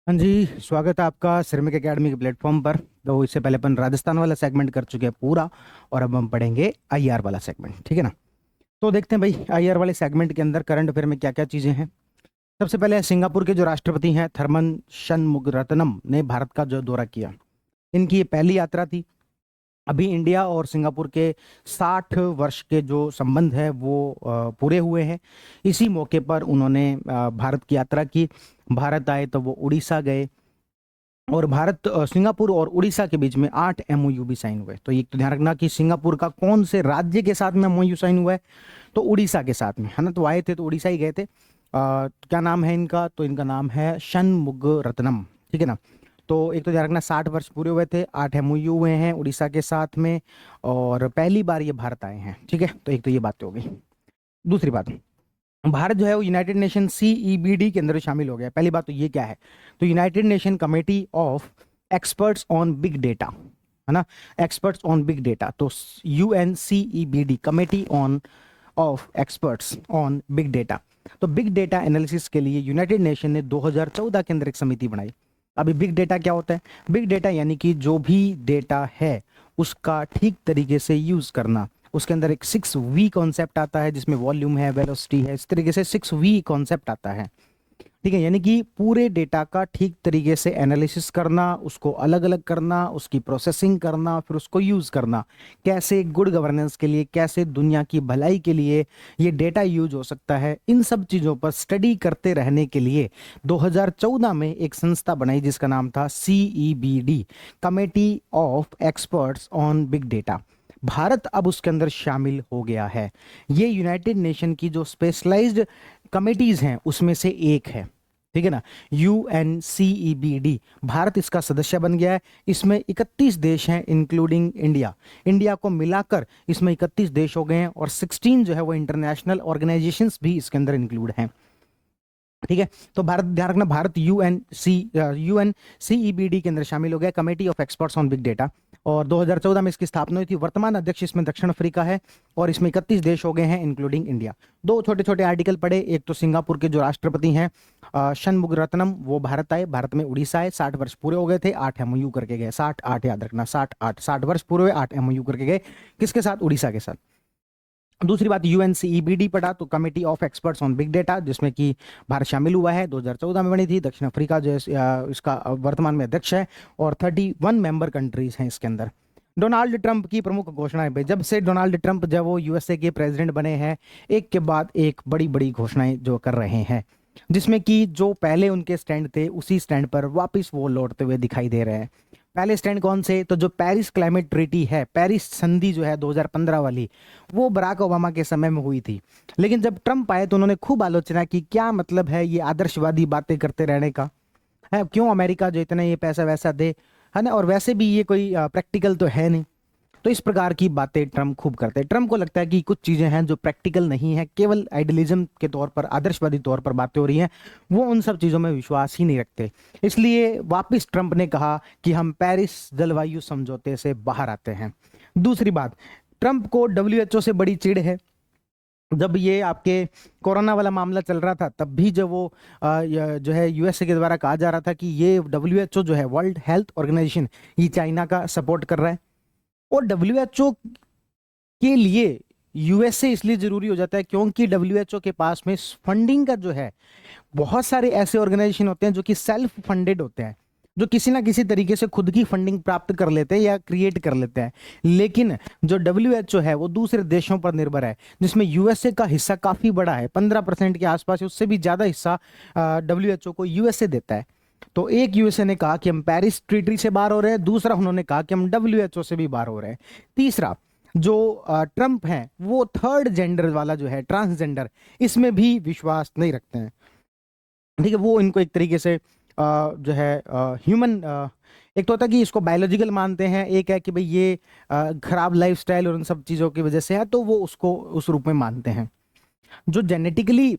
हाँ जी, स्वागत है आपका श्रमिक एकेडमी के प्लेटफॉर्म पर। तो इससे पहले अपन राजस्थान वाला सेगमेंट कर चुके हैं पूरा, और अब हम पढ़ेंगे आईआर वाला सेगमेंट, ठीक है ना। तो देखते हैं भाई आईआर वाले सेगमेंट के अंदर करंट अफेयर में क्या क्या चीज़ें हैं। सबसे पहले सिंगापुर के जो राष्ट्रपति हैं थरमन शनमुगरत्नम ने भारत का जो दौरा किया। इनकी ये पहली यात्रा थी। अभी इंडिया और सिंगापुर के 60 वर्ष के जो संबंध है वो पूरे हुए हैं। इसी मौके पर उन्होंने भारत की यात्रा की। भारत आए तो वो उड़ीसा गए, और भारत सिंगापुर और उड़ीसा के बीच में 8 एमओयू भी साइन हुए। तो ये तो ध्यान रखना कि सिंगापुर का कौन से राज्य के साथ में एमओयू साइन हुआ है, तो उड़ीसा के साथ में, है ना। तो आए थे तो उड़ीसा ही गए थे। क्या नाम है इनका, तो इनका नाम है शनमुगरत्नम, ठीक है ना। तो एक तो ध्यान रखना 60 वर्ष पूरे हुए थे, 8 एमओयू हुए हैं उड़ीसा के साथ में, और पहली बार ये भारत आए हैं, ठीक है। तो एक तो ये बात हो गई। दूसरी बात, भारत जो है वो यूनाइटेड नेशन सीईबीडी के अंदर शामिल हो गया। पहली बात तो ये क्या है, तो United Nation committee of experts on big data, है ना। एक्सपर्ट्स ऑन बिग डेटा, तो UNCEBD, committee on of experts on big data. तो बिग डेटा एनालिसिस के लिए यूनाइटेड नेशन ने 2014 के अंदर एक समिति बनाई। अभी बिग डेटा क्या होता है? बिग डेटा यानी कि जो भी डेटा है उसका ठीक तरीके से यूज करना। उसके अंदर एक 6V कॉन्सेप्ट आता है, जिसमें वॉल्यूम है, वेलोसिटी है, इस तरीके से 6V कॉन्सेप्ट आता है, ठीक है। यानी कि पूरे डेटा का ठीक तरीके से एनालिसिस करना, उसको अलग अलग करना, उसकी प्रोसेसिंग करना, फिर उसको यूज करना। कैसे गुड गवर्नेंस के लिए, कैसे दुनिया की भलाई के लिए ये डेटा यूज हो सकता है, इन सब चीजों पर स्टडी करते रहने के लिए 2014 में एक संस्था बनाई जिसका नाम था CEBD, committee of experts on big data. भारत अब उसके अंदर शामिल हो गया है। ये यूनाइटेड नेशन की जो स्पेशलाइज्ड कमिटीज हैं उसमें से एक है, ठीक है ना। यूएनसीईबीडी, भारत इसका सदस्य बन गया है। इसमें 31 देश हैं इंक्लूडिंग इंडिया। इंडिया को मिलाकर इसमें 31 देश हो गए हैं, और 16 जो है वो इंटरनेशनल ऑर्गेनाइजेशंस भी इसके अंदर इंक्लूड हैं, ठीक है। तो भारत, ध्यान रखना, भारत यूएनसीईबीडी के अंदर शामिल हो गया, committee of experts on big data. और 2014 में इसकी स्थापना हुई थी। वर्तमान अध्यक्ष इसमें दक्षिण अफ्रीका है, और इसमें 31 देश हो गए हैं इंक्लूडिंग इंडिया। दो छोटे छोटे आर्टिकल पढ़े। एक तो सिंगापुर के जो राष्ट्रपति हैं शनमुगरत्नम, वो भारत आए, भारत में उड़ीसा आए, 60 वर्ष पूरे हो गए थे, 8 एमओयू करके गए। 60 8 याद रखना, 60 वर्ष पूरे हुए, 8 एमओयू करके गए। किसके साथ? उड़ीसा के साथ। दूसरी बात, यूएनसीईबीडी पढ़ा, तो committee of experts on big data, जिसमें कि भारत शामिल हुआ है, 2014 में बनी थी। दक्षिण अफ्रीका जो है इसका वर्तमान में अध्यक्ष है, और 31 मेंबर कंट्रीज हैं इसके अंदर। डोनाल्ड ट्रंप की प्रमुख घोषणाएं भाई, जब से डोनाल्ड ट्रंप जब वो यूएसए के प्रेसिडेंट बने हैं, एक के बाद एक बड़ी बड़ी घोषणाएं जो कर रहे हैं, जिसमें कि जो पहले उनके स्टैंड थे उसी स्टैंड पर वापस वो लौटते हुए दिखाई दे रहे हैं। पहले स्टैंड कौन से? तो जो पेरिस क्लाइमेट ट्रीटी है, पेरिस संधि जो है 2015 वाली, वो बराक ओबामा के समय में हुई थी। लेकिन जब ट्रंप आए तो उन्होंने खूब आलोचना की, क्या मतलब है ये आदर्शवादी बातें करते रहने का, है क्यों अमेरिका जो इतना ये पैसा वैसा दे, है ना, और वैसे भी ये कोई प्रैक्टिकल तो है नहीं। तो इस प्रकार की बातें ट्रम्प खूब करते हैं। ट्रम्प को लगता है कि कुछ चीजें हैं जो प्रैक्टिकल नहीं है, केवल आइडियलिज्म के तौर पर, आदर्शवादी तौर पर बातें हो रही हैं, वो उन सब चीजों में विश्वास ही नहीं रखते। इसलिए वापस ट्रम्प ने कहा कि हम पेरिस जलवायु समझौते से बाहर आते हैं। दूसरी बात, ट्रम्प को डब्ल्यूएचओ से बड़ी चिढ़ है। जब ये आपके कोरोना वाला मामला चल रहा था, तब भी जब वो जो है यूएसए के द्वारा कहा जा रहा था कि ये डब्ल्यूएचओ जो है, वर्ल्ड हेल्थ ऑर्गेनाइजेशन, ये चाइना का सपोर्ट कर रहा है। और डब्ल्यूएचओ के लिए यूएसए इसलिए जरूरी हो जाता है क्योंकि डब्ल्यूएचओ के पास में फंडिंग का जो है, बहुत सारे ऐसे ऑर्गेनाइजेशन होते हैं जो कि सेल्फ फंडेड होते हैं, जो किसी ना किसी तरीके से खुद की फंडिंग प्राप्त कर लेते हैं या क्रिएट कर लेते हैं। लेकिन जो डब्ल्यूएचओ है वो दूसरे देशों पर निर्भर है, जिसमें यूएसए का हिस्सा काफी बड़ा है, 15% के आसपास, उससे भी ज्यादा हिस्सा डब्ल्यूएचओ को यूएसए देता है। तो एक यूएसए ने कहा कि हम पेरिस ट्रीटी से बाहर हो रहे हैं, दूसरा उन्होंने कहा कि हम डब्ल्यूएचओ से भी बाहर हो रहे हैं। तीसरा, जो ट्रम्प हैं वो थर्ड जेंडर वाला जो है, ट्रांसजेंडर, इसमें भी विश्वास नहीं रखते हैं, ठीक है। वो इनको एक तरीके से जो है ह्यूमन, एक तो होता है कि इसको बायोलॉजिकल मानते हैं, एक है कि भाई ये खराब लाइफस्टाइल और उन सब चीज़ों की वजह से है, तो वो उसको उस रूप में मानते हैं। जो जेनेटिकली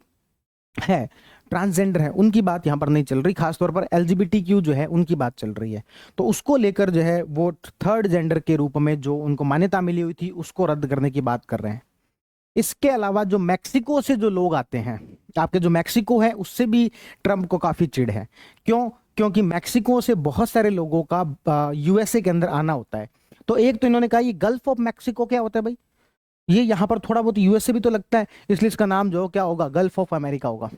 है, ट्रांसजेंडर है, उनकी बात यहाँ पर नहीं चल रही, खासतौर पर एलजीबीटीक्यू जो है उनकी बात चल रही है। तो उसको लेकर जो है वो थर्ड जेंडर के रूप में जो उनको मान्यता मिली हुई थी उसको रद्द करने की बात कर रहे हैं। इसके अलावा जो मैक्सिको से जो लोग आते हैं, आपके जो मैक्सिको है, उससे भी ट्रम्प को काफी चिढ़ है। क्यों? क्योंकि मैक्सिको से बहुत सारे लोगों का यूएसए के अंदर आना होता है। तो एक तो इन्होंने कहा ये गल्फ ऑफ मैक्सिको क्या होता है भाई, ये यहाँ पर थोड़ा बहुत यूएसए भी तो लगता है, इसलिए इसका नाम जो क्या होगा, गल्फ ऑफ अमेरिका होगा।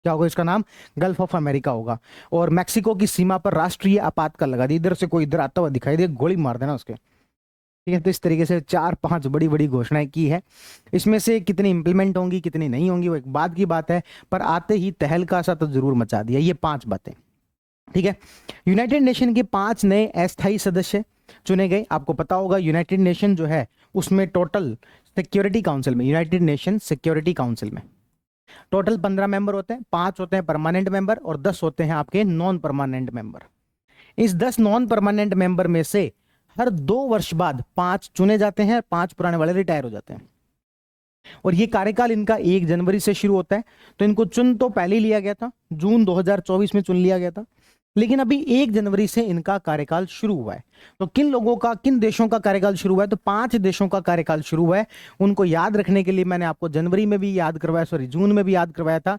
क्या होगा इसका नाम, गल्फ ऑफ अमेरिका होगा। और मैक्सिको की सीमा पर राष्ट्रीय आपातकाल लगा दी, इधर से कोई इधर आता हुआ दिखाई दे गोली मार देना उसके। ठीक है, तो इस तरीके से 4-5 बड़ी बड़ी घोषणाएं की है। इसमें से कितनी इंप्लीमेंट होंगी कितनी नहीं होंगी वो एक बाद की बात है, पर आते ही तहलका सा तो जरूर मचा दिया ये 5 बातें। ठीक है, यूनाइटेड नेशन के 5 नए अस्थायी सदस्य चुने गए। आपको पता होगा यूनाइटेड नेशन जो है उसमें टोटल सिक्योरिटी काउंसिल में, यूनाइटेड नेशन सिक्योरिटी काउंसिल में टोटल 15 मेंबर होते हैं, 5 होते हैं परमानेंट मेंबर और 10 होते हैं आपके नॉन परमानेंट मेंबर। इस 10 नॉन परमानेंट मेंबर में से हर 2 वर्ष बाद 5 चुने जाते हैं, 5 पुराने वाले रिटायर हो जाते हैं। और ये कार्यकाल इनका 1 जनवरी से शुरू होता है। तो इनको चुन तो पहले ही लिया गया था, जून 2024 में चुन लिया गया था, लेकिन अभी 1 जनवरी से इनका कार्यकाल शुरू हुआ है। तो किन लोगों का, किन देशों का कार्यकाल शुरू हुआ है, तो 5 देशों का कार्यकाल शुरू हुआ है। उनको याद रखने के लिए मैंने आपको जनवरी में भी याद करवाया, सॉरी जून में भी याद करवाया था।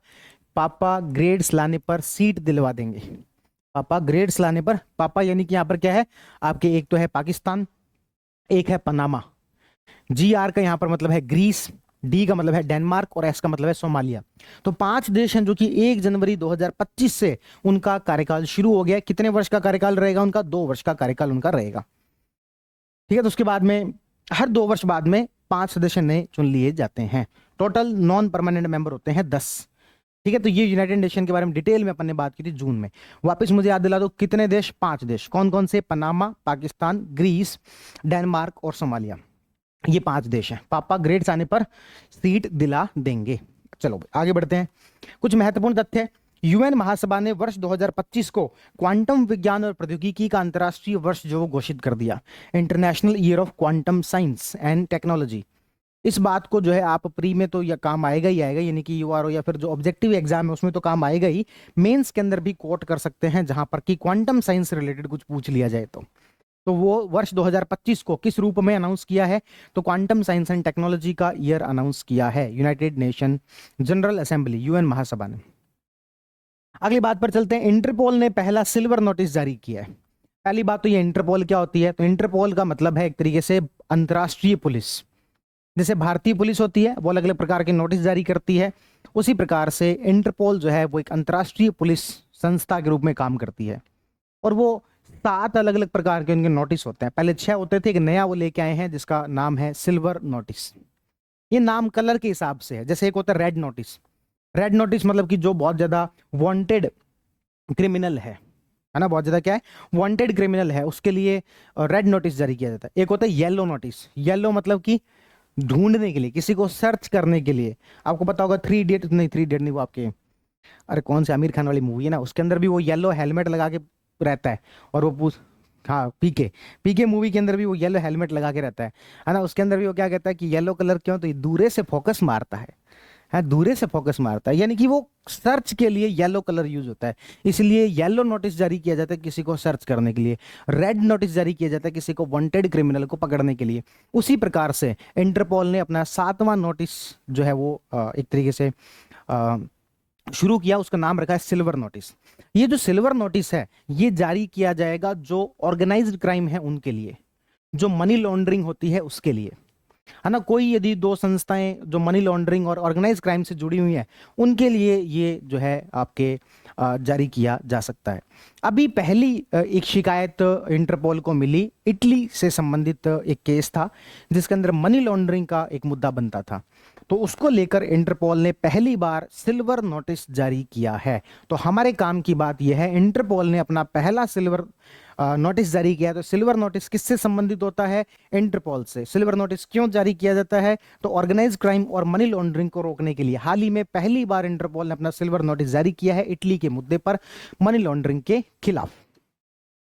पापा ग्रेड्स लाने पर सीट दिलवा देंगे। पापा ग्रेड्स लाने पर, पापा यानी कि यहां पर क्या है आपके, एक तो है पाकिस्तान, एक है पनामा। GR का यहां पर मतलब है ग्रीस, D का मतलब है डेनमार्क और S का मतलब है सोमालिया। तो 5 देश हैं जो कि 1 जनवरी 2025 से उनका कार्यकाल शुरू हो गया। कितने वर्ष का कार्यकाल रहेगा उनका, 2 वर्ष का कार्यकाल उनका रहेगा। ठीक है, तो उसके बाद में हर 2 वर्ष बाद में 5 सदस्य नए चुन लिए जाते हैं। टोटल नॉन परमानेंट मेंबर होते हैं 10। ठीक है, तो ये यूनाइटेड नेशन के बारे में डिटेल में अपन ने बात की थी जून में। वापस मुझे याद दिला दो कितने देश, 5 देश। कौन कौन से, पनामा, पाकिस्तान, ग्रीस, डेनमार्क और सोमालिया, ये 5 देश हैं। पापा ग्रेड्स आने पर सीट दिला देंगे। चलो आगे बढ़ते हैं। कुछ महत्वपूर्ण तथ्य। यूएन महासभा ने वर्ष 2025 को क्वांटम विज्ञान और प्रौद्योगिकी का अंतर्राष्ट्रीय वर्ष जो घोषित कर दिया, international year of quantum science and technology. इस बात को जो है आप प्री में तो या काम आएगा ही आएगा, यानी कि यूआरओ या फिर जो ऑब्जेक्टिव एग्जाम है उसमें तो काम आएगा ही, मेंस के अंदर भी कोट कर सकते हैं जहां पर कि क्वांटम साइंस से रिलेटेड कुछ पूछ लिया जाए तो वो वर्ष 2025 को किस रूप में अनाउंस किया है, तो क्वांटम साइंस एंड टेक्नोलॉजी का ईयर अनाउंस किया है united nation general assembly, UN महासभा ने। अगली बात पर चलते हैं। इंटरपोल ने पहला सिल्वर नोटिस जारी किया है। पहली बात तो ये इंटरपोल क्या होती है, तो इंटरपोल का मतलब है एक तरीके से अंतर्राष्ट्रीय पुलिस। जैसे भारतीय पुलिस होती है वो अलग अलग प्रकार के नोटिस जारी करती है, उसी प्रकार से इंटरपोल जो है वो एक अंतर्राष्ट्रीय पुलिस संस्था के रूप में काम करती है। और वो 7 अलग अलग प्रकार के उनके नोटिस होते हैं। पहले 6 होते थे, एक नया वो लेके आए हैं जिसका नाम है सिल्वर नोटिस। ये नाम कलर के हिसाब से है। जैसे एक होता है रेड नोटिस। रेड नोटिस मतलब कि जो बहुत ज्यादा वांटेड क्रिमिनल है ना, बहुत ज्यादा क्या है, वांटेड क्रिमिनल है, उसके लिए रेड नोटिस जारी किया जाता है। एक होता है येलो नोटिस। येलो मतलब कि ढूंढने के लिए, किसी को सर्च करने के लिए। आपको पता होगा 3 इडियट, नहीं 3 इडियट नहीं, वो आपके अरे कौन से आमिर खान वाली मूवी है ना, उसके अंदर भी वो येलो हेलमेट लगा के रहता है और वो पूछ, हाँ पीके मूवी के अंदर भी वो येलो हेलमेट लगा के रहता है ना। उसके अंदर भी वो क्या कहता है कि येलो कलर क्यों, तो ये दूरे से फोकस मारता है, दूरे से फोकस मारता है, यानी कि वो सर्च के लिए येलो कलर यूज होता है, इसलिए येलो नोटिस जारी किया जाता है किसी को सर्च करने के लिए। रेड नोटिस जारी किया जाता है किसी को वांटेड क्रिमिनल को पकड़ने के लिए। उसी प्रकार से इंटरपोल ने अपना 7वां नोटिस जो है वो एक तरीके से शुरू किया, उसका नाम रखा है सिल्वर नोटिस। ये जो सिल्वर नोटिस है ये जारी किया जाएगा जो ऑर्गेनाइज्ड क्राइम है उनके लिए, जो मनी लॉन्ड्रिंग होती है उसके लिए, है ना। कोई यदि 2 संस्थाएं जो मनी लॉन्ड्रिंग और ऑर्गेनाइज क्राइम से जुड़ी हुई हैं उनके लिए ये जो है आपके जारी किया जा सकता है। अभी पहली एक शिकायत इंटरपोल को मिली, इटली से संबंधित एक केस था जिसके अंदर मनी लॉन्ड्रिंग का एक मुद्दा बनता था, तो उसको लेकर इंटरपोल ने पहली बार सिल्वर नोटिस जारी किया है। तो हमारे काम की बात यह है, इंटरपोल ने अपना पहला सिल्वर नोटिस जारी किया। तो सिल्वर नोटिस किससे संबंधित होता है, इंटरपोल से। सिल्वर नोटिस क्यों जारी किया जाता है, तो ऑर्गेनाइज क्राइम और मनी लॉन्ड्रिंग को रोकने के लिए। हाल ही में पहली बार इंटरपोल ने अपना सिल्वर नोटिस जारी किया है इटली के मुद्दे पर, मनी लॉन्ड्रिंग के खिलाफ।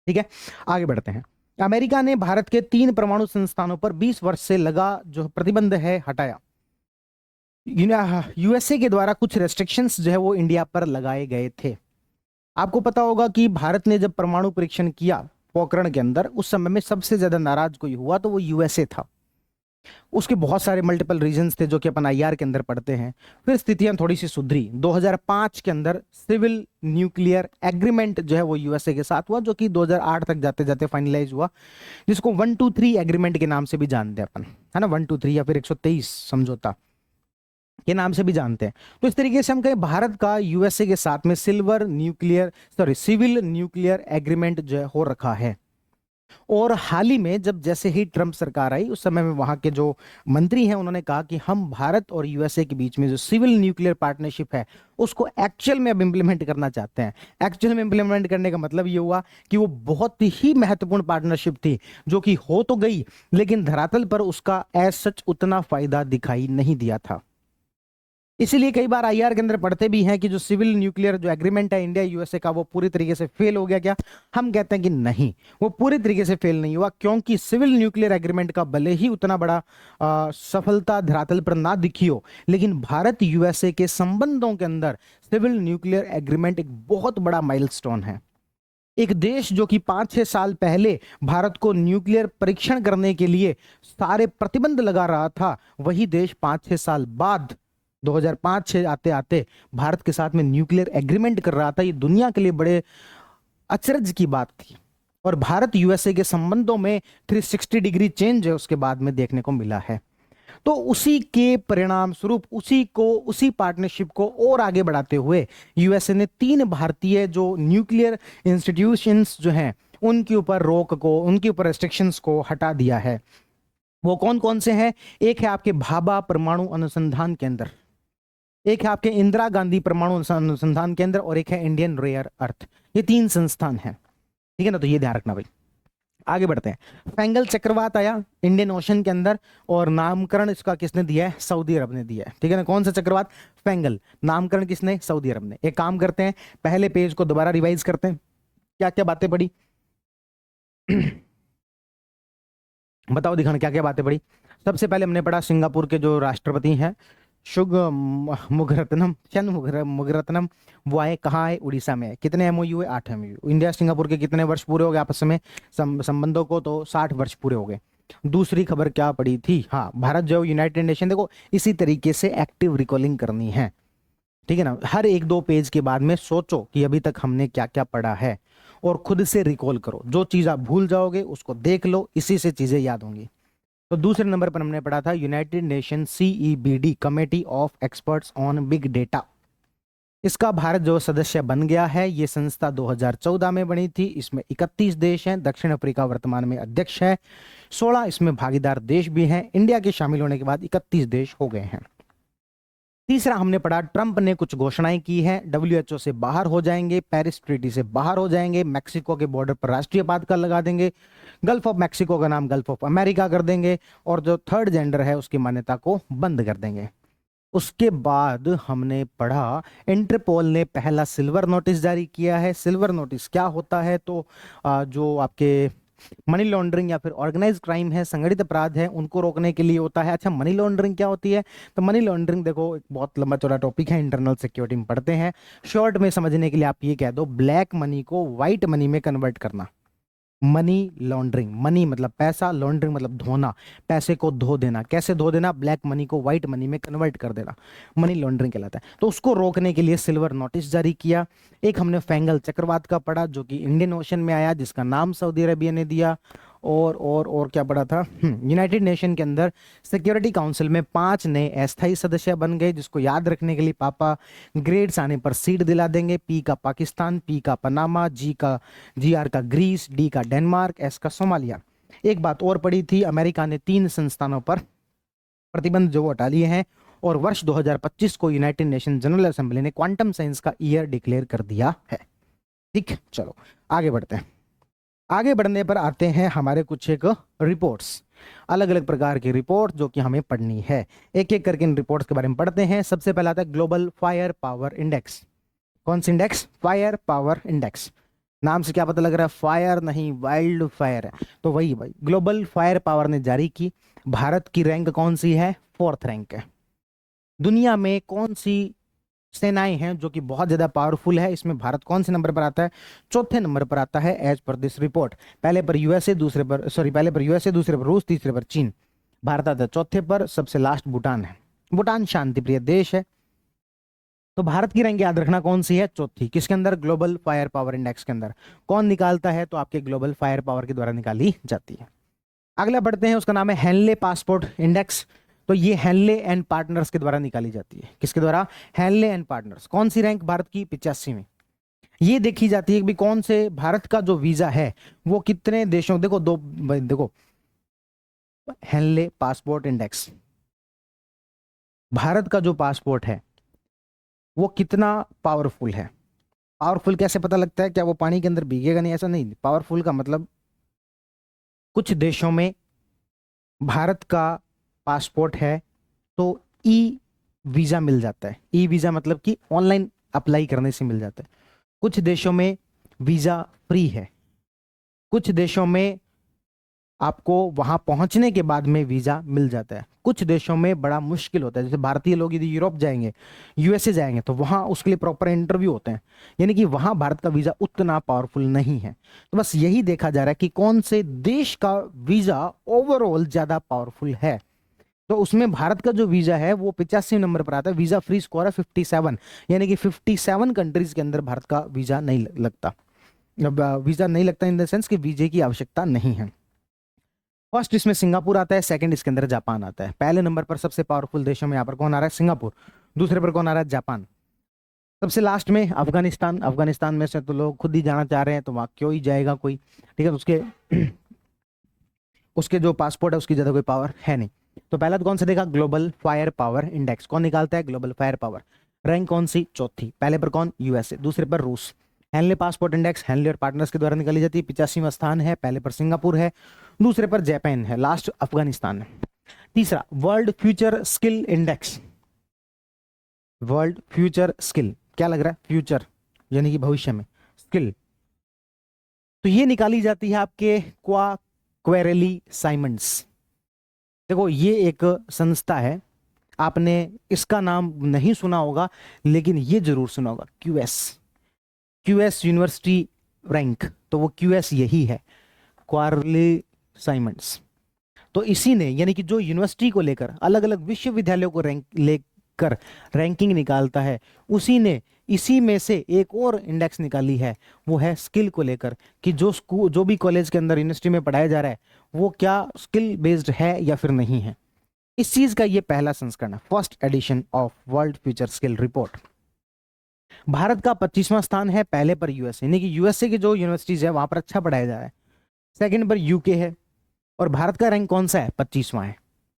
ठीक है, आगे बढ़ते हैं। अमेरिका ने भारत के 3 परमाणु संस्थानों पर 20 वर्ष से लगा जो प्रतिबंध है हटाया। यूएसए के द्वारा कुछ रेस्ट्रिक्शंस जो है वो इंडिया पर लगाए गए थे। आपको पता होगा कि भारत ने जब परमाणु परीक्षण किया पोखरण के अंदर, उस समय में सबसे ज्यादा नाराज कोई हुआ तो वो यूएसए था। उसके बहुत सारे मल्टीपल रीजंस थे जो कि अपन आईआर के अंदर पढ़ते हैं। फिर स्थितियां थोड़ी सी सुधरी 2005 के अंदर। सिविल न्यूक्लियर एग्रीमेंट जो है वो यूएसए के साथ हुआ, जो कि 2008 तक जाते जाते फाइनलाइज हुआ, जिसको 123 एग्रीमेंट के नाम से भी जानते हैं अपन, है ना, 123 या फिर 123 समझौता के नाम से भी जानते हैं। तो इस तरीके से हम कहें भारत का यूएसए के साथ में सिविल न्यूक्लियर एग्रीमेंट जो है हो रखा है। और हाल ही में जब जैसे ही ट्रंप सरकार आई, उस समय में वहां के जो मंत्री हैं उन्होंने कहा कि हम भारत और यूएसए के बीच में जो सिविल न्यूक्लियर पार्टनरशिप है उसको एक्चुअल में अब इंप्लीमेंट करना चाहते हैं। एक्चुअल में इंप्लीमेंट करने का मतलब ये हुआ कि वो बहुत ही महत्वपूर्ण पार्टनरशिप थी जो कि हो तो गई, लेकिन धरातल पर उसका एज सच उतना फायदा दिखाई नहीं दिया था। इसीलिए कई बार आईआर के अंदर पढ़ते भी हैं कि जो सिविल न्यूक्लियर जो एग्रीमेंट है इंडिया यूएसए का, वो पूरी तरीके से फेल हो गया क्या। हम कहते हैं कि नहीं, वो पूरी तरीके से फेल नहीं हुआ, क्योंकि सिविल न्यूक्लियर एग्रीमेंट का भले ही उतना बड़ा सफलता धरातल पर ना दिखी हो, लेकिन भारत यूएसए के संबंधों के अंदर सिविल न्यूक्लियर एग्रीमेंट एक बहुत बड़ा माइलस्टोन है। एक देश जो कि 5-6 साल पहले भारत को न्यूक्लियर परीक्षण करने के लिए सारे प्रतिबंध लगा रहा था, वही देश 5-6 साल बाद 2005-6 आते आते भारत के साथ में न्यूक्लियर एग्रीमेंट कर रहा था। ये दुनिया के लिए बड़े अचरज की बात थी। और भारत यूएसए के संबंधों में 360 डिग्री चेंज है उसके बाद में देखने को मिला है। तो उसी के परिणाम स्वरूप उसी पार्टनरशिप को और आगे बढ़ाते हुए यूएसए ने 3 भारतीय जो न्यूक्लियर इंस्टीट्यूशंस जो हैं उनके ऊपर उनके ऊपर रेस्ट्रिक्शंस को हटा दिया है। वो कौन कौन से हैं? एक है आपके भाभा परमाणु अनुसंधान केंद्र, एक है आपके इंदिरा गांधी परमाणु अनुसंधान केंद्र, और एक है इंडियन रेयर अर्थ। ये 3 संस्थान हैं, ठीक है ना। तो ये ध्यान रखना भाई। आगे बढ़ते हैं। फैंगल चक्रवात आया इंडियन ओशन के अंदर, और नामकरण इसका किसने दिया है? सऊदी अरब ने दिया है, ठीक है ना। कौन सा चक्रवात? फैंगल। नामकरण किसने? सऊदी अरब ने। एक काम करते हैं, पहले पेज को दोबारा रिवाइज करते हैं, क्या क्या बातें पढ़ी बताओ दिखाना क्या क्या बातें पढ़ी। सबसे पहले हमने पढ़ा सिंगापुर के जो राष्ट्रपति हैं मुगरत्नम, वो आए, कहाँ आए? उड़ीसा में। कितने एमओयू है? 8 एमओयू। इंडिया सिंगापुर के कितने वर्ष पूरे हो गए आपस में संबंधों को? तो 60 वर्ष पूरे हो गए। दूसरी खबर क्या पड़ी थी? हाँ, भारत जो यूनाइटेड नेशन, देखो इसी तरीके से एक्टिव रिकॉलिंग करनी है, ठीक है ना। हर 1-2 पेज के बाद में सोचो कि अभी तक हमने क्या क्या पढ़ा है, और खुद से रिकॉल करो। जो चीज आप भूल जाओगे उसको देख लो, इसी से चीजें याद होंगी। तो दूसरे नंबर पर हमने पढ़ा था united nation CEBD, committee of experts on big data. इसका भारत जो सदस्य बन गया है, ये संस्था 2014 में बनी थी। इसमें 31 देश हैं। दक्षिण अफ्रीका वर्तमान में अध्यक्ष है। 16 इसमें भागीदार देश भी हैं। इंडिया के शामिल होने के बाद 31 देश हो गए हैं। तीसरा हमने पढ़ा, ट्रंप ने कुछ घोषणाएं की हैं। डब्ल्यूएचओ से बाहर हो जाएंगे, पेरिस ट्रीटी से बाहर हो जाएंगे, मैक्सिको के बॉर्डर पर राष्ट्रीय आपातकाल लगा देंगे, गल्फ ऑफ मैक्सिको का नाम गल्फ ऑफ अमेरिका कर देंगे, और जो थर्ड जेंडर है उसकी मान्यता को बंद कर देंगे। उसके बाद हमने पढ़ा, इंटरपोल ने पहला सिल्वर नोटिस जारी किया है। सिल्वर नोटिस क्या होता है? तो जो आपके मनी लॉन्ड्रिंग या फिर ऑर्गेनाइज क्राइम है, संगठित अपराध है, उनको रोकने के लिए होता है। अच्छा, मनी लॉन्ड्रिंग क्या होती है? तो मनी लॉन्ड्रिंग देखो एक बहुत लंबा चौड़ा टॉपिक है, इंटरनल सिक्योरिटी में पढ़ते हैं। शॉर्ट में समझने के लिए आप ये कह दो, ब्लैक मनी को व्हाइट मनी में कन्वर्ट करना। मनी लॉन्ड्रिंग, मनी मतलब पैसा, लॉन्ड्रिंग मतलब धोना, पैसे को धो देना। कैसे धो देना? ब्लैक मनी को व्हाइट मनी में कन्वर्ट कर देना, मनी लॉन्ड्रिंग कहलाता है। तो उसको रोकने के लिए सिल्वर नोटिस जारी किया। एक हमने फैंगल चक्रवात का पढ़ा जो कि इंडियन ओशन में आया, जिसका नाम सऊदी अरेबिया ने दिया। और क्या पढ़ा था? यूनाइटेड नेशन के अंदर सिक्योरिटी काउंसिल में 5 नए अस्थायी सदस्य बन गए, जिसको याद रखने के लिए पापा ग्रेड्स आने पर सीट दिला देंगे। पी का पाकिस्तान, पी का पनामा, जीआर का ग्रीस, डी का डेनमार्क, एस का सोमालिया। एक बात और पड़ी थी, अमेरिका ने 3 संस्थानों पर प्रतिबंध जो हटा लिए हैं, और वर्ष 2025 को यूनाइटेड नेशन जनरल असेंबली ने क्वांटम साइंस का ईयर डिक्लेयर कर दिया है। ठीक, चलो आगे बढ़ते हैं। आगे बढ़ने पर आते हैं हमारे कुछ एक रिपोर्ट्स, अलग अलग प्रकार की रिपोर्ट जो कि हमें पढ़नी है। एक एक करके इन रिपोर्ट्स के बारे में पढ़ते हैं। सबसे पहला आता है ग्लोबल फायर पावर इंडेक्स। कौन सा इंडेक्स? Fire power index. नाम से क्या पता लग रहा है? फायर नहीं, वाइल्ड फायर है। तो वही भाई, ग्लोबल फायर पावर ने जारी की। भारत की रैंक कौन सी है? 4th रैंक है। दुनिया में कौन सी सेनाएं हैं जो कि बहुत ज्यादा पावरफुल है? इसमें भारत कौन से नंबर पर आता है? 4थे नंबर पर आता है एज पर दिस रिपोर्ट। पहले पर यूएसए, दूसरे पर रूस, तीसरे पर चीन। भारत आता है चौथे पर, सबसे लास्ट भूटान है। भूटान शांति प्रिय देश है। तो भारत की रैंक याद रखना कौन सी है, चौथी। किसके अंदर, ग्लोबल फायर पावर इंडेक्स के अंदर। कौन निकालता है, तो आपके ग्लोबल फायर पावर के द्वारा निकाली जाती है। अगला बढ़ते हैं, उसका नाम है हेनले पासपोर्ट इंडेक्स। तो ये हेनले एंड पार्टनर्स के द्वारा निकाली जाती है। किसके द्वारा, हेनले एंड पार्टनर्स। कौन सी रैंक भारत की, 85 में। ये देखी जाती है कि कौन से भारत का जो वीजा है वो कितने देशों, देखो दो, देखो हेनले पासपोर्ट इंडेक्स, भारत का जो पासपोर्ट है वो कितना पावरफुल है। पावरफुल कैसे पता लगता है, क्या वो पानी के अंदर भीगेगा नहीं, ऐसा नहीं। पावरफुल का मतलब कुछ देशों में भारत का पासपोर्ट है तो ई वीजा मिल जाता है। ई वीजा मतलब कि ऑनलाइन अप्लाई करने से मिल जाता है। कुछ देशों में वीजा फ्री है। कुछ देशों में आपको वहां पहुंचने के बाद में वीजा मिल जाता है। कुछ देशों में बड़ा मुश्किल होता है, जैसे भारतीय लोग यदि यूरोप जाएंगे, यूएसए जाएंगे, तो वहां उसके लिए प्रॉपर इंटरव्यू होते हैं, यानी कि वहां भारत का वीजा उतना पावरफुल नहीं है। तो बस यही देखा जा रहा है कि कौन से देश का वीजा ओवरऑल ज्यादा पावरफुल है। तो उसमें भारत का जो वीजा है वो 85 नंबर पर आता है। वीजा फ्री स्कोर है 57, यानी कि 57 कंट्रीज के अंदर भारत का वीजा नहीं लगता। वीजा नहीं लगता इन द सेंस कि वीजे की आवश्यकता नहीं है। फर्स्ट इसमें सिंगापुर आता है, सेकंड इसके अंदर जापान आता है। पहले नंबर पर सबसे पावरफुल देशों में यहाँ पर कौन आ रहा है, सिंगापुर। दूसरे पर कौन आ रहा है, जापान। सबसे लास्ट में अफगानिस्तान। अफगानिस्तान में से तो लोग खुद ही जाना चाह रहे हैं, तो वहां क्यों ही जाएगा कोई, ठीक है। तो उसके उसके जो पासपोर्ट है उसकी ज्यादा कोई पावर है नहीं। तो पहला तो कौन सा देखा, ग्लोबल फायर पावर इंडेक्स। कौन निकालता है, ग्लोबल फायर पावर। रैंक कौन सी, चौथी। पहले पर कौन, यूएसए। दूसरे पर रूस। हेनले पासपोर्ट इंडेक्स हेनले और पार्टनर्स के द्वारा निकाली जाती है। 85वां स्थान है। पहले पर सिंगापुर है, दूसरे पर जापान है, लास्ट अफगानिस्तान है। तीसरा, world future skill index. World future skill, क्या लग रहा है, फ्यूचर यानी कि भविष्य में, स्किल। तो ये निकाली जाती है आपके क्वेरेली साइमंड्स। देखो ये एक संस्था है, आपने इसका नाम नहीं सुना होगा लेकिन ये जरूर सुना होगा, क्यूएस। क्यूएस यूनिवर्सिटी रैंक, तो वो क्यूएस यही है, क्वारली साइमंड्स। तो इसी ने, यानी कि जो यूनिवर्सिटी को लेकर अलग अलग विश्वविद्यालयों को रैंक लेकर रैंकिंग निकालता है, उसी ने इसी में से एक और इंडेक्स निकाली है, वो है स्किल को लेकर, कि जो स्कूल, जो भी कॉलेज के अंदर यूनिवर्सिटी में पढ़ाया जा रहा है वो क्या स्किल बेस्ड है या फिर नहीं है। इस चीज का ये पहला संस्करण है, first edition of world future skill report. Bharat का 25वां स्थान है, पहले पर यूएसए, यानी कि यूएसए की जो यूनिवर्सिटीज है वहां पर अच्छा पढ़ाया जा रहा है। सेकंड पर यूके है, और भारत का रैंक कौन सा है, 25वां है,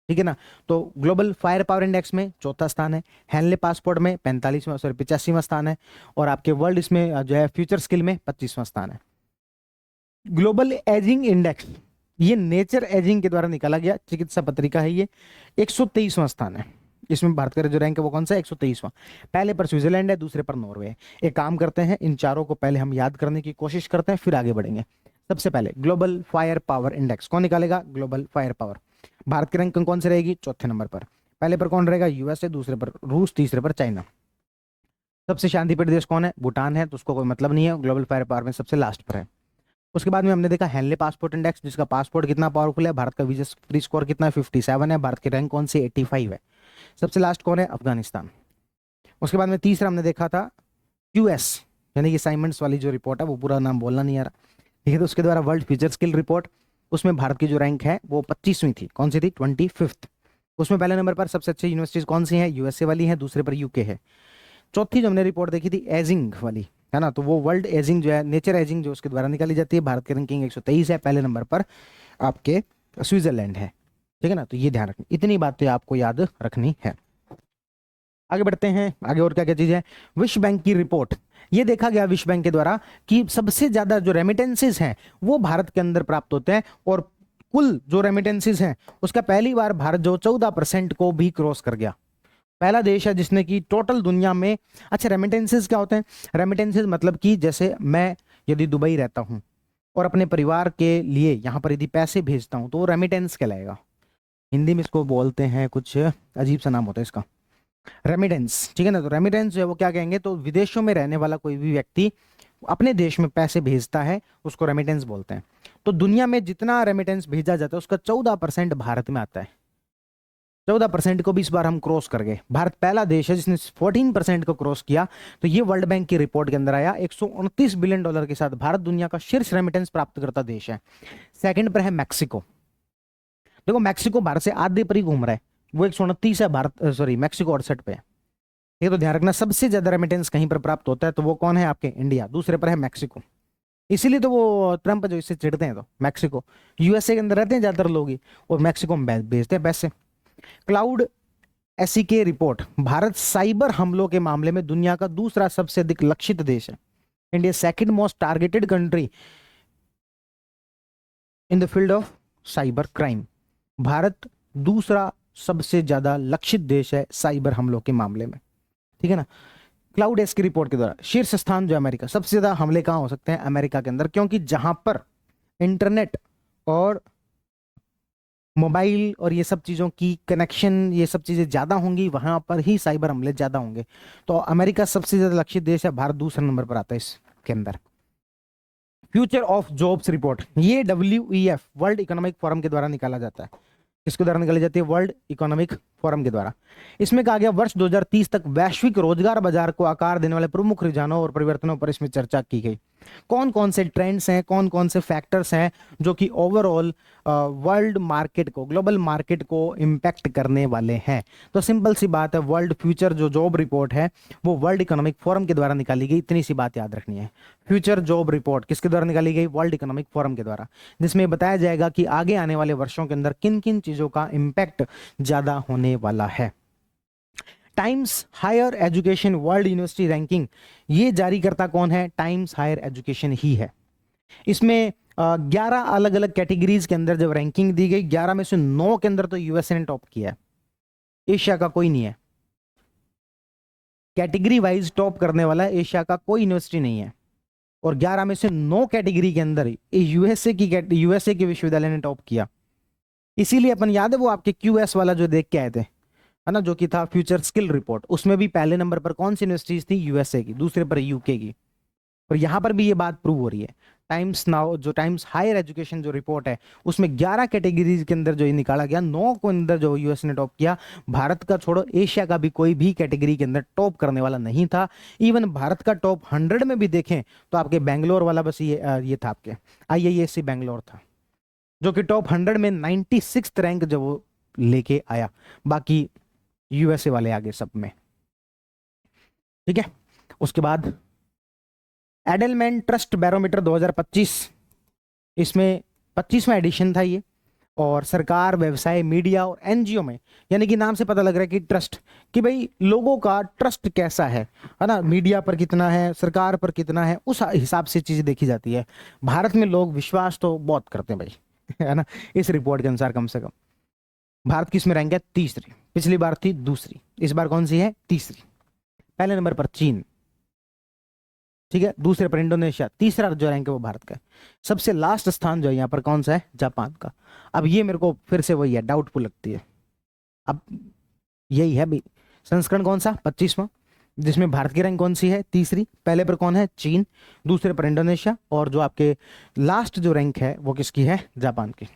ठीक है ना। तो ग्लोबल फायर पावर इंडेक्स में चौथा स्थान है, हेनले पासपोर्ट में 45वां, सॉरी 85वां स्थान है, और आपके वर्ल्ड इसमें जो है फ्यूचर स्किल में 25वां स्थान है। ग्लोबल एजिंग इंडेक्स, ये नेचर एजिंग के द्वारा निकाला गया चिकित्सा पत्रिका है, ये 123वां स्थान है। इसमें भारत का जो रैंक है वो कौन सा है, 123वां। पहले पर स्विट्जरलैंड है, दूसरे पर नॉर्वे है। एक काम करते हैं, इन चारों को पहले हम याद करने की कोशिश करते हैं, फिर आगे बढ़ेंगे। सबसे पहले ग्लोबल फायर पावर इंडेक्स कौन निकालेगा, ग्लोबल फायर पावर। भारत की रैंक कौन सी रहेगी, चौथे नंबर पर। पहले पर कौन रहेगा, यूएसए, दूसरे पर रूस, तीसरे पर चाइना। सबसे शांतिप्रिय देश कौन है, भूटान है, तो उसको कोई मतलब नहीं है, ग्लोबल फायर पावर में सबसे लास्ट पर है। उसके बाद में हमने देखा हेनले पासपोर्ट इंडेक्स, जिसका पासपोर्ट कितना पावरफुल है, भारत का वीजा फ्री स्कोर कितना है, 57 है। भारत की रैंक कौन सी, 85 है। सबसे लास्ट कौन है, अफगानिस्तान। उसके बाद में तीसरा हमने देखा था यूएस, यानी कि साइमंड्स वाली जो रिपोर्ट है, वो पूरा नाम बोलना नहीं आ रहा, ठीक है। तो उसके द्वारा वर्ल्ड फ्यूचर स्किल रिपोर्ट, उसमें भारत की जो रैंक है वो 25वीं थी। कौन सी थी, 25th। उसमें पहले नंबर पर सबसे अच्छी यूनिवर्सिटीज कौन सी हैं, यूएसए वाली हैं, दूसरे पर यूके है। चौथी जो हमने रिपोर्ट देखी थी एजिंग वाली, है ना, तो वो वर्ल्ड एजिंग जो है, नेचर एजिंग जो उसके द्वारा निकाली जाती है, भारत की रैंकिंग 123 है। पहले नंबर पर आपके स्विट्जरलैंड है, ठीक है ना। तो ये ध्यान रखनी, इतनी बातें आपको याद रखनी है। आगे बढ़ते हैं, आगे और क्या क्या चीज है। विश्व बैंक की रिपोर्ट, ये देखा गया विश्व बैंक के द्वारा कि सबसे ज्यादा जो रेमिटेंसेस हैं वो भारत के अंदर प्राप्त होते हैं, और कुल जो रेमिटेंसेस हैं उसका पहली बार भारत जो 14% को भी क्रॉस कर गया। पहला देश है जिसने कि टोटल दुनिया में, अच्छा रेमिटेंसेस क्या होते हैं, रेमिटेंसेस मतलब कि जैसे मैं यदि दुबई रहता हूं और अपने परिवार के लिए यहां पर यदि पैसे भेजता हूं तो वो रेमिटेंस कहलाएगा। हिंदी में इसको बोलते हैं, कुछ अजीब सा नाम होता है इसका, रेमिटेंस, ठीक है ना। तो रेमिटेंस जो है वो क्या कहेंगे, तो विदेशों में रहने वाला कोई भी व्यक्ति अपने देश में पैसे भेजता है उसको रेमिटेंस बोलते हैं। तो दुनिया में जितना रेमिटेंस भेजा जाता है उसका 14% भारत में आता है। 14% को भी इस बार हम क्रॉस कर गए। भारत पहला देश है जिसने 14% को क्रॉस किया। तो ये वर्ल्ड बैंक की रिपोर्ट के अंदर आया। $129 बिलियन के साथ भारत दुनिया का शीर्ष रेमिटेंस प्राप्त करता देश है। सेकंड पर है मैक्सिको। देखो मैक्सिको भारत से आधे पर ही घूम रहा है, वो 129 है, भारत सॉरी मैक्सिको 68 पे है। ये तो ध्यान रखना, सबसे ज्यादा रेमिटेंस कहीं पर प्राप्त होता है तो वो कौन है, आपके इंडिया। दूसरे पर है मैक्सिको। इसीलिए तो वो ट्रंप जो इससे चिढ़ते हैं, तो मैक्सिको यूएसए के अंदर रहते हैं ज्यादातर लोग ही, और मैक्सिको में भेजते हैं पैसे। क्लाउड एसईके रिपोर्ट, भारत साइबर हमलों के मामले में दुनिया का दूसरा सबसे अधिक लक्षित देश है। India second most targeted country in the field of cyber crime. Bharat दूसरा सबसे ज्यादा लक्षित देश है साइबर हमलों के मामले में, ठीक है ना। क्लाउड एस की रिपोर्ट के द्वारा शीर्ष स्थान जो अमेरिका, सबसे ज्यादा हमले कहां हो सकते हैं, अमेरिका के अंदर, क्योंकि जहां पर इंटरनेट और मोबाइल और ये सब चीजों की कनेक्शन, ये सब चीजें ज्यादा होंगी, वहां पर ही साइबर हमले ज्यादा होंगे। तो अमेरिका सबसे ज्यादा लक्षित देश है, भारत दूसरे नंबर पर आता है इसके अंदर। फ्यूचर ऑफ जॉब्स रिपोर्ट, ये WEF वर्ल्ड इकोनॉमिक फोरम के द्वारा निकाला जाता है। किसके द्वारा निकाली जाती है, वर्ल्ड इकोनॉमिक फोरम के द्वारा। इसमें कहा गया वर्ष 2030 तक वैश्विक रोजगार बाजार को आकार देने वाले प्रमुख रुझानों और परिवर्तनों पर इसमें चर्चा की गई। कौन कौन से ट्रेंड्स हैं, कौन कौन से फैक्टर्स हैं जो कि ओवरऑल वर्ल्ड मार्केट को, ग्लोबल मार्केट को इम्पैक्ट करने वाले हैं। तो सिंपल सी बात है, वर्ल्ड फ्यूचर जो जॉब रिपोर्ट है वो वर्ल्ड इकोनॉमिक फोरम के द्वारा निकाली गई। इतनी सी बात याद रखनी है। फ्यूचर जॉब रिपोर्ट किसके द्वारा निकाली गई, वर्ल्ड इकोनॉमिक फोरम के द्वारा, जिसमें बताया जाएगा कि आगे आने वाले वर्षों के अंदर किन किन चीजों का इम्पैक्ट ज्यादा होने वाला है। Times Higher Education World University ranking, ये जारी करता कौन है, टाइम्स हायर एजुकेशन ही है। इसमें 11 अलग अलग कैटेगरीज के अंदर जब रैंकिंग दी गई, 11 में से 9 के अंदर तो यूएसए ने टॉप किया है, एशिया का कोई नहीं है। कैटेगरी वाइज टॉप करने वाला एशिया का कोई यूनिवर्सिटी नहीं है, और 11 में से 9 कैटेगरी के अंदर यूएसए के विश्वविद्यालय ने टॉप किया। इसीलिए अपन याद है वो आपके QS वाला जो देख के आए थे, है ना, जो कि था फ्यूचर स्किल रिपोर्ट, उसमें भी पहले नंबर पर कौन सी यूनिवर्सिटीज थी, यूएसए की, दूसरे पर यूके की। और यहां पर भी ये बात प्रूव हो रही है। टाइम्स नाउ जो टाइम्स हायर एजुकेशन जो रिपोर्ट है उसमें 11 कैटेगरीज के अंदर जो ये निकाला गया, 9 को अंदर जो यूएस ने टॉप किया। भारत का छोड़ो, एशिया का भी कोई भी कैटेगरी के अंदर टॉप करने वाला नहीं था। इवन भारत का टॉप 100 में भी देखें तो आपके बैंगलोर वाला बस ये था, आपके IISc बैंगलोर था, जो कि टॉप 100 में 96th रैंक जब वो लेके आया। बाकी यूएसए वाले आगे सब में, ठीक है। उसके बाद एडलमैन ट्रस्ट बैरोमीटर 2025, इसमें 25वां एडिशन था ये, और सरकार, व्यवसाय, मीडिया और एनजीओ में, यानी कि नाम से पता लग रहा है कि ट्रस्ट, कि भाई लोगों का ट्रस्ट कैसा है ना, मीडिया पर कितना है, सरकार पर कितना है, उस हिसाब से चीजें देखी जाती है। भारत में लोग विश्वास तो बहुत करते हैं भाई, है ना, इस रिपोर्ट के अनुसार कम से कम। भारत की इसमें रैंक है तीसरी, पिछली बार थी दूसरी, इस बार कौन सी है, तीसरी। पहले नंबर पर चीन, ठीक है, दूसरे पर इंडोनेशिया, तीसरा जो रैंक है वो भारत का है। सबसे लास्ट स्थान जो है यहाँ पर कौन सा है, जापान का। अब ये मेरे को फिर से वही है, डाउटफुल लगती है। अब यही है भाई, संस्करण कौन सा, 25वां, जिसमें भारत की रैंक कौन सी है, तीसरी। पहले पर कौन है, चीन, दूसरे पर इंडोनेशिया, और जो आपके लास्ट जो रैंक है वो किसकी है, जापान की।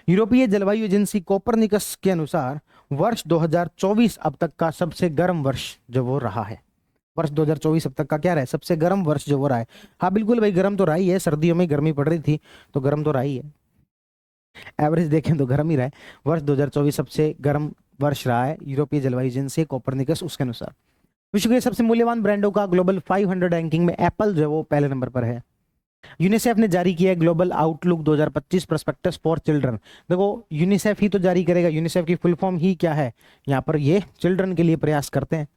यूरोपीय जलवायु एजेंसी कोपरनिकस के अनुसार वर्ष 2024 अब तक का सबसे गर्म वर्ष जो वो रहा है। वर्ष 2024 अब तक का क्या रहा है, सबसे गर्म वर्ष जो वो रहा है। हाँ बिल्कुल भाई, गर्म तो रहा ही है, सर्दियों में गर्मी पड़ रही थी तो गर्म तो रहा ही है। एवरेज देखें तो गर्म ही रहा है। वर्ष 2024 सबसे गर्म वर्ष रहा है यूरोपीय जलवायु एजेंसी कोपरनिकस, उसके अनुसार। विश्व के सबसे मूल्यवान ब्रांडों का ग्लोबल 500 रैंकिंग में एप्पल जो है वो पहले नंबर पर है। यूनिसेफ ने जारी किया है global outlook 2025 prospectus for children. देखो यूनिसेफ ही तो जारी करेगा, यूनिसेफ की फुल फॉर्म ही क्या है, यहाँ पर ये चिल्ड्रन के लिए प्रयास करते हैं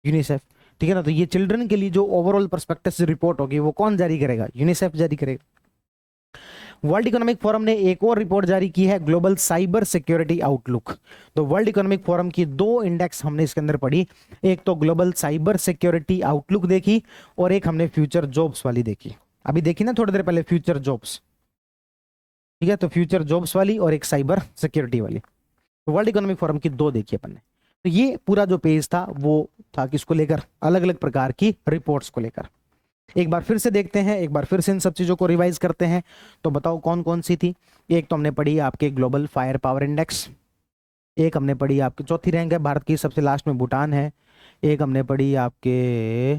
यूनिसेफ, ठीक है ना। तो ये चिल्ड्रन के लिए जो ओवरऑल प्रोस्पेक्टस रिपोर्ट होगी वो कौन जारी करेगा, यूनिसेफ जारी करेगा। वर्ल्ड इकोनॉमिक फोरम ने एक और रिपोर्ट जारी की है, ग्लोबल साइबर सिक्योरिटी आउटलुक। तो वर्ल्ड इकोनॉमिक फोरम की 2 इंडेक्स हमने इसके अंदर पढ़ी, एक तो ग्लोबल साइबर सिक्योरिटी आउटलुक देखी, और एक हमने फ्यूचर जॉब्स वाली देखी। अभी देखी ना थोड़ी देर पहले फ्यूचर जॉब्स, ठीक है, तो फ्यूचर जॉब्स वाली और एक साइबर सिक्योरिटी वाली। तो वर्ल्ड इकोनॉमिक फोरम की 2 देखी अपन ने। तो ये पूरा जो पेज था वो था किसको लेकर, अलग अलग प्रकार की रिपोर्ट्स को लेकर। एक बार फिर से देखते हैं, एक बार फिर से इन सब चीजों को रिवाइज करते हैं। तो बताओ कौन कौन सी थी। एक तो हमने पढ़ी आपके ग्लोबल फायर पावर इंडेक्स, एक हमने पढ़ी आपकी, चौथी रैंक है भारत की, सबसे लास्ट में भूटान है। एक हमने पढ़ी आपके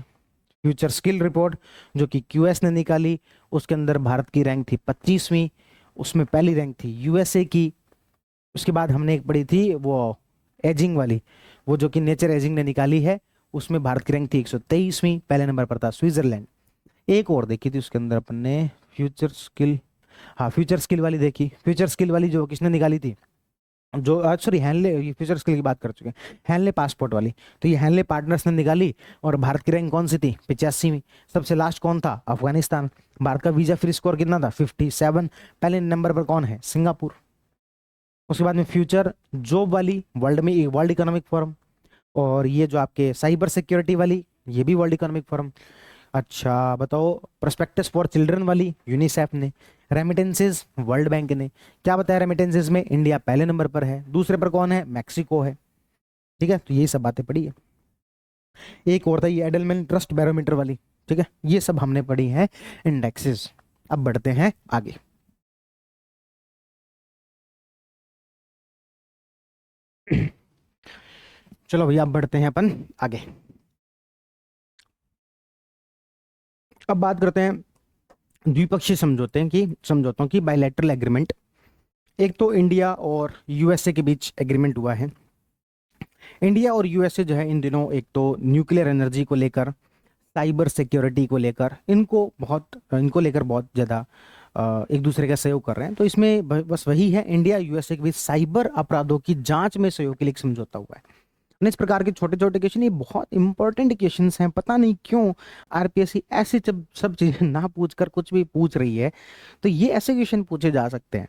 फ्यूचर स्किल रिपोर्ट जो कि क्यूएस ने निकाली, उसके अंदर भारत की रैंक थी 25वीं, उसमें पहली रैंक थी यूएसए की। उसके बाद हमने एक पढ़ी थी वो एजिंग वाली, वो जो कि नेचर एजिंग ने निकाली है, उसमें भारत की रैंक थी 123वीं, पहले नंबर पर था स्विट्जरलैंड। एक और देखी थी उसके अंदर अपन ने फ्यूचर स्किल, हाँ फ्यूचर स्किल वाली देखी, फ्यूचर स्किल वाली जो किसने निकाली थी, जो सॉरी हैंनले, ये फ्यूचर स्किल की बात कर चुके हैं, हैंनले पासपोर्ट वाली, तो ये हैंनले पार्टनर्स ने निकाली। और भारत की रैंक कौन सी थी, 85वीं। सबसे लास्ट कौन था, अफगानिस्तान। भारत का वीजा फ्री स्कोर कितना था, 57। पहले नंबर पर कौन है, सिंगापुर। उसके बाद में फ्यूचर जॉब वाली, वर्ल्ड में वर्ल्ड इकोनॉमिक फोरम, और ये जो आपके साइबर सिक्योरिटी वाली, ये भी वर्ल्ड इकोनॉमिक फोरम। अच्छा बताओ, प्रोस्पेक्टस फॉर चिल्ड्रन वाली यूनिसेफ ने। रेमिटेंसेस वर्ल्ड बैंक ने। क्या बताया रेमिटेंसेस में, इंडिया पहले नंबर पर है, दूसरे पर कौन है, मैक्सिको है। ठीक है, तो ये सब बातें पढ़ी है। एक और था ये एडलमैन ट्रस्ट बैरोमीटर वाली। ठीक है, ये सब हमने पढ़ी है इंडेक्सेस। अब बढ़ते हैं आगे। चलो भैया अब बढ़ते हैं अपन आगे। अब बात करते हैं द्विपक्षीय समझौतों की बायलैटरल एग्रीमेंट। एक तो इंडिया और यूएसए के बीच एग्रीमेंट हुआ है। इंडिया और यूएसए जो है इन दिनों एक तो न्यूक्लियर एनर्जी को लेकर, साइबर सिक्योरिटी को लेकर, इनको लेकर बहुत ज़्यादा एक दूसरे का सहयोग कर रहे हैं। तो इसमें बस वही है, इंडिया यूएसए के बीच साइबर अपराधों की जांच में सहयोग के लिए एक समझौता हुआ है। और इस प्रकार के छोटे छोटे क्वेश्चन ये बहुत इंपॉर्टेंट क्वेश्चन हैं, पता नहीं क्यों आरपीएससी ऐसी सब चीजें ना पूछ कर कुछ भी पूछ रही है। तो ये ऐसे क्वेश्चन पूछे जा सकते हैं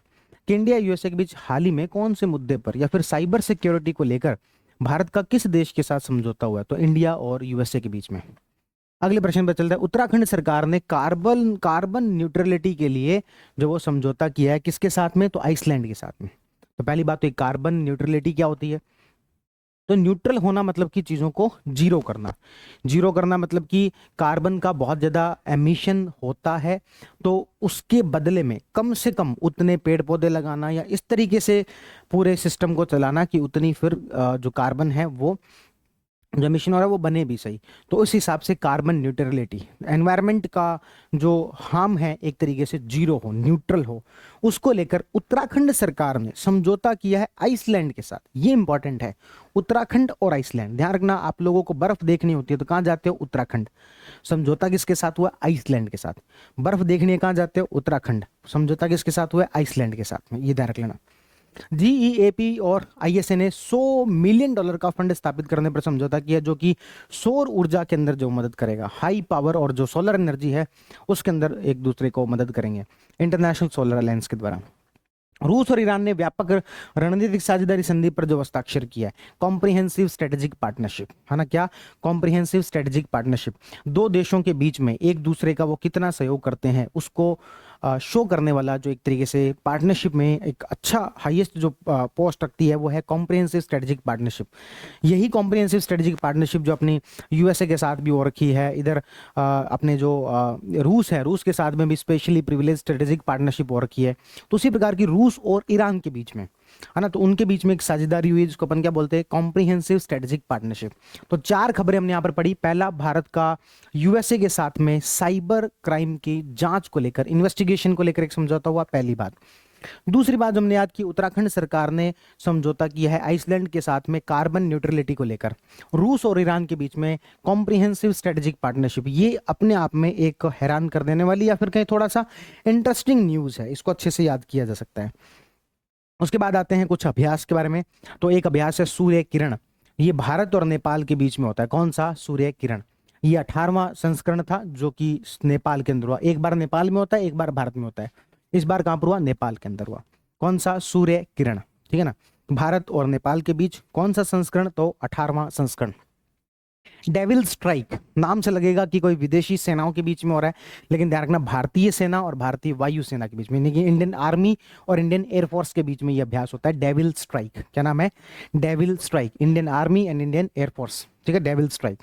कि इंडिया यूएसए के बीच हाल ही में कौन से मुद्दे पर या फिर साइबर सिक्योरिटी को लेकर भारत का किस देश के साथ समझौता हुआ है, तो इंडिया और यूएसए के बीच में। अगले प्रश्न पर चलता है, उत्तराखंड सरकार ने कार्बन कार्बन न्यूट्रलिटी के लिए जो वो समझौता किया है किसके साथ में, तो आइसलैंड के साथ में। तो पहली बात तो कार्बन न्यूट्रलिटी क्या होती है, तो न्यूट्रल होना मतलब कि चीज़ों को जीरो करना। जीरो करना मतलब कि कार्बन का बहुत ज़्यादा एमिशन होता है, तो उसके बदले में कम से कम उतने पेड़ पौधे लगाना या इस तरीके से पूरे सिस्टम को चलाना कि उतनी फिर जो कार्बन है वो जो मिशन हो रहा है वो बने भी सही। तो उस हिसाब से कार्बन न्यूट्रलिटी, एनवायरनमेंट का जो हार्म है एक तरीके से जीरो हो, न्यूट्रल हो, उसको लेकर उत्तराखंड सरकार ने समझौता किया है आइसलैंड के साथ। ये इंपॉर्टेंट है, उत्तराखंड और आइसलैंड। ध्यान रखना, आप लोगों को बर्फ देखनी होती है तो कहाँ जाते हो, उत्तराखंड। समझौता किसके साथ हुआ, आइसलैंड के साथ। बर्फ देखने है कहाँ जाते हो, उत्तराखंड। समझौता किसके साथ हुआ, आइसलैंड के साथ में, ये ध्यान रख लेना। जीईएपी और आईएसए ने $100 मिलियन का फंड स्थापित करने पर समझौता किया, जो कि सौर ऊर्जा के अंदर जो मदद करेगा, हाई पावर और जो सोलर एनर्जी है उसके अंदर एक दूसरे को मदद करेंगे, इंटरनेशनल सोलर अलायंस के द्वारा। रूस और ईरान ने व्यापक रणनीतिक साझेदारी संधि पर जो हस्ताक्षर किया है, कॉम्प्रिहेंसिव स्ट्रेटेजिक पार्टनरशिप, है ना, क्या, कॉम्प्रिहेंसिव स्ट्रेटेजिक पार्टनरशिप। दो देशों के बीच में एक दूसरे का वो कितना सहयोग करते हैं उसको शो करने वाला जो एक तरीके से पार्टनरशिप में एक अच्छा हाईएस्ट जो पोस्ट रखती है वो है कॉम्प्रिहेंसिव स्ट्रेटेजिक पार्टनरशिप। यही कॉम्प्रिहेंसिव स्ट्रेटेजिक पार्टनरशिप जो अपनी यूएसए के साथ भी हो रखी है, इधर अपने जो रूस है, रूस के साथ में भी स्पेशली प्रिविलेज स्ट्रेटेजिक पार्टनरशिप हो रखी है। तो उसी प्रकार की रूस और ईरान के बीच में, है ना, तो उनके बीच में एक साझेदारी हुई जिसको अपन क्या बोलते हैं, कॉम्प्रिहेंसिव स्ट्रेटेजिक पार्टनरशिप। तो चार खबरें हमने यहाँ पर पढ़ी। पहला, भारत का यूएसए के साथ में साइबर क्राइम की जांच को लेकर, इन्वेस्टिगेशन को लेकर एक समझौता हुआ, पहली बात। दूसरी बात हमने याद की, उत्तराखंड सरकार ने समझौता किया है आइसलैंड के साथ में कार्बन न्यूट्रलिटी को लेकर। रूस और ईरान के बीच में कॉम्प्रिहेंसिव स्ट्रेटेजिक पार्टनरशिप, ये अपने आप में एक हैरान कर देने वाली या फिर कहीं थोड़ा सा इंटरेस्टिंग न्यूज़ है, इसको अच्छे से याद किया जा सकता है। उसके बाद आते हैं कुछ अभ्यास के बारे में। तो एक अभ्यास है सूर्य किरण, ये भारत और नेपाल के बीच में होता है। कौन सा, सूर्य किरण। ये 18वां संस्करण था जो कि नेपाल के अंदर हुआ। एक बार नेपाल में होता है, एक बार भारत में होता है। इस बार कहां पर हुआ, नेपाल के अंदर हुआ। कौन सा, सूर्य किरण। ठीक है ना, भारत और नेपाल के बीच कौन सा संस्करण, तो 18वां संस्करण। डेविल स्ट्राइक, नाम से लगेगा कि कोई विदेशी सेनाओं के बीच में हो रहा है, लेकिन ध्यान रखना भारतीय सेना और भारतीय वायुसेना के बीच में, यानी कि इंडियन आर्मी और इंडियन एयरफोर्स के बीच में यह अभ्यास होता है। डेविल स्ट्राइक, क्या नाम है, devil strike, Indian army and Indian air force. ठीक है, डेविल स्ट्राइक।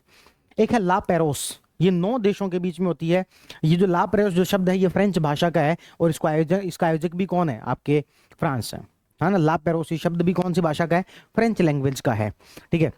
एक है ला पेरोस, ये 9 देशों के बीच में होती है। ये जो ला पेरोस जो शब्द है ये फ्रेंच भाषा का है और इसका आयोजक भी कौन है, आपके फ्रांस है। है ना। ला पेरोस ये शब्द भी कौन सी भाषा का है, फ्रेंच लैंग्वेज का है, ठीक है।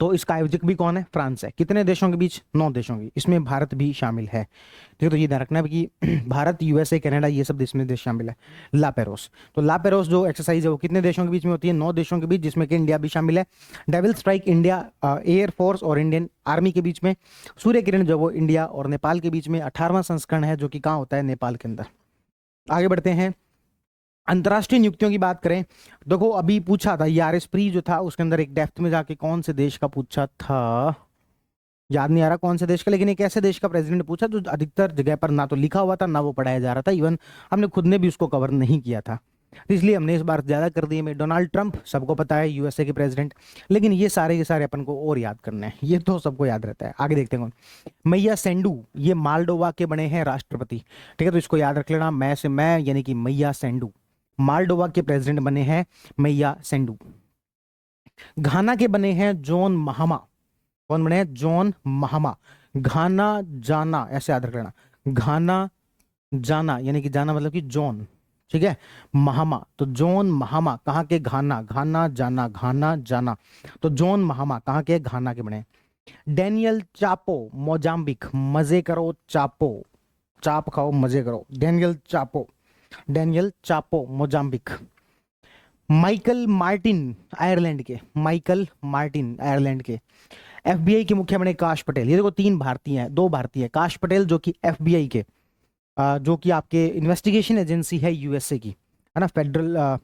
तो इसका आयोजक भी कौन है, फ्रांस है। कितने देशों के बीच, 9 देशों की, इसमें भारत भी शामिल है, ठीक है। तो ये ध्यान रखना है कि भारत, यूएसए, कनाडा, ये सब इसमें देश शामिल है। ला पेरोस, तो ला पेरोस जो एक्सरसाइज है वो कितने देशों के बीच में होती है, 9 देशों के बीच, जिसमें कि इंडिया भी शामिल है। Devil strike India air force और इंडियन आर्मी के बीच में। सूर्य किरण जो वो इंडिया और नेपाल के बीच में 18वां संस्करण है, जो कि कहाँ होता है, नेपाल के अंदर। आगे बढ़ते हैं, अंतर्राष्ट्रीय नियुक्तियों की बात करें, देखो अभी पूछा था यारिस प्री जो था उसके अंदर एक डेप्थ में जाके कौन से देश का पूछा था, याद नहीं आ रहा कौन से देश का, लेकिन एक ऐसे देश का प्रेसिडेंट पूछा जो अधिकतर जगह पर ना तो लिखा हुआ था ना वो पढ़ाया जा रहा था, इवन हमने खुद ने भी उसको कवर नहीं किया था, तो इसलिए हमने इस बार ज्यादा कर दिए में। डोनाल्ड ट्रंप सबको पता है, यूएसए के प्रेसिडेंट, लेकिन ये सारे के सारे अपन को और याद करने हैं, ये तो सबको याद रहता है। आगे देखते हैं कौन, मैया सेंडू, ये मालडोवा के बने हैं राष्ट्रपति, ठीक है। तो इसको याद रख लेना, मैं से मैं यानी कि मैया सेंडू, मालडोवा के प्रेसिडेंट बने हैं मैया सेंडू। घाना के बने हैं जॉन महामा, कौन बने हैं, जॉन महामा। घाना जाना ऐसे याद रख लेना, घाना जाना यानी कि जाना मतलब कि जॉन, ठीक है। महामा, तो जॉन महामा कहाँ के, घाना, घाना जाना, घाना जाना, तो जॉन महामा कहाँ के, घाना के बने हैं। डेनियल चापो, मोजाम्बिक, मजे करो चापो, चाप खाओ मजे करो, Daniel Chapo, Daniel Chapo Mozambique. Michael Martin Ireland के, माइकल मार्टिन आयरलैंड के। एफबीआई के मुखिया बने काश पटेल, ये देखो 3 भारतीय हैं, 2 भारतीय है, काश पटेल जो कि एफबीआई के जो कि आपके इन्वेस्टिगेशन एजेंसी है यूएसए की, है ना, फेडरल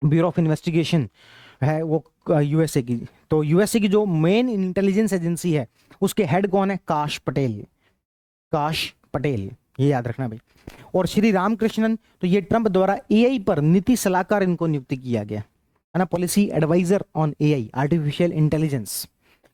ब्यूरो ऑफ इन्वेस्टिगेशन है वो यूएसए की। तो यूएसए की जो मेन इंटेलिजेंस एजेंसी है उसके हेड कौन है, काश पटेल, काश पटेल, ये याद रखना भाई। और श्री रामकृष्णन, तो ये ट्रंप द्वारा एआई पर नीति सलाहकार इनको नियुक्त किया गया, है ना, policy adviser on AI, artificial intelligence,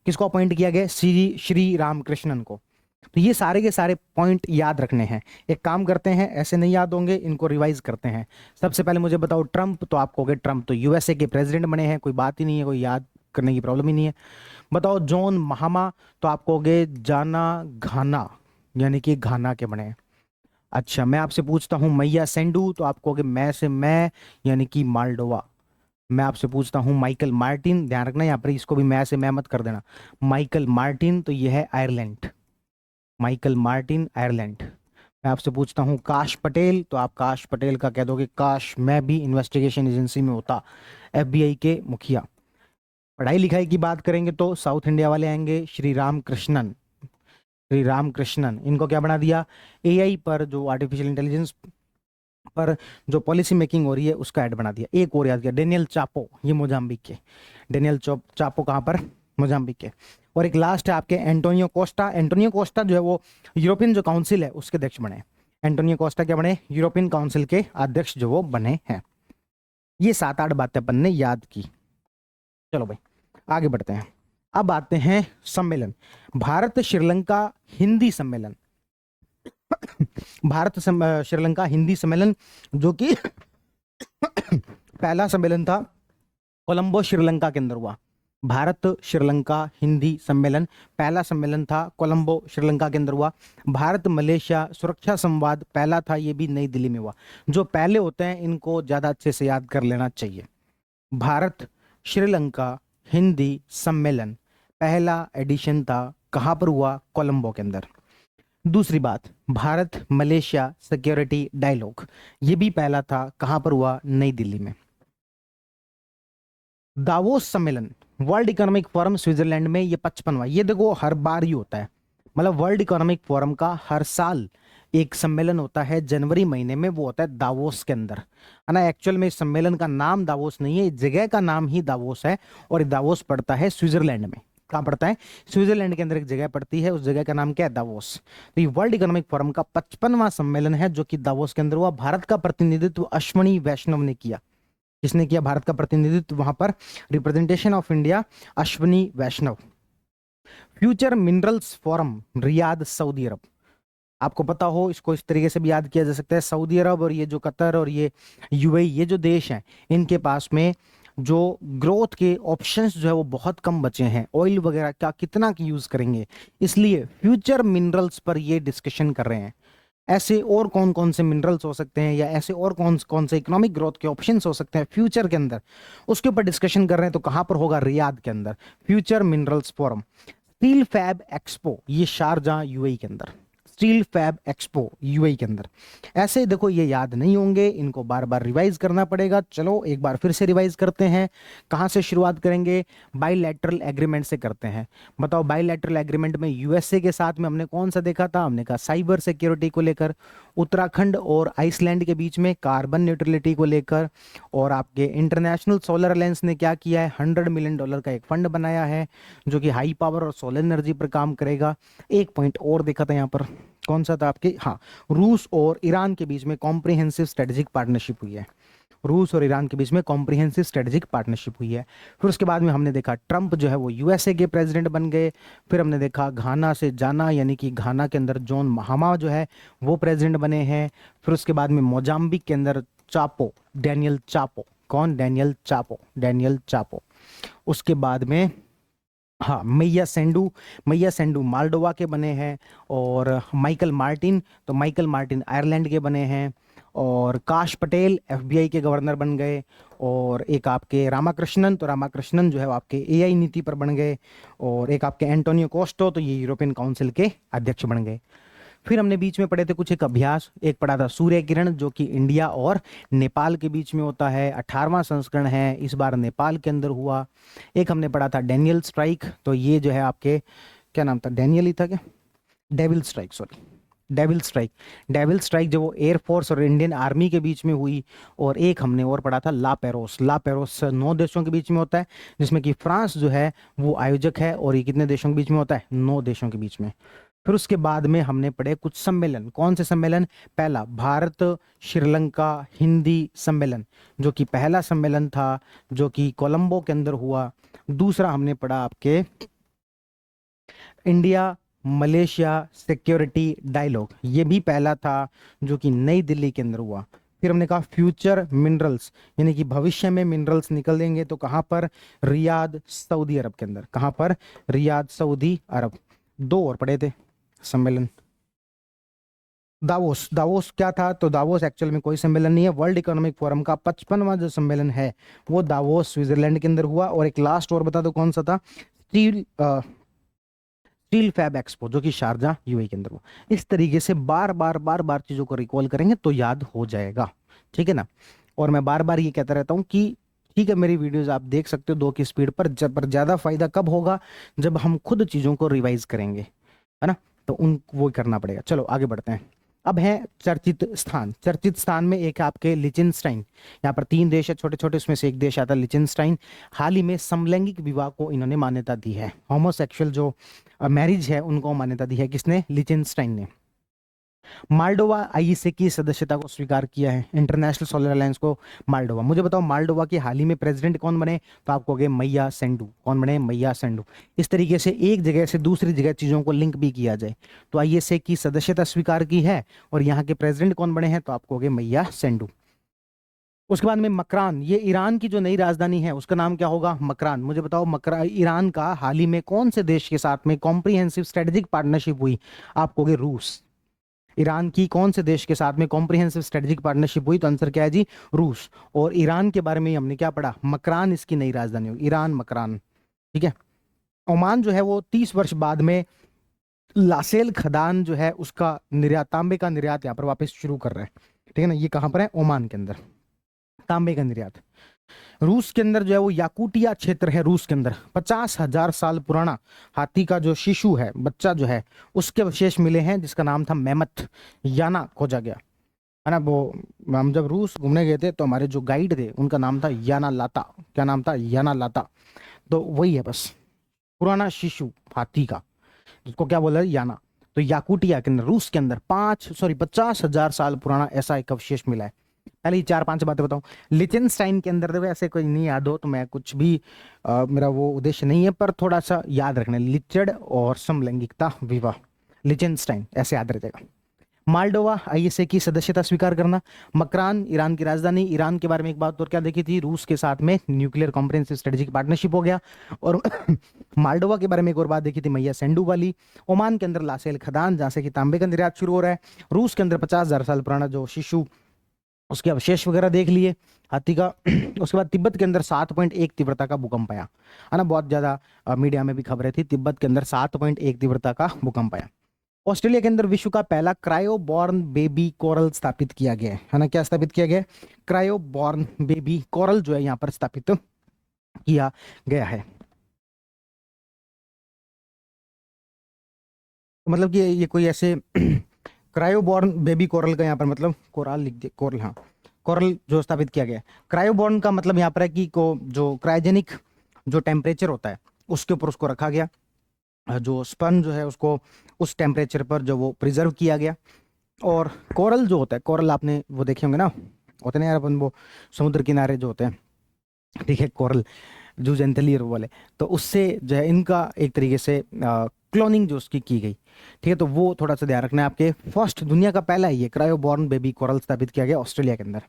किसको अपॉइंट किया गया, श्री रामकृष्णन को। तो ये सारे के सारे पॉइंट याद रखने हैं। एक काम करते हैं, ऐसे नहीं याद होंगे, इनको रिवाइज करते हैं। सबसे पहले मुझे बताओ ट्रंप, तो आप कहोगे ट्रंप तो यूएसए के प्रेसिडेंट बने हैं, कोई बात ही नहीं है, कोई याद करने की प्रॉब्लम ही नहीं है। बताओ जॉन महामा, तो आप कहोगे जाना घाना यानी कि घाना के बने हैं। अच्छा मैं आपसे पूछता हूं मैया सेंडू, तो आप कहोगे मैं से मैं यानी कि मालडोवा। मैं आपसे पूछता हूं माइकल मार्टिन, ध्यान रखना यहाँ पर इसको भी मैं से मैं मत कर देना, माइकल मार्टिन, तो ये है आयरलैंड, माइकल मार्टिन आयरलैंड। मैं आपसे पूछता हूं काश पटेल, तो आप काश पटेल का कह दोगे काश मैं भी इन्वेस्टिगेशन एजेंसी में होता, एफबीआई के मुखिया। पढ़ाई लिखाई की बात करेंगे तो साउथ इंडिया वाले आएंगे, श्री राम कृष्णन, श्री राम कृष्णन, इनको क्या बना दिया, एआई पर जो आर्टिफिशियल इंटेलिजेंस पर जो पॉलिसी मेकिंग हो रही है उसका ऐड बना दिया। एक और याद किया, डेनियल चापो, ये मोजाम्बिक के, डेनियल चापो कहाँ पर, मोजाम्बिक के। और एक लास्ट है आपके एंटोनियो कोस्टा, एंटोनियो कोस्टा जो है वो यूरोपियन जो काउंसिल है उसके अध्यक्ष बने। एंटोनियो कोस्टा क्या बने, यूरोपियन काउंसिल के अध्यक्ष जो वो बने हैं। ये 7-8 बातें अपन ने याद की। चलो भाई आगे बढ़ते हैं। अब आते हैं सम्मेलन, भारत श्रीलंका हिंदी सम्मेलन, भारत श्रीलंका हिंदी सम्मेलन, जो कि पहला सम्मेलन था कोलंबो श्रीलंका के अंदर हुआ। भारत श्रीलंका हिंदी सम्मेलन पहला सम्मेलन था कोलंबो श्रीलंका के अंदर हुआ। भारत मलेशिया सुरक्षा संवाद पहला था, ये भी नई दिल्ली में हुआ। जो पहले होते हैं इनको ज्यादा अच्छे से याद कर लेना चाहिए। भारत श्रीलंका हिंदी सम्मेलन पहला एडिशन था, कहां पर हुआ, कोलंबो के अंदर। दूसरी बात, भारत मलेशिया सिक्योरिटी डायलॉग, ये भी पहला था, कहां पर हुआ, नई दिल्ली में। दावोस सम्मेलन वर्ल्ड इकोनॉमिक फोरम स्विट्जरलैंड में, ये 55वां, ये देखो हर बार ही होता है, मतलब वर्ल्ड इकोनॉमिक फोरम का हर साल एक सम्मेलन होता है जनवरी महीने में, वो होता है दावोस के अंदर, है ना। एक्चुअल में इस सम्मेलन का नाम दावोस नहीं है, इस जगह का नाम ही दावोस है, और दावोस पड़ता है स्विट्जरलैंड में। कहाँ पड़ता है, स्विट्जरलैंड के अंदर एक जगह पड़ती है, उस जगह का नाम क्या है, दावोस। तो ये वर्ल्ड इकोनॉमिक फोरम का 55वां सम्मेलन है जो कि दावोस के अंदर हुआ। भारत का प्रतिनिधित्व अश्वनी वैष्णव ने किया। किसने किया भारत का प्रतिनिधित्व वहां पर, representation of India, Ashwini Vaishnaw. Future minerals forum Riyadh Saudi Arab, आपको पता हो इसको इस तरीके से भी याद किया जा सकता है, सऊदी अरब और ये जो कतर और ये यूएई, ये जो देश हैं इनके पास में जो ग्रोथ के ऑप्शंस जो है वो बहुत कम बचे हैं, ऑयल वगैरह का कितना यूज करेंगे, इसलिए फ्यूचर मिनरल्स पर ये डिस्कशन कर रहे हैं। ऐसे और कौन कौन से मिनरल्स हो सकते हैं, या ऐसे और कौन कौन से इकोनॉमिक ग्रोथ के ऑप्शंस हो सकते हैं फ्यूचर के अंदर, उसके ऊपर डिस्कशन कर रहे हैं। तो कहाँ पर होगा? रियाद के अंदर, Future minerals Forum. Steel Fab Expo, ये शारजाह यूएई के अंदर, स्टील फैब एक्सपो यूएई के अंदर। ऐसे देखो ये याद नहीं होंगे, इनको बार बार रिवाइज करना पड़ेगा। चलो एक बार फिर से रिवाइज करते हैं। कहाँ से शुरुआत करेंगे? बाइलैटरल एग्रीमेंट से करते हैं। बताओ बाइलैटरल एग्रीमेंट में यूएसए के साथ में हमने कौन सा देखा था? हमने कहा साइबर सिक्योरिटी को लेकर, उत्तराखंड और आइसलैंड के बीच में कार्बन न्यूट्रलिटी को लेकर, और आपके इंटरनेशनल सोलर अलायंस ने क्या किया है? $100 मिलियन का एक फंड बनाया है जो कि हाई पावर और सोलर एनर्जी पर काम करेगा। एक पॉइंट और देखा था यहाँ पर, कौन सा था आपके? हाँ, रूस और ईरान के बीच में कॉम्प्रिहेंसिव स्ट्रेटेजिक पार्टनरशिप हुई है। रूस और ईरान के बीच में कॉम्प्रिहेंसिव स्ट्रेटेजिक पार्टनरशिप हुई है। फिर उसके बाद में हमने देखा ट्रंप जो है वो यूएसए के प्रेसिडेंट बन गए। फिर हमने देखा घाना से जाना, यानी कि घाना के अंदर जॉन महामा जो है वो प्रेसिडेंट बने हैं। फिर उसके बाद में मोजाम्बिक के अंदर चापो, डैनियल चापो। कौन? Daniel Chapo, Daniel Chapo. उसके बाद में हाँ, मैया सेंडू मालडोवा के बने हैं। और माइकल मार्टिन, तो माइकल मार्टिन आयरलैंड के बने हैं। और काश पटेल एफबीआई के गवर्नर बन गए। और एक आपके रामाकृष्णन, तो रामाकृष्णन जो है वो आपके एआई नीति पर बन गए। और एक आपके एंटोनियो कोस्टो, तो ये यूरोपियन काउंसिल के अध्यक्ष बन गए। फिर हमने बीच में पढ़े थे कुछ एक अभ्यास, एक पढ़ा था सूर्य किरण जो कि इंडिया और नेपाल के बीच में होता है। 18वां संस्करण है, इस बार नेपाल के अंदर हुआ। एक हमने पढ़ा था डेनियल स्ट्राइक, तो ये जो है आपके क्या नाम था? डेनियल ही था क्या? Devil strike, sorry, devil strike. Devil strike जो वो एयरफोर्स और इंडियन आर्मी के बीच में हुई। और एक हमने और पढ़ा था ला पेरोस। ला पेरोस 9 देशों के बीच में होता है, जिसमें कि फ्रांस जो है वो आयोजक है। और ये कितने देशों के बीच में होता है? 9 देशों के बीच में। फिर उसके बाद में हमने पढ़े कुछ सम्मेलन। कौन से सम्मेलन? पहला भारत श्रीलंका हिंदी सम्मेलन, जो कि पहला सम्मेलन था जो कि कोलंबो के अंदर हुआ। दूसरा हमने पढ़ा आपके इंडिया मलेशिया सिक्योरिटी डायलॉग, ये भी पहला था जो कि नई दिल्ली के अंदर हुआ। फिर हमने कहा फ्यूचर मिनरल्स, यानी कि भविष्य में मिनरल्स निकलेंगे, तो कहाँ पर? रियाद सऊदी अरब के अंदर। कहाँ पर? रियाद सऊदी अरब। 2 और पढ़े थे सम्मेलन। दावोस, दावोस क्या था? तो दावोस एक्चुअल में कोई सम्मेलन नहीं है, वर्ल्ड इकोनॉमिक फोरम का 55वां जो सम्मेलन है वो दावोस स्विट्जरलैंड के अंदर हुआ। और एक लास्ट और बता दो कौन सा था? स्टील फैब एक्सपो, जो कि शारजाह यूएई के अंदर हुआ। इस तरीके से बार बार बार बार चीजों को रिकॉल करेंगे तो याद हो जाएगा, ठीक है ना। और मैं बार बार ये कहता रहता हूँ कि ठीक है, मेरी वीडियोस आप देख सकते हो 2 की स्पीड पर, जब पर ज्यादा फायदा कब होगा? जब हम खुद चीजों को रिवाइज करेंगे, है ना। तो उन वो करना पड़ेगा। चलो आगे बढ़ते हैं। अब है चर्चित स्थान। चर्चित स्थान में एक आपके लिचेनस्टाइन, यहाँ पर 3 देश है छोटे छोटे, उसमें से एक देश आता है लिचेनस्टाइन। हाल ही में समलैंगिक विवाह को इन्होंने मान्यता दी है। होमोसेक्सुअल जो मैरिज है उनको मान्यता दी है। किसने? लिचेनस्टाइन ने। माल्डोवा आईईसी की सदस्यता को स्वीकार किया है, इंटरनेशनल सोलर अलायंस को। माल्डोवा, मुझे बताओ माल्डोवा के हाल ही में प्रेसिडेंट कौन बने? तो आप कहोगे मैया सेंडू। कौन बने? मैया सेंडू। इस तरीके से एक जगह से दूसरी जगह चीजों को लिंक भी किया जाए। तो आईईसी की सदस्यता स्वीकार की है और यहाँ के प्रेसिडेंट कौन बने हैं? तो आप कहोगे मैया सेंडू। उसके बाद में मकरान, ये ईरान की जो नई राजधानी है उसका नाम क्या होगा? मकरान। मुझे बताओ ईरान का हाल ही में कौन से देश के साथ में कॉम्प्रिहेंसिव स्ट्रेटेजिक पार्टनरशिप हुई? आप कहोगे रूस। ईरान की कौन से देश के साथ में कॉम्प्रिहेंसिव स्ट्रेटेजिक पार्टनरशिप हुई? तो आंसर क्या है जी? रूस। और ईरान के बारे में हमने क्या पढ़ा? मकरान इसकी नई राजधानी होगी, ईरान मकरान, ठीक है। ओमान जो है वो 30 वर्ष बाद में लासेल खदान जो है उसका निर्यात, तांबे का निर्यात यहाँ पर वापस शुरू कर रहा है, ठीक है ना। ये कहाँ पर है? ओमान के अंदर, तांबे का निर्यात। रूस के अंदर जो है वो याकूटिया क्षेत्र है, रूस के अंदर 50,000 साल पुराना हाथी का जो शिशु है, बच्चा जो है, उसके अवशेष मिले हैं जिसका नाम था मेमथ। याना खोजा गया, है ना। वो हम जब रूस घूमने गए थे तो हमारे जो गाइड थे उनका नाम था याना लाता। क्या नाम था? याना लाता। तो वही है बस, पुराना शिशु हाथी का, जिसको क्या बोला है? याना। तो याकूटिया के अंदर रूस के अंदर 50,000 साल पुराना ऐसा एक अवशेष मिला है। पहले 4-5 बातें बताऊं। लिचेनस्टाइन के अंदर देखो, ऐसे कोई नहीं याद हो तो मैं कुछ भी मेरा वो उद्देश्य नहीं है, पर थोड़ा सा याद रखना, लिचड़ और समलैंगिकता विवाह, लिचेनस्टाइन, ऐसे याद रह जाएगा। मालडोवा आईएसए की सदस्यता स्वीकार करना। मकरान ईरान की राजधानी। ईरान के बारे में एक बात और क्या देखी थी, रूस के साथ में न्यूक्लियर कॉम्प्रिहेंसिव स्ट्रेटेजिक पार्टनरशिप हो गया। और मालडोवा के बारे में एक और बात देखी थी, मैया सेंडू वाली। ओमान के अंदर लासेल खदान जहां से कि तांबे का निर्यात शुरू हो रहा है। रूस के अंदर 50,000 साल पुराना जो शिशु, उसके अवशेष वगैरह देख लिए हाथी का। उसके बाद तिब्बत के अंदर 7.1 तीव्रता का भूकंप आया, है ना, बहुत ज्यादा मीडिया में भी खबरें थी, तिब्बत के अंदर 7.1 तीव्रता का भूकंप आया। ऑस्ट्रेलिया के अंदर विश्व का पहला क्रायोबॉर्न बेबी कोरल स्थापित किया गया है ना, क्या स्थापित किया गया है, क्रायोबॉर्न बेबी कोरल जो है यहाँ पर स्थापित किया गया है। मतलब कि ये कोई ऐसे क्रायोबॉर्न बेबी कोरल का यहाँ पर मतलब कोरल लिख दे, कोरल, हाँ, कोरल जो स्थापित किया गया है। क्रायोबॉर्न का मतलब यहाँ पर है कि को जो क्रायोजेनिक जो टेम्परेचर होता है उसके ऊपर उसको रखा गया, जो स्पन जो है उसको उस टेम्परेचर पर जो वो प्रिजर्व किया गया। और कोरल जो होता है, कोरल आपने वो देखे होंगे ना, होते ना यार अपन वो समुद्र किनारे जो होते हैं, ठीक है, कोरल जू जेंटलियर वाले, तो उससे जो है इनका एक तरीके से क्लोनिंग जो उसकी की गई, ठीक है, तो वो थोड़ा सा ध्यान रखना है आपके। फर्स्ट दुनिया का पहला ये क्रायोबॉर्न बेबी कोरल स्थापित किया गया ऑस्ट्रेलिया के अंदर।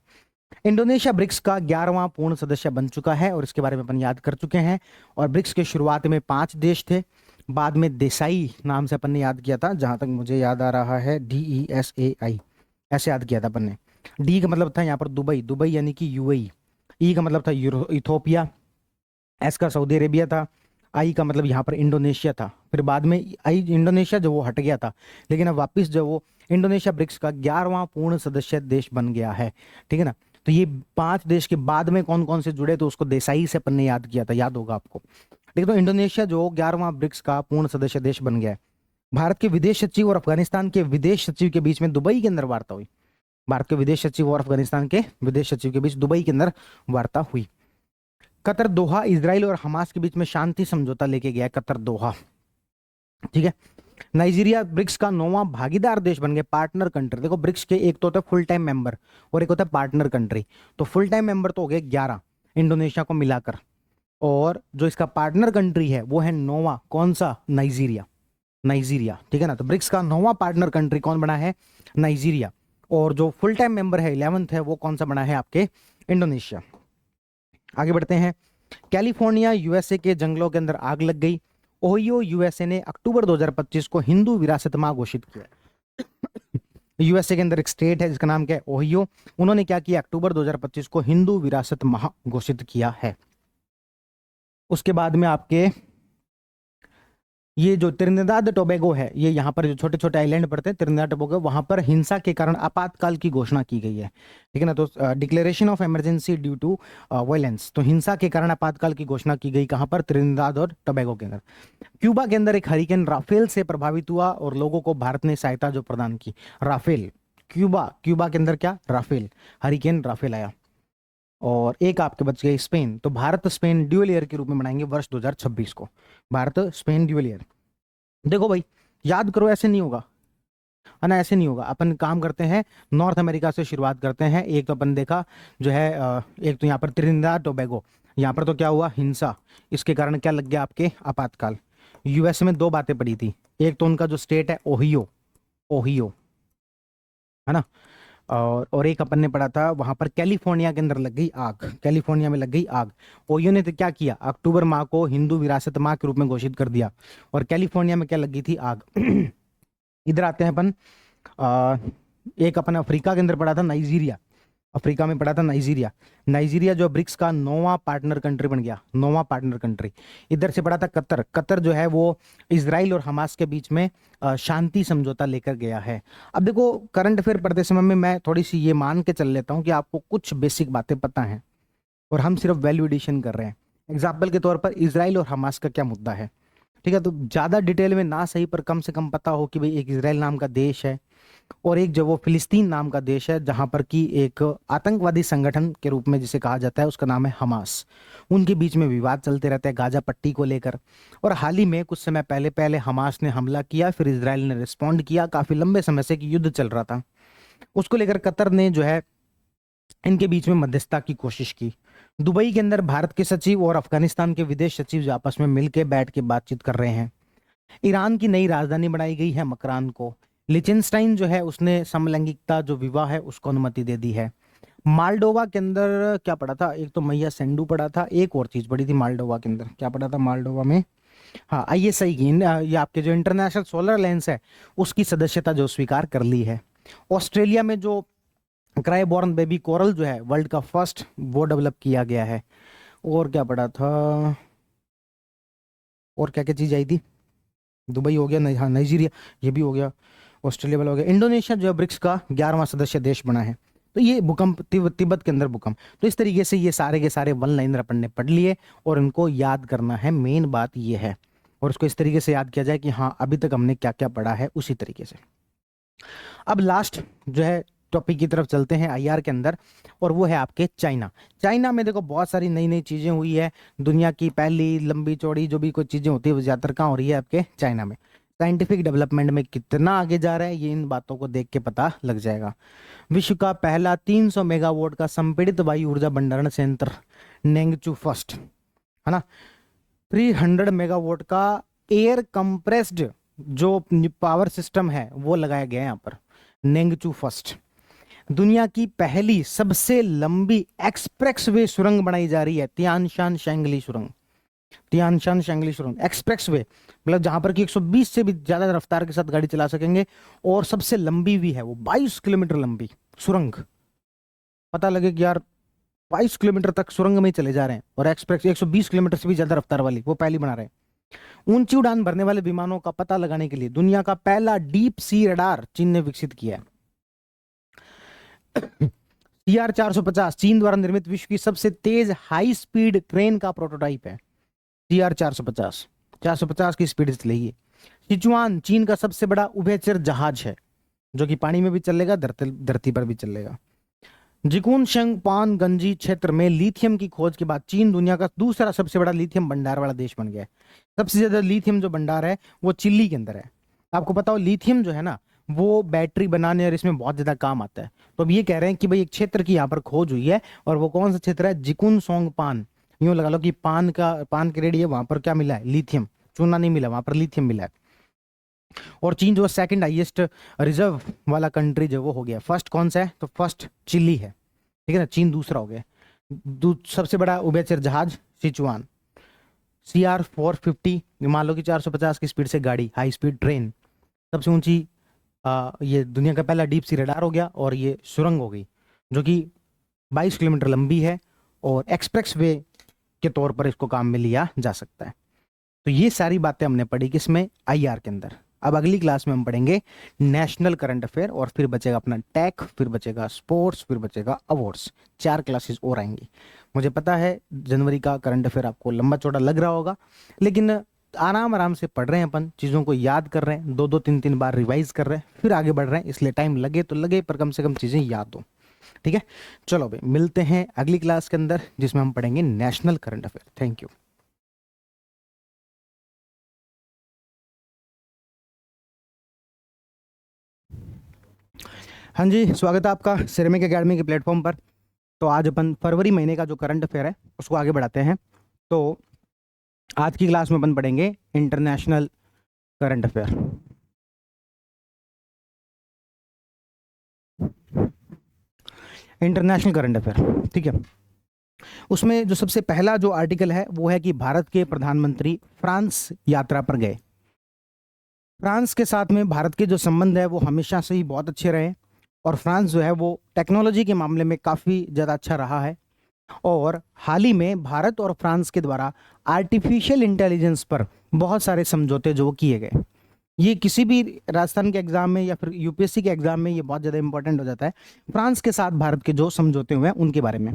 इंडोनेशिया ब्रिक्स का 11वां पूर्ण सदस्य बन चुका है और इसके बारे में अपन याद कर चुके हैं। और ब्रिक्स के शुरुआत में 5 देश थे, बाद में देसाई नाम से अपन ने याद किया था, जहां तक मुझे याद आ रहा है DESAI ऐसे याद किया था अपन ने। डी का मतलब था यहाँ पर दुबई, दुबई यानी कि यूएई। ई का मतलब था इथोपिया। एस का सऊदी अरेबिया था। आई का मतलब यहाँ पर इंडोनेशिया था। फिर बाद में आई इंडोनेशिया जो वो हट गया था, लेकिन अब वापस जो वो इंडोनेशिया ब्रिक्स का 11वां पूर्ण सदस्य देश बन गया है, ठीक है ना। तो ये 5 देश के बाद में कौन कौन से जुड़े, तो उसको देसाई से अपन ने याद किया था, याद होगा आपको, ठीक है। तो इंडोनेशिया जो 11वां ब्रिक्स का पूर्ण सदस्य देश बन गया है। भारत के विदेश सचिव और अफगानिस्तान के विदेश सचिव के बीच में दुबई के अंदर वार्ता हुई। भारत के विदेश सचिव और अफगानिस्तान के विदेश सचिव के बीच दुबई के अंदर वार्ता हुई। कतर दोहा इजराइल और हमास के बीच में शांति समझौता लेके गया कतर दोहा, ठीक है। नाइजीरिया ब्रिक्स का 9वां भागीदार देश बन गया, पार्टनर कंट्री। देखो ब्रिक्स के एक तो होता है फुल टाइम मेंबर और एक होता है पार्टनर कंट्री। तो फुल टाइम मेंबर तो हो गए 11 इंडोनेशिया को मिलाकर, और जो इसका पार्टनर कंट्री है वो है 9वां, कौन सा, नाइजीरिया, नाइजीरिया, ठीक है ना। तो ब्रिक्स का 9वां पार्टनर कंट्री कौन बना है, नाइजीरिया। और जो फुल टाइम मेंबर है 11th है वो कौन सा बना है आपके, इंडोनेशिया। आगे बढ़ते हैं। कैलिफोर्निया यूएसए के जंगलों के अंदर आग लग गई। ओहियो यूएसए ने अक्टूबर 2025 को हिंदू विरासत माह घोषित किया। यूएसए के अंदर एक स्टेट है जिसका नाम क्या है, ओहियो। उन्होंने क्या किया, अक्टूबर 2025 को हिंदू विरासत माह घोषित किया है। उसके बाद में आपके ये जो त्रिनिदाद टोबैगो है, ये यहाँ पर जो छोटे छोटे आइलैंड पड़ते हैं त्रिनिदाद टोबैगो, वहां पर हिंसा के कारण आपातकाल की घोषणा की गई है, ठीक है ना। तो declaration of emergency due to violence, तो हिंसा के कारण आपातकाल की घोषणा की गई कहां पर, त्रिनिदाद और टोबैगो के अंदर। क्यूबा के अंदर एक हरिकेन राफेल से प्रभावित हुआ और लोगों को भारत ने सहायता जो प्रदान की। राफेल, क्यूबा, क्यूबा के अंदर क्या, राफेल, हरिकेन राफेल आया। और एक आपके बच गए स्पेन। तो भारत स्पेन ड्यूअल ईयर के रूप में मनाएंगे वर्ष 2026 को, भारत स्पेन ड्यूअल ईयर। देखो भाई याद करो, ऐसे नहीं होगा, है ना, ऐसे नहीं होगा। अपन काम करते हैं, नॉर्थ अमेरिका से शुरुआत करते हैं। एक तो अपन देखा जो है एक तो यहाँ पर त्रिनिदाद टोबैगो, यहाँ पर तो क्या हुआ, हिंसा, इसके कारण क्या लग गया आपके, आपातकाल। यूएस में 2 बातें पड़ी थी, एक तो उनका जो स्टेट है ओहियो, ओहियो, है ना, और एक अपन ने पढ़ा था वहां पर कैलिफोर्निया के अंदर लग गई आग, कैलिफोर्निया में लग गई आग। ओहियो ने तो क्या किया, अक्टूबर माह को हिंदू विरासत माह के रूप में घोषित कर दिया, और कैलिफोर्निया में क्या लग गई थी, आग। इधर आते हैं अपन, एक अपन अफ्रीका के अंदर पढ़ा था नाइजीरिया, अफ्रीका में पढ़ा था नाइजीरिया। नाइजीरिया जो ब्रिक्स का 9वां पार्टनर कंट्री बन गया, 9वां पार्टनर कंट्री। इधर से पढ़ा था कतर, कतर जो है वो इजराइल और हमास के बीच में शांति समझौता लेकर गया है। अब देखो करंट अफेयर पढ़ते समय में मैं थोड़ी सी ये मान के चल लेता हूँ कि आपको कुछ बेसिक बातें पता हैं और हम सिर्फ वैल्यू एडिशन कर रहे हैं। एग्जाम्पल के तौर पर इजराइल और हमास का क्या मुद्दा है, ठीक है। तो ज्यादा डिटेल में ना सही पर कम से कम पता हो कि भाई एक इजराइल नाम का देश है और एक जो वो फिलिस्तीन नाम का देश है, जहां पर कि एक आतंकवादी संगठन के रूप में जिसे कहा जाता है उसका नाम है हमास। उनके बीच में विवाद चलते रहते हैं गाजा पट्टी को लेकर। और हाल ही में कुछ समय पहले पहले हमास ने हमला किया, फिर इजराइल ने रिस्पॉन्ड किया। काफी लंबे समय से कि युद्ध चल रहा था, उसको लेकर कतर ने जो है इनके बीच में मध्यस्थता की कोशिश की। दुबई के अंदर भारत के सचिव और अफगानिस्तान के विदेश सचिव जो आपस में मिलकर बैठ के बातचीत कर रहे हैं। ईरान की नई राजधानी बनाई गई है मकरान को। लिechtenstein जो है उसने समलैंगिकता जो विवाह है उसको अनुमति दे दी है। मालडोवा के अंदर क्या पड़ा था, एक तो मैया सेंडू पड़ा था, एक और चीज पड़ी थी मालडोवा के अंदर, क्या पड़ा था मालडोवा में, हाँ ISI की ये आपके जो इंटरनेशनल सोलर अलायंस है उसकी सदस्यता जो स्वीकार कर ली है। ऑस्ट्रेलिया में जो क्राईबॉर्न बेबी कोरल जो है वर्ल्ड का फर्स्ट वो डेवलप किया गया है। और क्या पड़ा था, और क्या क्या चीज आई थी, दुबई हो गया, हाँ नाइजीरिया ये भी हो गया, ऑस्ट्रेलिया वाला हो गया। इंडोनेशिया जो है ब्रिक्स का 11वां सदस्य देश बना है। तो ये भूकंप तिब्बत के अंदर भूकंप, तो इस तरीके से ये सारे के सारे वन लाइनर अपन ने पढ़ लिए और इनको याद करना है, मेन बात ये है। और इसको इस तरीके से याद किया जाए कि हाँ अभी तक हमने क्या क्या पढ़ा है उसी तरीके से। अब लास्ट जो है टॉपिक की तरफ चलते हैं IR के अंदर, और वो है आपके चाइना। चाइना में देखो बहुत सारी नई नई चीजें हुई है। दुनिया की पहली लंबी चौड़ी जो भी कोई चीजें होती है वो ज्यादातर कहाँ हो रही है, आपके चाइना में। साइंटिफिक डेवलपमेंट में कितना आगे जा रहा है ये इन बातों को देख के पता लग जाएगा। विश्व का पहला 300 मेगावाट का संपीड़ित वायु ऊर्जा भंडारण संयंत्र नेंगचू फर्स्ट, है ना। 300 मेगावाट का एयर कंप्रेस्ड जो पावर सिस्टम है वो लगाया गया है यहाँ पर, नेंगचू फर्स्ट। दुनिया की पहली सबसे लंबी एक्सप्रेसवे सुरंग बनाई जा रही है, तियानशान शैंगली सुरंग। तियानशान शैंगली सुरंग एक्सप्रेसवे, मतलब जहां पर कि 120 से भी ज्यादा रफ्तार के साथ गाड़ी चला सकेंगे, और सबसे लंबी भी है वो, 22 किलोमीटर लंबी सुरंग। पता लगे कि यार 22 किलोमीटर तक सुरंग में ही चले जा रहे हैं, और एक्सप्रेस 120 किलोमीटर से भी ज्यादा रफ्तार वाली वो पहली बना रहे हैं। ऊंची उड़ान भरने वाले विमानों का पता लगाने के लिए दुनिया का पहला डीप सी रडार चीन ने विकसित किया है। CR-450 चीन द्वारा निर्मित विश्व की सबसे तेज हाई स्पीड ट्रेन का प्रोटोटाइप है। CR-450 450 की स्पीड से चलेगी। सिचुआन चीन का सबसे बड़ा उभयचर जहाज है जो कि पानी में भी चलेगा, धरती पर भी चलेगा। जिकुन शेंगपान गंजी क्षेत्र में लिथियम की खोज के बाद चीन दुनिया का दूसरा सबसे बड़ा लिथियम भंडार वाला देश बन गया है। सबसे ज्यादा लिथियम जो भंडार है वो चिल्ली के अंदर है। आपको पता हो लिथियम जो है ना वो बैटरी बनाने और इसमें बहुत ज्यादा काम आता है। तो अब ये कह रहे हैं कि भाई एक क्षेत्र की यहाँ पर खोज हुई है, और वो कौन सा क्षेत्र है, जिकुन सोंगपान। यूं लगा लो कि पान की रेडी है, वहां पर क्या मिला है, लिथियम। चूना नहीं मिला, वहां पर लिथियम मिला है। और चीन जो सेकंड हाईएस्ट रिजर्व वाला कंट्री जो वो हो गया। फर्स्ट कौन सा है, तो फर्स्ट चिली है, ठीक है ना, चीन दूसरा हो गया। सबसे बड़ा उभयचर जहाज सिचुआन। CR-450 मान लो कि 450 की स्पीड से गाड़ी, हाई स्पीड ट्रेन। सबसे ऊंची ये दुनिया का पहला डीप सी रडार हो गया, और ये सुरंग हो गई जो कि 22 किलोमीटर लंबी है, और एक्सप्रेस वे के तौर पर इसको काम में लिया जा सकता है। तो ये सारी बातें हमने पढ़ी किसमें, IR के अंदर। अब अगली क्लास में हम पढ़ेंगे नेशनल करंट अफेयर, और फिर बचेगा अपना टेक, फिर बचेगा स्पोर्ट्स, फिर बचेगा अवार्ड्स। 4 क्लासेस और आएंगी। मुझे पता है जनवरी का करंट अफेयर आपको लंबा चौड़ा लग रहा होगा, लेकिन आराम आराम से पढ़ रहे हैं अपन, चीज़ों को याद कर रहे हैं, 2-2 3-3 बार रिवाइज कर रहे हैं, फिर आगे बढ़ रहे हैं। इसलिए टाइम लगे तो लगे, पर कम से कम चीज़ें याद हो, ठीक है। चलो भाई मिलते हैं अगली क्लास के अंदर जिसमें हम पढ़ेंगे national current affair. Thank you. हाँ जी, स्वागत है आपका सिरेमिक एकेडमी के प्लेटफॉर्म पर। तो आज अपन फरवरी महीने का जो करंट अफेयर है उसको आगे बढ़ाते हैं। तो आज की क्लास में अपन पढ़ेंगे international current affair. International current affair, ठीक है। उसमें जो सबसे पहला जो आर्टिकल है वो है कि भारत के प्रधानमंत्री फ्रांस यात्रा पर गए। फ्रांस के साथ में भारत के जो संबंध है वो हमेशा से ही बहुत अच्छे रहे, और फ्रांस जो है वो टेक्नोलॉजी के मामले में काफ़ी ज़्यादा अच्छा रहा है। और हाल ही में भारत और फ्रांस के द्वारा आर्टिफिशियल इंटेलिजेंस पर बहुत सारे समझौते जो किए गए। ये किसी भी राजस्थान के एग्जाम में या फिर UPSC के एग्जाम में ये बहुत ज़्यादा इंपॉर्टेंट हो जाता है, फ्रांस के साथ भारत के जो समझौते हुए हैं उनके बारे में।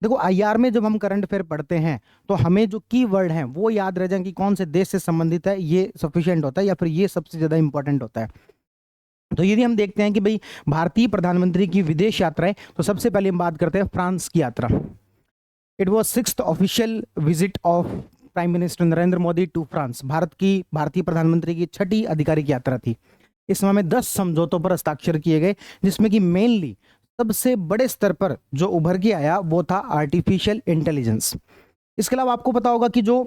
देखो IR में जब हम करंट अफेयर पढ़ते हैं तो हमें जो की वर्ड हैं वो याद रह जाए कि कौन से देश से संबंधित है, ये सफिशिएंट होता है, या फिर ये सबसे ज़्यादा इंपॉर्टेंट होता है। तो यदि हम देखते हैं कि भाई भारतीय प्रधानमंत्री की विदेश यात्राएं, तो सबसे पहले हम बात करते हैं फ्रांस की यात्रा। It was 6th official visit of prime minister Narendra Modi to France. भारतीय प्रधानमंत्री की 6ठी आधिकारिक यात्रा थी। इस समय में 10 समझौतों पर हस्ताक्षर किए गए, जिसमें कि मेनली सबसे बड़े स्तर पर जो उभर के आया वो था आर्टिफिशियल इंटेलिजेंस। इसके अलावा आपको पता होगा कि जो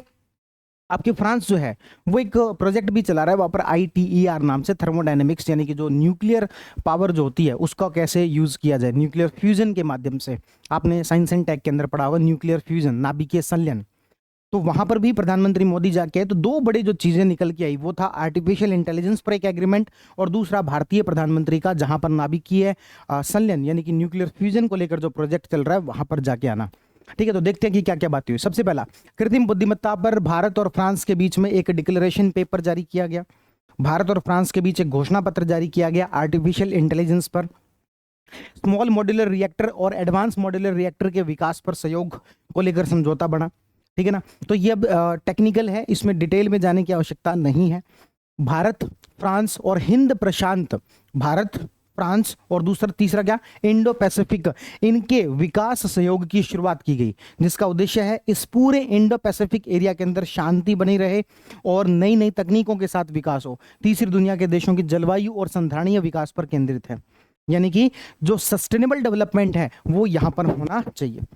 आपके फ्रांस जो है वो एक प्रोजेक्ट भी चला रहा है वहाँ पर ITER नाम से, थर्मोडायनेमिक्स, यानी कि जो न्यूक्लियर पावर जो होती है उसका कैसे यूज किया जाए न्यूक्लियर फ्यूजन के माध्यम से। आपने साइंस एंड टेक के अंदर पढ़ा होगा न्यूक्लियर फ्यूजन, नाभिकीय संलयन। तो वहां पर भी प्रधानमंत्री मोदी जाके आए, तो दो बड़े जो चीजें निकल के आई वो था आर्टिफिशियल इंटेलिजेंस पर एक एग्रीमेंट, और दूसरा भारतीय प्रधानमंत्री का जहां पर नाभिकीय संलयन यानी कि न्यूक्लियर फ्यूजन को लेकर जो प्रोजेक्ट चल रहा है वहां पर जाके आना। ठीक है, तो देखते हैं कि क्या क्या बात हुई। सबसे पहला, कृत्रिम बुद्धिमत्ता पर भारत और फ्रांस के बीच में एक डिक्लेरेशन पेपर जारी किया गया। भारत और फ्रांस के बीच एक घोषणा पत्र जारी किया गया आर्टिफिशियल इंटेलिजेंस पर। स्मॉल मॉड्यूलर रिएक्टर और एडवांस मॉड्यूलर रिएक्टर के विकास पर सहयोग को लेकर समझौता बना। ठीक है ना, तो ये अब टेक्निकल है, इसमें डिटेल में जाने की आवश्यकता नहीं है। भारत, फ्रांस और हिंद प्रशांत, भारत, फ्रांस और दूसरा तीसरा क्या, इंडो पैसिफिक, इनके विकास सहयोग की शुरुआत की गई, जिसका उद्देश्य है इस पूरे इंडो पैसिफिक एरिया के अंदर शांति बनी रहे और नई नई तकनीकों के साथ विकास हो। तीसरी दुनिया के देशों की जलवायु और संधारणीय विकास पर केंद्रित है, यानी कि जो सस्टेनेबल डेवलपमेंट है वो यहां पर होना चाहिए।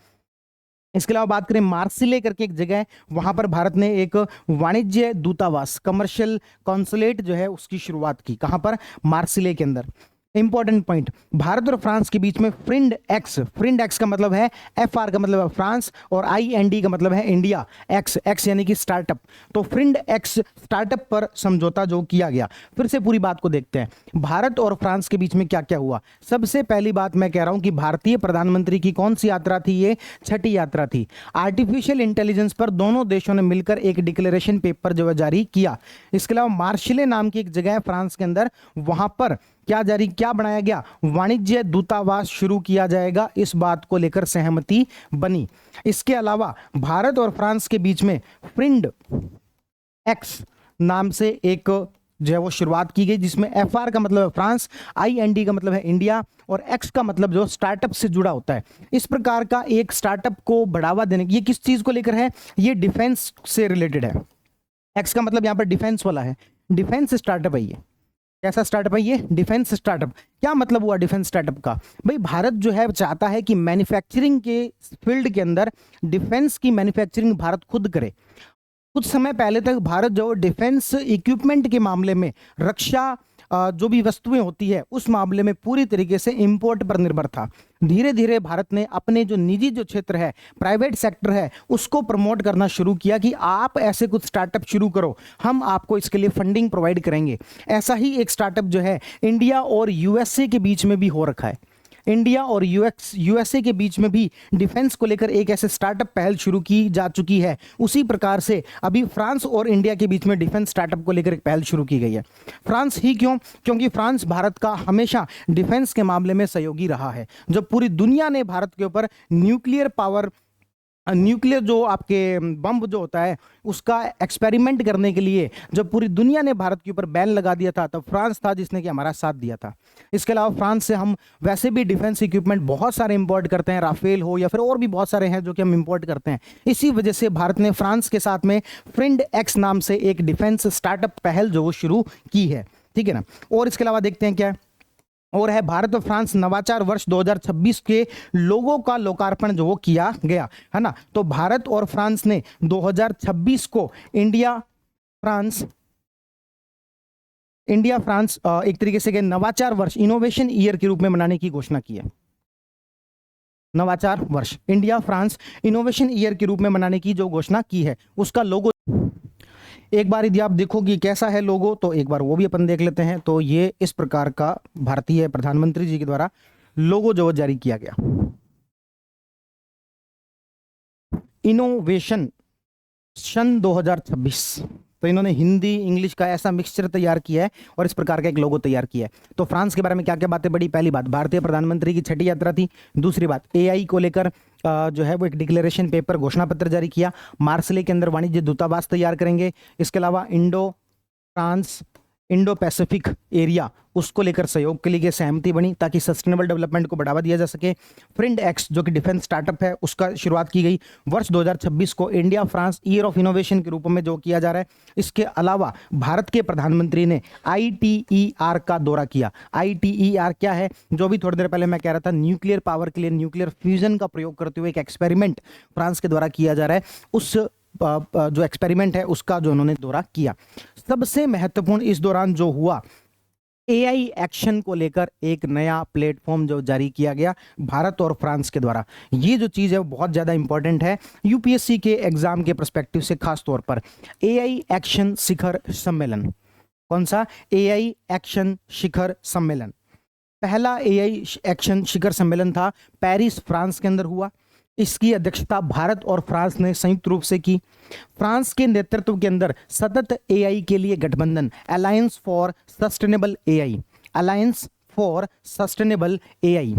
इसके अलावा बात करें, मार्सिले करके एक जगह है, वहां पर भारत ने एक वाणिज्य दूतावास, कमर्शियल कॉन्सुलेट जो है उसकी शुरुआत की। कहां पर, मार्सिले के अंदर। इंपॉर्टेंट पॉइंट, भारत और फ्रांस के बीच में फ्रिंड एक्स, फ्रिंड एक्स का मतलब है, FR का मतलब है फ्रांस और IND का मतलब है इंडिया, एक्स, एक्स यानी कि स्टार्टअप, तो फ्रिंड एक्स स्टार्टअप पर समझौता जो किया गया। फिर से पूरी बात को देखते हैं, भारत और फ्रांस के बीच में क्या क्या हुआ। सबसे पहली बात मैं कह रहा हूं कि भारतीय प्रधानमंत्री की कौन सी यात्रा थी, ये 6ठी यात्रा थी। आर्टिफिशियल इंटेलिजेंस पर दोनों देशों ने मिलकर एक डिक्लेरेशन पेपर जो है जारी किया। इसके अलावा मार्शले नाम की एक जगह है फ्रांस के अंदर, वहां पर क्या बनाया गया, वाणिज्य दूतावास शुरू किया जाएगा, इस बात को लेकर सहमति बनी। इसके अलावा भारत और फ्रांस के बीच में फ्रिंड एक्स नाम से एक जो है वो शुरुआत की गई, जिसमें FR का मतलब है फ्रांस, IND का मतलब है इंडिया और X का मतलब जो स्टार्टअप से जुड़ा होता है। इस प्रकार का एक स्टार्टअप को बढ़ावा देने, ये किस चीज को लेकर है, ये डिफेंस से रिलेटेड है। X का मतलब यहां पर डिफेंस वाला है, डिफेंस स्टार्टअप है ये। कैसा स्टार्टअप है ये, डिफेंस स्टार्टअप। क्या मतलब हुआ डिफेंस स्टार्टअप का, भाई भारत जो है चाहता है कि मैन्युफैक्चरिंग के फील्ड के अंदर डिफेंस की मैन्युफैक्चरिंग भारत खुद करे। कुछ समय पहले तक भारत जो डिफेंस इक्विपमेंट के मामले में, रक्षा जो भी वस्तुएं होती है उस मामले में पूरी तरीके से इंपोर्ट पर निर्भर था। धीरे धीरे भारत ने अपने जो निजी जो क्षेत्र है, प्राइवेट सेक्टर है, उसको प्रमोट करना शुरू किया कि आप ऐसे कुछ स्टार्टअप शुरू करो, हम आपको इसके लिए फंडिंग प्रोवाइड करेंगे। ऐसा ही एक स्टार्टअप जो है इंडिया और USA के बीच में भी हो रखा है। इंडिया और USA के बीच में भी डिफेंस को लेकर एक ऐसे स्टार्टअप पहल शुरू की जा चुकी है। उसी प्रकार से अभी फ्रांस और इंडिया के बीच में डिफेंस स्टार्टअप को लेकर एक पहल शुरू की गई है। फ्रांस ही क्यों, क्योंकि फ्रांस भारत का हमेशा डिफेंस के मामले में सहयोगी रहा है। जब पूरी दुनिया ने भारत के ऊपर न्यूक्लियर जो आपके बम जो होता है उसका एक्सपेरिमेंट करने के लिए जब पूरी दुनिया ने भारत के ऊपर बैन लगा दिया था, तब फ्रांस था जिसने कि हमारा साथ दिया था। इसके अलावा फ्रांस से हम वैसे भी डिफेंस इक्विपमेंट बहुत सारे इंपोर्ट करते हैं, राफेल हो या फिर और भी बहुत सारे हैं जो कि हम इंपोर्ट करते हैं। इसी वजह से भारत ने फ्रांस के साथ में फ्रिंड एक्स नाम से एक डिफेंस स्टार्टअप पहल जो वो शुरू की है। ठीक है ना, और इसके अलावा देखते हैं क्या और है, भारत और फ्रांस नवाचार वर्ष 2026 के लोगो का लोकार्पण जो वो किया गया है ना। तो भारत और फ्रांस ने 2026 को इंडिया फ्रांस एक तरीके से नवाचार वर्ष, इनोवेशन ईयर के रूप में मनाने की घोषणा की है। नवाचार वर्ष, इंडिया फ्रांस इनोवेशन ईयर के रूप में मनाने की जो घोषणा की है, उसका लोगो एक बार यदि आप देखो कि कैसा है लोगो, तो एक बार वो भी अपन देख लेते हैं। तो ये इस प्रकार का भारतीय प्रधानमंत्री जी के द्वारा लोगो जो जारी किया गया, इनोवेशन सन 2026। तो इन्होंने हिंदी इंग्लिश का ऐसा मिक्सचर तैयार किया है और इस प्रकार का एक लोगो तैयार किया है। तो फ्रांस के बारे में क्या क्या बातें बढ़ी, पहली बात भारतीय प्रधानमंत्री की 6ठी यात्रा थी। दूसरी बात AI को लेकर जो है वो एक डिक्लेरेशन पेपर, घोषणा पत्र जारी किया। मार्सले के अंदर वाणिज्य दूतावास तैयार करेंगे। इसके अलावा इंडो पैसिफिक एरिया उसको लेकर सहयोग के लिए सहमति बनी ताकि सस्टेनेबल डेवलपमेंट को बढ़ावा दिया जा सके। फ्रिंड एक्स जो कि डिफेंस स्टार्टअप है उसका शुरुआत की गई। वर्ष 2026 को India France year of innovation के रूप में जो किया जा रहा है। इसके अलावा भारत के प्रधानमंत्री ने ITER का दौरा किया। ITER क्या है, जो भी थोड़ी देर पहले मैं कह रहा था, न्यूक्लियर पावर के लिए न्यूक्लियर फ्यूजन का प्रयोग करते हुए एक एक्सपेरिमेंट फ्रांस के द्वारा किया जा रहा है। उस जो एक्सपेरिमेंट है उसका जो उन्होंने दौरा किया। सबसे महत्वपूर्ण इस दौरान जो हुआ, एआई एक्शन को लेकर एक नया प्लेटफॉर्म जो जारी किया गया भारत और फ्रांस के द्वारा। ये जो चीज़ है वो बहुत ज़्यादा इंपॉर्टेंट है यूपीएससी के एग्जाम के पर्सपेक्टिव से, खास तौर पर एआई एक्शन शिखर सम्मेलन। कौन सा? एआई एक्शन शिखर सम्मेलन। पहला एआई एक्शन शिखर सम्मेलन था पेरिस, फ्रांस के अंदर हुआ। इसकी अध्यक्षता भारत और फ्रांस ने संयुक्त रूप से की। फ्रांस के नेतृत्व के अंदर सतत एआई के लिए गठबंधन alliance for sustainable AI, alliance for sustainable AI,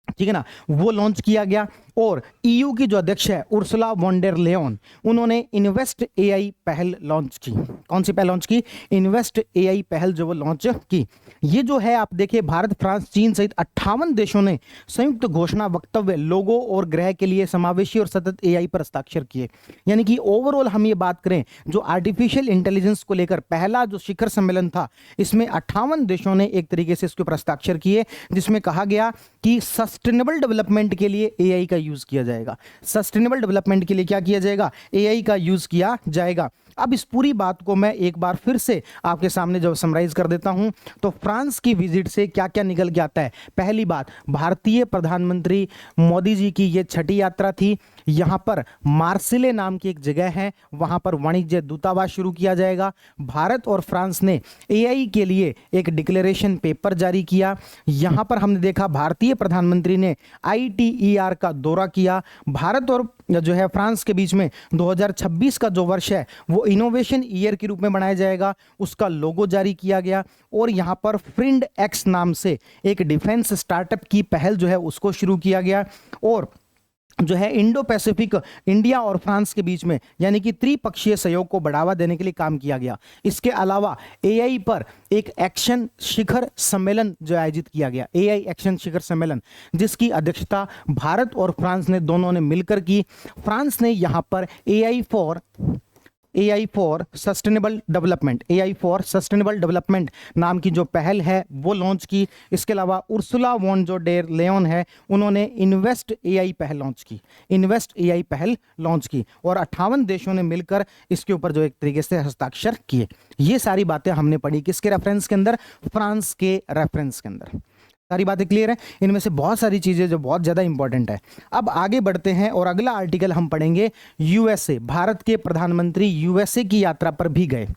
ठीक है ना, वो लॉन्च किया गया। और ईयू की जो अध्यक्ष है उर्सुला वॉन डेर लेयन, उन्होंने इन्वेस्ट एआई पहल लॉन्च की। कौन सी पहल लॉन्च की? इन्वेस्ट एआई पहल जो वो लॉन्च की। ये जो है आप देखिए, भारत, फ्रांस, चीन सहित 58 देशों ने संयुक्त घोषणा वक्तव्य लोगों और ग्रह के लिए समावेशी और सतत एआई पर हस्ताक्षर किए। यानी कि ओवरऑल हम ये बात करें, जो आर्टिफिशियल इंटेलिजेंस को लेकर पहला जो शिखर सम्मेलन था, इसमें 58 देशों ने एक तरीके से इसके ऊपर हस्ताक्षर किए, जिसमें कहा गया कि सस्टेनेबल डेवलपमेंट के लिए एआई का यूज किया जाएगा। सस्टेनेबल डेवलपमेंट के लिए क्या किया जाएगा? एआई का यूज किया जाएगा। अब इस पूरी बात को मैं एक बार फिर से आपके सामने जब समराइज कर देता हूं, तो फ्रांस की विजिट से क्या क्या निकल के आता है। पहली बात, भारतीय प्रधानमंत्री मोदी जी की यह छठी यात्रा थी। यहां पर मार्सिले नाम की एक जगह है, वहां पर वाणिज्य दूतावास शुरू किया जाएगा। भारत और फ्रांस ने एआई के लिए एक डिक्लेरेशन पेपर जारी किया। यहां पर हमने देखा भारतीय प्रधानमंत्री ने आईटीईआर का दौरा किया। भारत और जो है फ्रांस के बीच में 2026 का जो वर्ष है वो इनोवेशन ईयर के रूप में बनाया जाएगा, उसका लोगो जारी किया गया। और यहां पर फ्रिंड एक्स नाम से एक डिफेंस स्टार्टअप की पहल जो है उसको शुरू किया गया। और जो है इंडो पैसिफिक, इंडिया और फ्रांस के बीच में यानी कि त्रिपक्षीय सहयोग को बढ़ावा देने के लिए काम किया गया। इसके अलावा एआई पर एक एक्शन शिखर सम्मेलन जो आयोजित किया गया, एआई एक्शन शिखर सम्मेलन, जिसकी अध्यक्षता भारत और फ्रांस ने दोनों ने मिलकर की। फ्रांस ने यहां पर AI for sustainable development, AI for sustainable development नाम की जो पहल है वो लॉन्च की। इसके अलावा उर्सुला वॉन जो डेर लेयन है, उन्होंने इन्वेस्ट एआई पहल लॉन्च की, इन्वेस्ट एआई पहल लॉन्च की। और 58 देशों ने मिलकर इसके ऊपर जो एक तरीके से हस्ताक्षर किए। ये सारी बातें हमने पढ़ी किसके रेफरेंस के अंदर? फ्रांस के रेफरेंस के अंदर। सारी बातें क्लियर है? इनमें से बहुत सारी चीजें जो बहुत ज्यादा इंपॉर्टेंट है। अब आगे बढ़ते हैं और अगला आर्टिकल हम पढ़ेंगे यूएसए। भारत के प्रधानमंत्री यूएसए की यात्रा पर भी गए।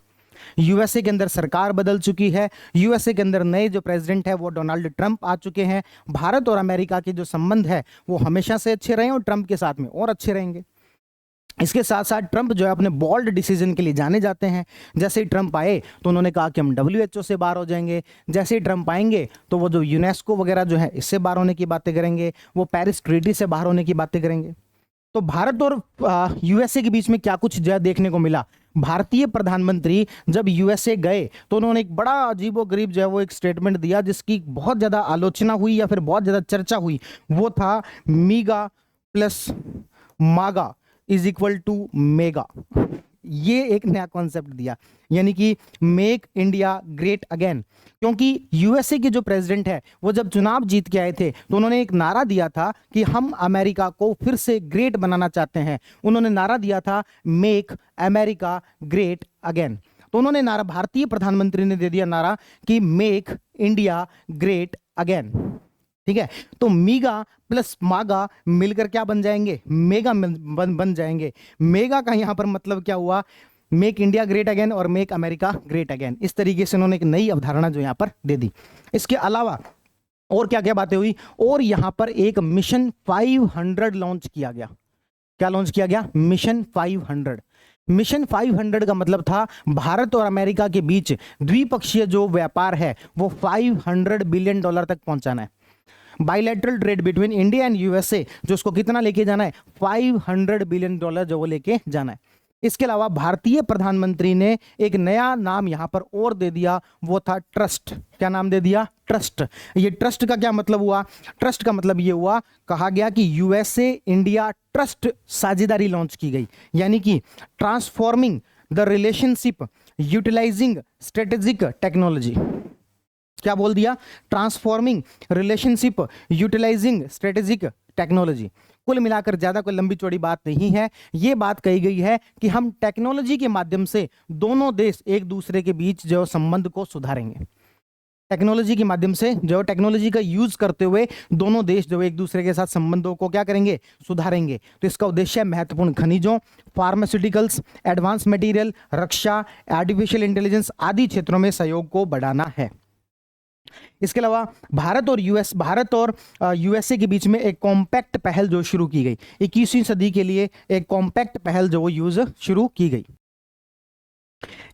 यूएसए के अंदर सरकार बदल चुकी है। यूएसए के अंदर नए जो प्रेसिडेंट है वो डोनाल्ड ट्रंप आ चुके हैं। भारत और अमेरिका के जो संबंध है वो हमेशा से अच्छे रहे और ट्रंप के साथ में और अच्छे रहेंगे। इसके साथ साथ ट्रंप जो है अपने बोल्ड डिसीजन के लिए जाने जाते हैं। जैसे ही ट्रंप आए तो उन्होंने कहा कि हम डब्ल्यूएचओ से बाहर हो जाएंगे। जैसे ही ट्रंप आएंगे तो वो जो यूनेस्को वगैरह जो है इससे बाहर होने की बातें करेंगे, वो पेरिस ट्रीटी से बाहर होने की बातें करेंगे। तो भारत और यूएसए के बीच में क्या कुछ जो है देखने को मिला। भारतीय प्रधानमंत्री जब यूएसए गए तो उन्होंने एक बड़ा अजीबोगरीब जो है वो एक स्टेटमेंट दिया, जिसकी बहुत ज़्यादा आलोचना हुई या फिर बहुत ज़्यादा चर्चा हुई। वो था मीगा प्लस मागा इज इक्वल टू मेगा। ये एक नया कॉन्सेप्ट दिया, यानी कि मेक इंडिया ग्रेट अगेन। क्योंकि यूएसए के जो प्रेसिडेंट है वो जब चुनाव जीत के आए थे तो उन्होंने एक नारा दिया था कि हम अमेरिका को फिर से ग्रेट बनाना चाहते हैं। उन्होंने नारा दिया था मेक अमेरिका ग्रेट अगेन। तो उन्होंने नारा, भारतीय प्रधानमंत्री ने दे दिया नारा कि मेक इंडिया ग्रेट अगेन। ठीक है, तो मीगा प्लस मागा मिलकर क्या बन जाएंगे? मेगा बन जाएंगे। मेगा का यहां पर मतलब क्या हुआ? मेक इंडिया ग्रेट अगेन और मेक अमेरिका ग्रेट अगेन। इस तरीके से उन्होंने एक नई अवधारणा जो यहां पर दे दी। इसके अलावा और क्या क्या बातें हुई? और यहां पर एक मिशन 500 लॉन्च किया गया। क्या लॉन्च किया गया? मिशन 500। मिशन 500 का मतलब था भारत और अमेरिका के बीच द्विपक्षीय जो व्यापार है वो $500 बिलियन तक पहुंचाना है। Bilateral trade between India and USA जो उसको कितना लेके जाना है? $500 बिलियन जो वो लेके जाना है। इसके अलावा भारतीय प्रधानमंत्री ने एक नया नाम यहां पर और दे दिया, वो था ट्रस्ट। क्या नाम दे दिया? ट्रस्ट। ये ट्रस्ट का क्या मतलब हुआ? ट्रस्ट का मतलब ये हुआ, कहा गया कि यूएसए इंडिया ट्रस्ट साझेदारी लॉन्च की गई, यानी कि transforming the relationship utilising strategic technology. क्या बोल दिया? Transforming relationship utilising strategic technology. कुल मिलाकर ज्यादा कोई लंबी चौड़ी बात नहीं है। ये बात कही गई है कि हम टेक्नोलॉजी के माध्यम से दोनों देश एक दूसरे के बीच जो संबंध को सुधारेंगे। टेक्नोलॉजी के माध्यम से जो टेक्नोलॉजी का यूज करते हुए दोनों देश जो एक दूसरे के साथ संबंधों को क्या करेंगे, सुधारेंगे। तो इसका उद्देश्य महत्वपूर्ण खनिजों, फार्मास्यूटिकल्स, एडवांस मटेरियल, रक्षा, आर्टिफिशियल इंटेलिजेंस आदि क्षेत्रों में सहयोग को बढ़ाना है। इसके अलावा भारत और यूएसए के बीच में एक कॉम्पैक्ट पहल जो शुरू की गई, 21वीं सदी के लिए एक कॉम्पैक्ट पहल जो यूज शुरू की गई।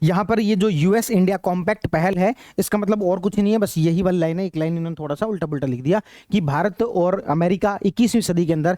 यहां पर ये जो यूएस इंडिया कॉम्पैक्ट पहल है, इसका मतलब और कुछ नहीं है, बस यही वाली लाइन है। एक लाइन इन्होंने थोड़ा सा उल्टा पुल्टा लिख दिया कि भारत और अमेरिका 21वीं सदी के अंदर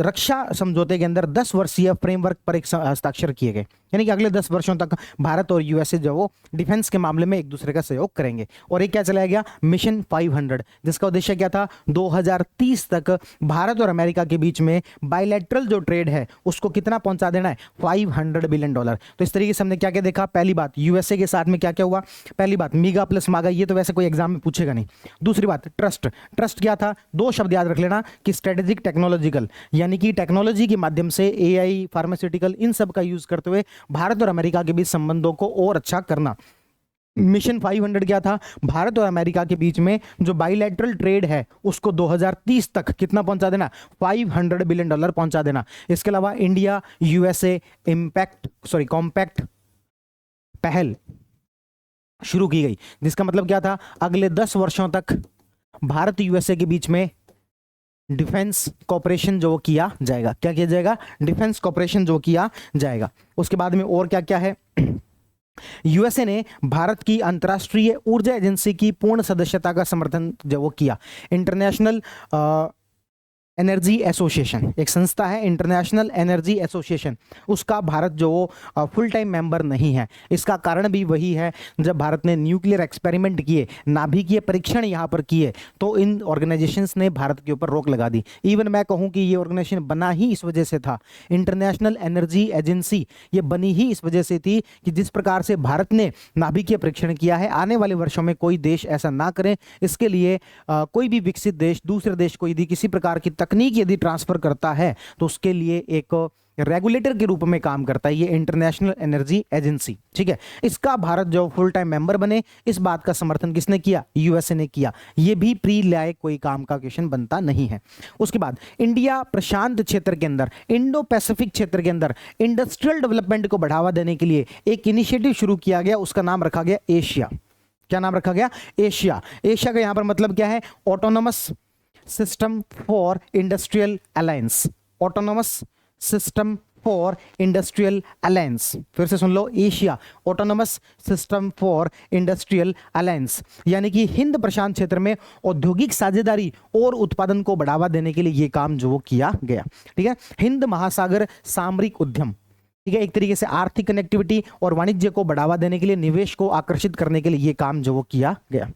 रक्षा समझौते के अंदर 10 वर्षीय फ्रेमवर्क पर एक हस्ताक्षर किए गए, यानी कि अगले 10 वर्षों तक भारत और यूएसए जो वो डिफेंस के मामले में एक दूसरे का सहयोग करेंगे। और एक क्या चलाया गया, मिशन 500, जिसका उद्देश्य क्या था, 2030 तक भारत और अमेरिका के बीच में बायलैटरल जो ट्रेड है उसको कितना पहुंचा देना है, $500 बिलियन। तो इस तरीके से हमने क्या क्या देखा, पहली बात यूएसए के साथ में क्या क्या हुआ, पहली बात मीगा प्लस मागा, ये तो वैसे कोई एग्जाम में पूछेगा नहीं। दूसरी बात ट्रस्ट क्या था, 2 शब्द याद रख लेना कि स्ट्रेटेजिक टेक्नोलॉजिकल, यानी कि टेक्नोलॉजी के माध्यम से एआई, फार्मास्यूटिकल, इन सब का यूज करते हुए भारत और अमेरिका के बीच संबंधों को और अच्छा करना। मिशन 500 क्या था, भारत और अमेरिका के बीच में जो बाइलैटरल ट्रेड है उसको 2030 तक कितना पहुंचा देना, $500 बिलियन पहुंचा देना। इसके अलावा इंडिया यूएसए कॉम्पैक्ट पहल शुरू की गई, जिसका मतलब क्या था, अगले 10 वर्षों तक भारत यूएसए के बीच में डिफेंस कॉपरेशन जो किया जाएगा। क्या किया जाएगा, डिफेंस कॉपरेशन जो किया जाएगा। उसके बाद में और क्या क्या है, यूएसए ने भारत की अंतर्राष्ट्रीय ऊर्जा एजेंसी की पूर्ण सदस्यता का समर्थन जो वो किया। इंटरनेशनल एनर्जी एसोसिएशन एक संस्था है, इंटरनेशनल एनर्जी एसोसिएशन, उसका भारत जो फुल टाइम मेंबर नहीं है। इसका कारण भी वही है, जब भारत ने न्यूक्लियर एक्सपेरिमेंट किए, नाभिकीय परीक्षण यहाँ पर किए, तो इन ऑर्गेनाइजेशंस ने भारत के ऊपर रोक लगा दी। इवन मैं कहूँ कि ये ऑर्गेनाइजेशन बना ही इस वजह से था, इंटरनेशनल एनर्जी एजेंसी ये बनी ही इस वजह से थी कि जिस प्रकार से भारत ने नाभिकीय परीक्षण किया है, आने वाले वर्षों में कोई देश ऐसा ना करे। इसके लिए कोई भी विकसित देश दूसरे देश को यदि किसी प्रकार की तकनीक यदि ट्रांसफर करता है तो उसके लिए एक रेगुलेटर के रूप में काम करता है ये इंटरनेशनल एनर्जी एजेंसी। ठीक है, इसका भारत जो फुल टाइम मेंबर बने, इस बात का समर्थन किसने किया, यूएसए ने किया। ये भी प्री लायक कोई काम का क्वेश्चन बनता नहीं है। उसके बाद इंडिया प्रशांत क्षेत्र के अंदर, इंडो पैसिफिक क्षेत्र के अंदर इंडस्ट्रियल डेवलपमेंट को बढ़ावा देने के लिए एक इनिशिएटिव शुरू किया गया, उसका नाम रखा गया एशिया। क्या नाम रखा गया, एशिया। एशिया का यहां पर मतलब क्या है, autonomous system for industrial alliance, autonomous system for industrial alliance. फिर से सुन लो, Asia autonomous system for industrial alliance, यानी कि हिंद प्रशांत क्षेत्र में औद्योगिक साझेदारी और उत्पादन को बढ़ावा देने के लिए यह काम जो किया गया। ठीक है, हिंद महासागर सामरिक उद्यम, ठीक है, एक तरीके से आर्थिक कनेक्टिविटी और वाणिज्य को बढ़ावा देने के लिए, निवेश को आकर्षित करने के लिए यह काम जो किया गया।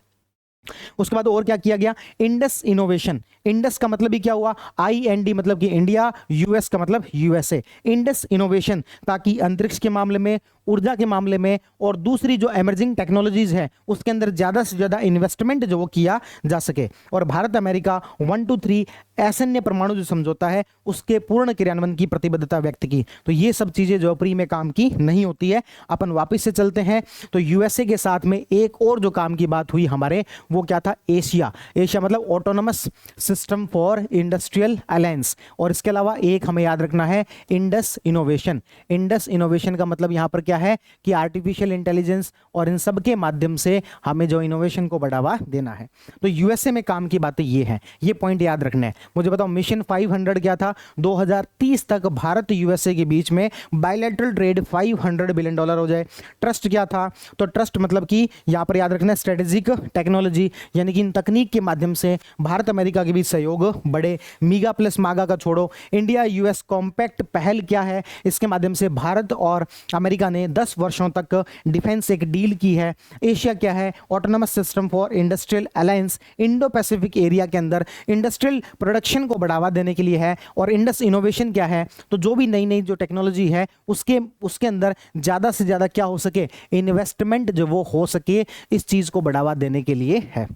उसके बाद और क्या किया गया, इंडस इनोवेशन। इंडस का मतलब ही क्या हुआ, IND मतलब कि इंडिया, यूएस का मतलब यूएसए। इंडस इनोवेशन, ताकि अंतरिक्ष के मामले में, ऊर्जा के मामले में और दूसरी जो एमर्जिंग टेक्नोलॉजीज है उसके अंदर ज्यादा से ज्यादा इन्वेस्टमेंट जो वो किया जा सके। और भारत अमेरिका 1-2-3 असैन्य परमाणु जो समझौता है उसके पूर्ण क्रियान्वयन की प्रतिबद्धता व्यक्त की। तो ये सब चीजें जो प्री में काम की नहीं होती है। अपन वापस से चलते हैं, तो यूएसए के साथ में एक और जो काम की बात हुई हमारे, वो क्या था, एशिया। एशिया मतलब autonomous system for industrial alliance. और इसके अलावा एक हमें याद रखना है, इंडस इनोवेशन। इंडस इनोवेशन का मतलब यहां पर क्या है कि आर्टिफिशियल इंटेलिजेंस और इन सब के माध्यम से हमें जो इनोवेशन को बढ़ावा देना है। तो यूएसए में काम की बातें ये हैं, ये पॉइंट याद रखना है। मुझे बताओ मिशन 500 क्या था, 2030 तक भारत यूएसए के बीच में बायलैटरल ट्रेड $500 बिलियन हो जाए। ट्रस्ट क्या था, तो ट्रस्ट मतलब कि यहां पर याद रखना है स्ट्रेटेजिक टेक्नोलॉजी, यानी कि इन तकनीक के माध्यम से भारत अमेरिका के बीच सहयोग बढ़े। मीगा प्लस मागा का छोड़ो, इंडिया यूएस कॉम्पैक्ट पहल क्या है, इसके माध्यम से भारत और अमेरिका ने 10 वर्षों तक डिफेंस एक डील की है। एशिया क्या है, autonomous system for industrial alliance, Indo Pacific area के अंदर इंडस्ट्रियल प्रोडक्शन को बढ़ावा देने के लिए है। और इंडस इनोवेशन क्या है, तो जो भी नई नई जो टेक्नोलॉजी है उसके अंदर ज्यादा से ज्यादा क्या हो सके, इन्वेस्टमेंट जो वो हो सके, इस चीज को बढ़ावा देने के लिए है।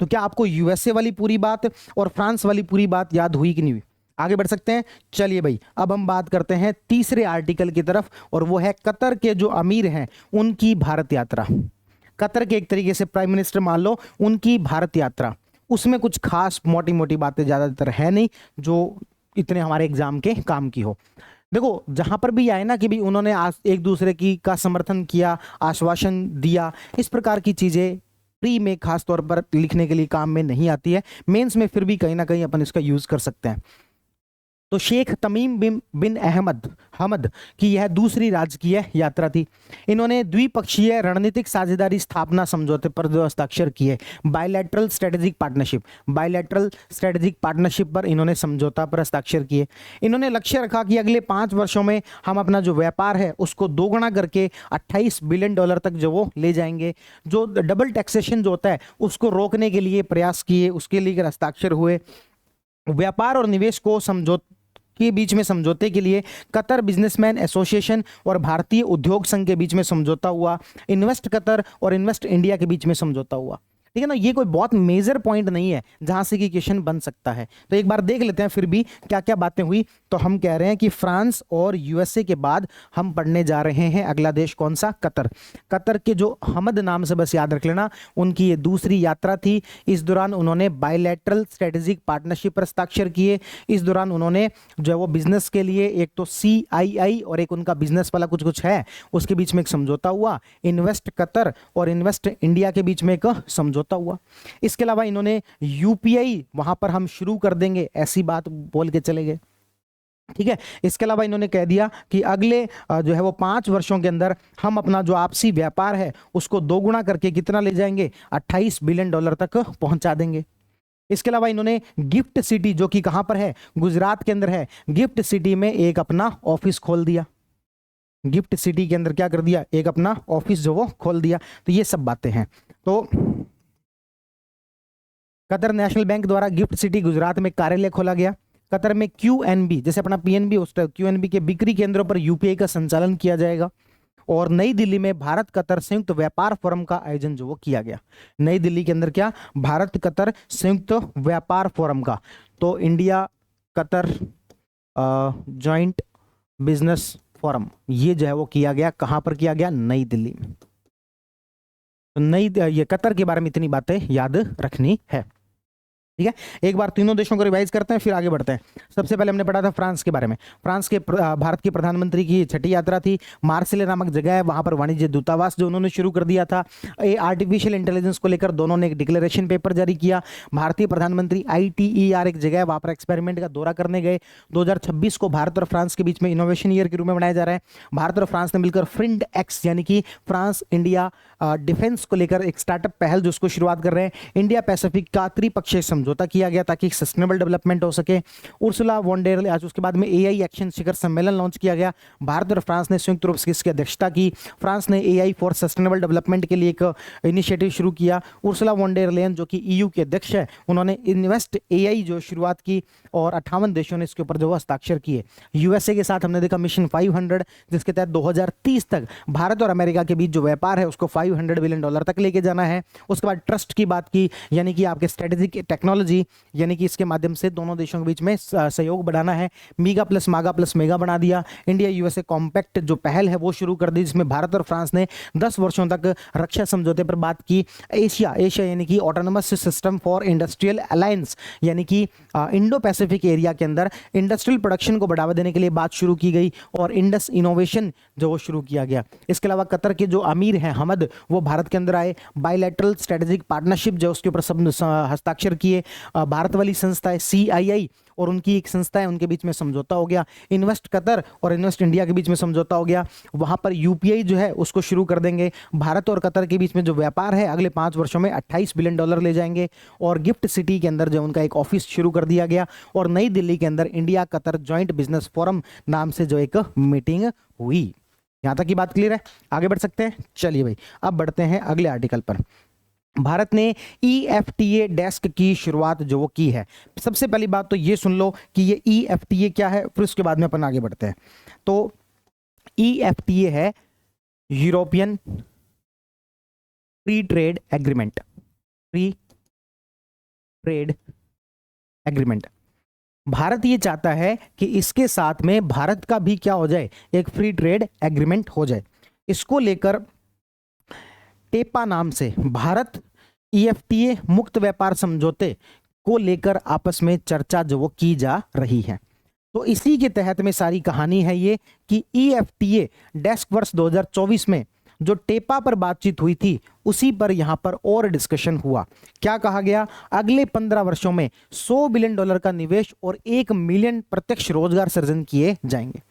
तो क्या आपको यूएसए वाली पूरी बात और फ्रांस वाली पूरी बात याद हुई कि नहीं हुई? आगे बढ़ सकते हैं। चलिए भाई, अब हम बात करते हैं तीसरे आर्टिकल की तरफ, और वो है कतर के जो अमीर हैं उनकी भारत यात्रा। कतर के एक तरीके से प्राइम मिनिस्टर मान लो, उनकी भारत यात्रा, उसमें कुछ खास मोटी मोटी बातें ज्यादातर है नहीं जो इतने हमारे एग्जाम के काम की हो। देखो, जहां पर भी आए ना कि भी उन्होंने एक दूसरे की का समर्थन किया, आश्वासन दिया, इस प्रकार की चीजें प्री में खास तौर पर लिखने के लिए काम में नहीं आती है। मेंस में फिर भी कहीं ना कहीं अपन इसका यूज कर सकते हैं। तो शेख तमीम बिन बिन अहमद हमद की यह दूसरी राजकीय यात्रा थी। इन्होंने द्विपक्षीय रणनीतिक साझेदारी स्थापना समझौते पर जो हस्ताक्षर किए, बायलैटरल स्ट्रेटेजिक पार्टनरशिप पर इन्होंने समझौता पर हस्ताक्षर किए। इन्होंने लक्ष्य रखा कि अगले 5 वर्षों में हम अपना जो व्यापार है उसको दोगुना करके $28 बिलियन तक जो वो ले जाएंगे। जो डबल टैक्सेशन जो होता है उसको रोकने के लिए प्रयास किए, उसके लिए हस्ताक्षर हुए। व्यापार और निवेश को के बीच में समझौते के लिए कतर बिजनेसमैन एसोसिएशन और भारतीय उद्योग संघ के बीच में समझौता हुआ। इन्वेस्ट कतर और इन्वेस्ट इंडिया के बीच में समझौता हुआ। ठीक है ना, ये कोई बहुत मेजर पॉइंट नहीं है जहां से कि क्वेश्चन बन सकता है। तो एक बार देख लेते हैं फिर भी क्या क्या बातें हुई। तो हम कह रहे हैं कि फ्रांस और यूएसए के बाद हम पढ़ने जा रहे हैं अगला देश कौन सा, कतर। कतर के जो हमद नाम से बस याद रख लेना, उनकी ये दूसरी यात्रा थी। इस दौरान उन्होंने बायलैटरल स्ट्रेटेजिक पार्टनरशिप पर हस्ताक्षर किए। इस दौरान उन्होंने जो है वो बिजनेस के लिए एक तो CII और एक उनका बिजनेस वाला कुछ कुछ है उसके बीच में एक समझौता हुआ। इन्वेस्ट कतर और इन्वेस्ट इंडिया के बीच में एक समझौता हुआ। इसके अलावा इन्होंने UPI वहां पर हम शुरू कर देंगे ऐसी बात बोल के चले गए। ठीक है, इसके अलावा इन्होंने कह दिया कि अगले जो है वो 5 वर्षों के अंदर हम अपना जो आपसी व्यापार है उसको दोगुना करके कितना ले जाएंगे, $28 बिलियन तक पहुंचा देंगे। इसके अलावा इन्होंने गिफ्ट सिटी जो कि कहां पर है, गुजरात के अंदर है, गिफ्ट सिटी में एक अपना ऑफिस खोल दिया। गिफ्ट सिटी के अंदर क्या कर दिया, एक अपना ऑफिस जो वो खोल दिया। तो ये सब बातें हैं। तो कतर नेशनल बैंक द्वारा गिफ्ट सिटी गुजरात में कार्यालय खोला गया। कतर में QNB जैसे अपना PNB होता है, QNB के बिक्री केंद्रों पर UPI का संचालन किया जाएगा। और नई दिल्ली में भारत कतर संयुक्त व्यापार फोरम का आयोजन जो वो किया गया। नई दिल्ली के अंदर क्या, भारत कतर संयुक्त व्यापार फोरम का, तो India Qatar joint business forum, ये जो है वो किया गया। कहां पर किया गया, नई दिल्ली में। तो नई ये कतर के बारे में इतनी बातें याद रखनी है। ठीक है, एक बार तीनों देशों को रिवाइज करते हैं फिर आगे बढ़ते हैं। सबसे पहले हमने पढ़ा था फ्रांस के बारे में। फ्रांस के भारत के प्रधानमंत्री की छठी यात्रा थी। मार्सेले नामक जगह है, वहां पर वाणिज्य दूतावास जो उन्होंने शुरू कर दिया था। आर्टिफिशियल इंटेलिजेंस को लेकर दोनों ने एक डिक्लेरेशन पेपर जारी किया। भारतीय प्रधानमंत्री ITER एक जगह है, वहां पर एक्सपेरिमेंट का दौरा करने गए। 2026 को भारत और फ्रांस के बीच में इनोवेशन ईयर के रूप में मनाया जा रहा है। भारत और फ्रांस ने मिलकर फ्रिंड एक्स यानी कि फ्रांस इंडिया डिफेंस को लेकर एक स्टार्टअप पहल जो उसको शुरुआत कर रहे हैं। इंडिया पैसिफिक का त्रिपक्षीय समझौता किया गया ताकि सस्टेनेबल डेवलपमेंट हो सके। उर्सुला वॉन डेर लेyen, आज उसके बाद में AI एक्शन शिखर सम्मेलन लॉन्च किया गया। भारत और फ्रांस ने संयुक्त रूप से इसकी अध्यक्षता की। फ्रांस ने AI फॉर सस्टेनेबल डेवलपमेंट के लिए एक इनिशिएटिव शुरू किया। उर्सुला वॉन डेर लेyen जो कि EU के अध्यक्ष है, उन्होंने इन्वेस्ट AI जो शुरुआत की और 58 देशों ने इसके ऊपर जो हस्ताक्षर किए। USA के साथ हमने देखा मिशन 500, जिसके तहत 2030 तक भारत और अमेरिका के बीच जो व्यापार है उसको $500 बिलियन तक लेके जाना है। उसके बाद ट्रस्ट की बात की, यानी कि आपके स्ट्रेटेजिक टेक्नोलॉजी, यानी कि इसके माध्यम से दोनों देशों के बीच में सहयोग बढ़ाना है। मीगा प्लस मागा प्लस मेगा बना दिया। इंडिया USA कॉम्पैक्ट जो पहल है वो शुरू कर दी, जिसमें भारत और फ्रांस ने 10 वर्षों तक रक्षा समझौते पर बात की। एशिया यानी कि autonomous system for industrial alliance, यानी कि इंडो पैसिफिक एरिया के अंदर इंडस्ट्रियल प्रोडक्शन को बढ़ावा देने के लिए बात शुरू की गई और इंडस इनोवेशन जो वो शुरू किया गया। इसके अलावा कतर के जो अमीर हैं हमद, वो भारत के अंदर आए। बायलैटरल स्ट्रेटेजिक पार्टनरशिप जो उसके ऊपर सब हस्ताक्षर किए। भारत वाली संस्था है CII और उनकी एक संस्था है, उनके बीच में समझौता हो गया। इन्वेस्ट कतर और इन्वेस्ट इंडिया के बीच में समझौता हो गया। वहां पर UPI जो है उसको शुरू कर देंगे। भारत और कतर के बीच में जो व्यापार है अगले 5 वर्षों में $28 बिलियन ले जाएंगे। और गिफ्ट सिटी के अंदर जो उनका एक ऑफिस शुरू कर दिया गया। और नई दिल्ली के अंदर India Qatar joint business forum नाम से जो एक मीटिंग हुई। यहां तक की बात क्लियर है, आगे बढ़ सकते हैं। चलिए भाई, अब बढ़ते हैं अगले आर्टिकल पर। भारत ने EFTA डेस्क की शुरुआत जो वो की है। सबसे पहली बात तो ये सुन लो कि ये EFTA क्या है, फिर उसके बाद में अपन आगे बढ़ते हैं। तो EFTA है European free trade agreement. Free trade agreement. Bharat ये चाहता है कि इसके साथ में भारत का भी क्या हो जाए, एक फ्री ट्रेड एग्रीमेंट हो जाए। इसको लेकर टेपा नाम से भारत ईएफटीए मुक्त व्यापार समझौते को लेकर आपस में चर्चा जो वो की जा रही है। तो इसी के तहत में सारी कहानी है ये कि ईएफटीए डेस्क वर्ष 2024 में जो टेपा पर बातचीत हुई थी उसी पर यहां पर और डिस्कशन हुआ। क्या कहा गया, अगले 15 वर्षों में $100 बिलियन का निवेश और 1 मिलियन प्रत्यक्ष रोजगार सृजन किए जाएंगे।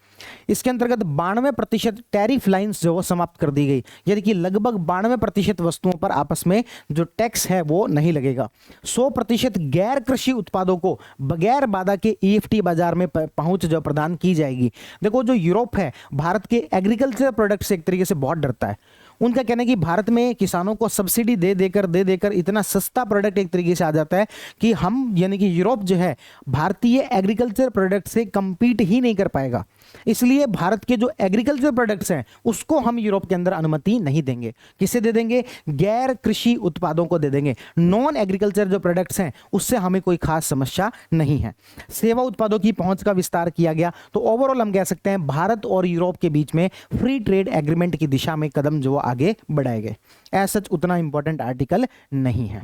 इसके अंतर्गत 92% टैरिफ लाइंस जो वो समाप्त कर दी गई, यानी कि लगभग 92% वस्तुओं पर आपस में जो टैक्स है वो नहीं लगेगा। 100% गैर कृषि उत्पादों को बगैर बाधा के ईएफटी बाजार में पहुंच जो प्रदान की जाएगी। देखो, जो यूरोप है भारत के एग्रीकल्चर प्रोडक्ट से एक तरीके से बहुत डरता है। उनका कहना है कि भारत में किसानों को सब्सिडी दे देकर इतना सस्ता प्रोडक्ट एक तरीके से आ जाता है कि हम यानी कि यूरोप जो है भारतीय एग्रीकल्चर प्रोडक्ट से कंपीट ही नहीं कर पाएगा। इसलिए भारत के जो एग्रीकल्चर प्रोडक्ट्स हैं उसको हम यूरोप के अंदर अनुमति नहीं देंगे। किसे दे देंगे, गैर कृषि उत्पादों को दे देंगे। नॉन एग्रीकल्चर जो प्रोडक्ट्स हैं उससे हमें कोई खास समस्या नहीं है। सेवा उत्पादों की पहुंच का विस्तार किया गया। तो ओवरऑल हम कह सकते हैं भारत और यूरोप के बीच में फ्री ट्रेड एग्रीमेंट की दिशा में कदम जो आगे बढ़ाए गए। ऐसा उतना इंपॉर्टेंट आर्टिकल नहीं है।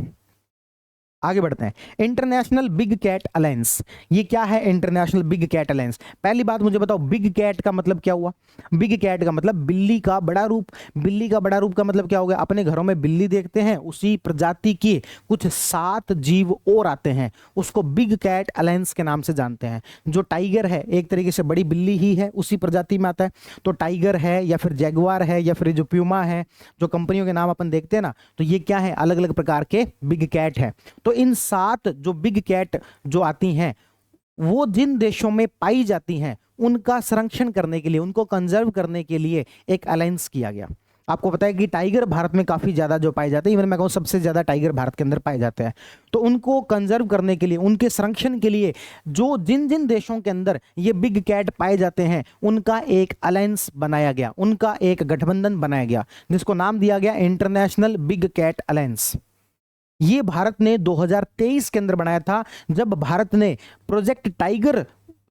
आगे बढ़ते हैं, इंटरनेशनल बिग कैट अलायंस। ये क्या है इंटरनेशनल बिग कैट अलायंस? पहली बात मुझे बताओ, बिग कैट का मतलब क्या हुआ? बिग कैट का मतलब बिल्ली का बड़ा रूप। बिल्ली का बड़ा रूप का मतलब क्या हो गया? अपने घरों में बिल्ली देखते हैं, उसी प्रजाति के कुछ 7 जीव और आते हैं, उसको बिग कैट अलायंस के नाम से जानते हैं। जो टाइगर है एक तरीके से बड़ी बिल्ली ही है, उसी प्रजाति में आता है। तो टाइगर है या फिर जैगुआर है या फिर जो प्यूमा है, जो कंपनियों के नाम अपन देखते हैं ना, तो ये क्या है, अलग अलग प्रकार के बिग कैट है। तो इन 7 जो बिग कैट जो आती हैं वो जिन देशों में पाई जाती हैं उनका संरक्षण करने के लिए, उनको कंजर्व करने के लिए एक अलायंस किया गया। आपको पता है कि टाइगर भारत में काफी ज्यादा जो पाए जाते हैं, इवन मैं कहूं सबसे ज्यादा टाइगर भारत के अंदर पाए जाते हैं। तो उनको कंजर्व करने के लिए, उनके संरक्षण के लिए जो जिन जिन देशों के अंदर ये बिग कैट पाए जाते हैं उनका एक अलायंस बनाया गया, उनका एक गठबंधन बनाया गया, जिसको नाम दिया गया इंटरनेशनल बिग कैट अलायंस। ये भारत ने 2023 के अंदर बनाया था, जब भारत ने प्रोजेक्ट टाइगर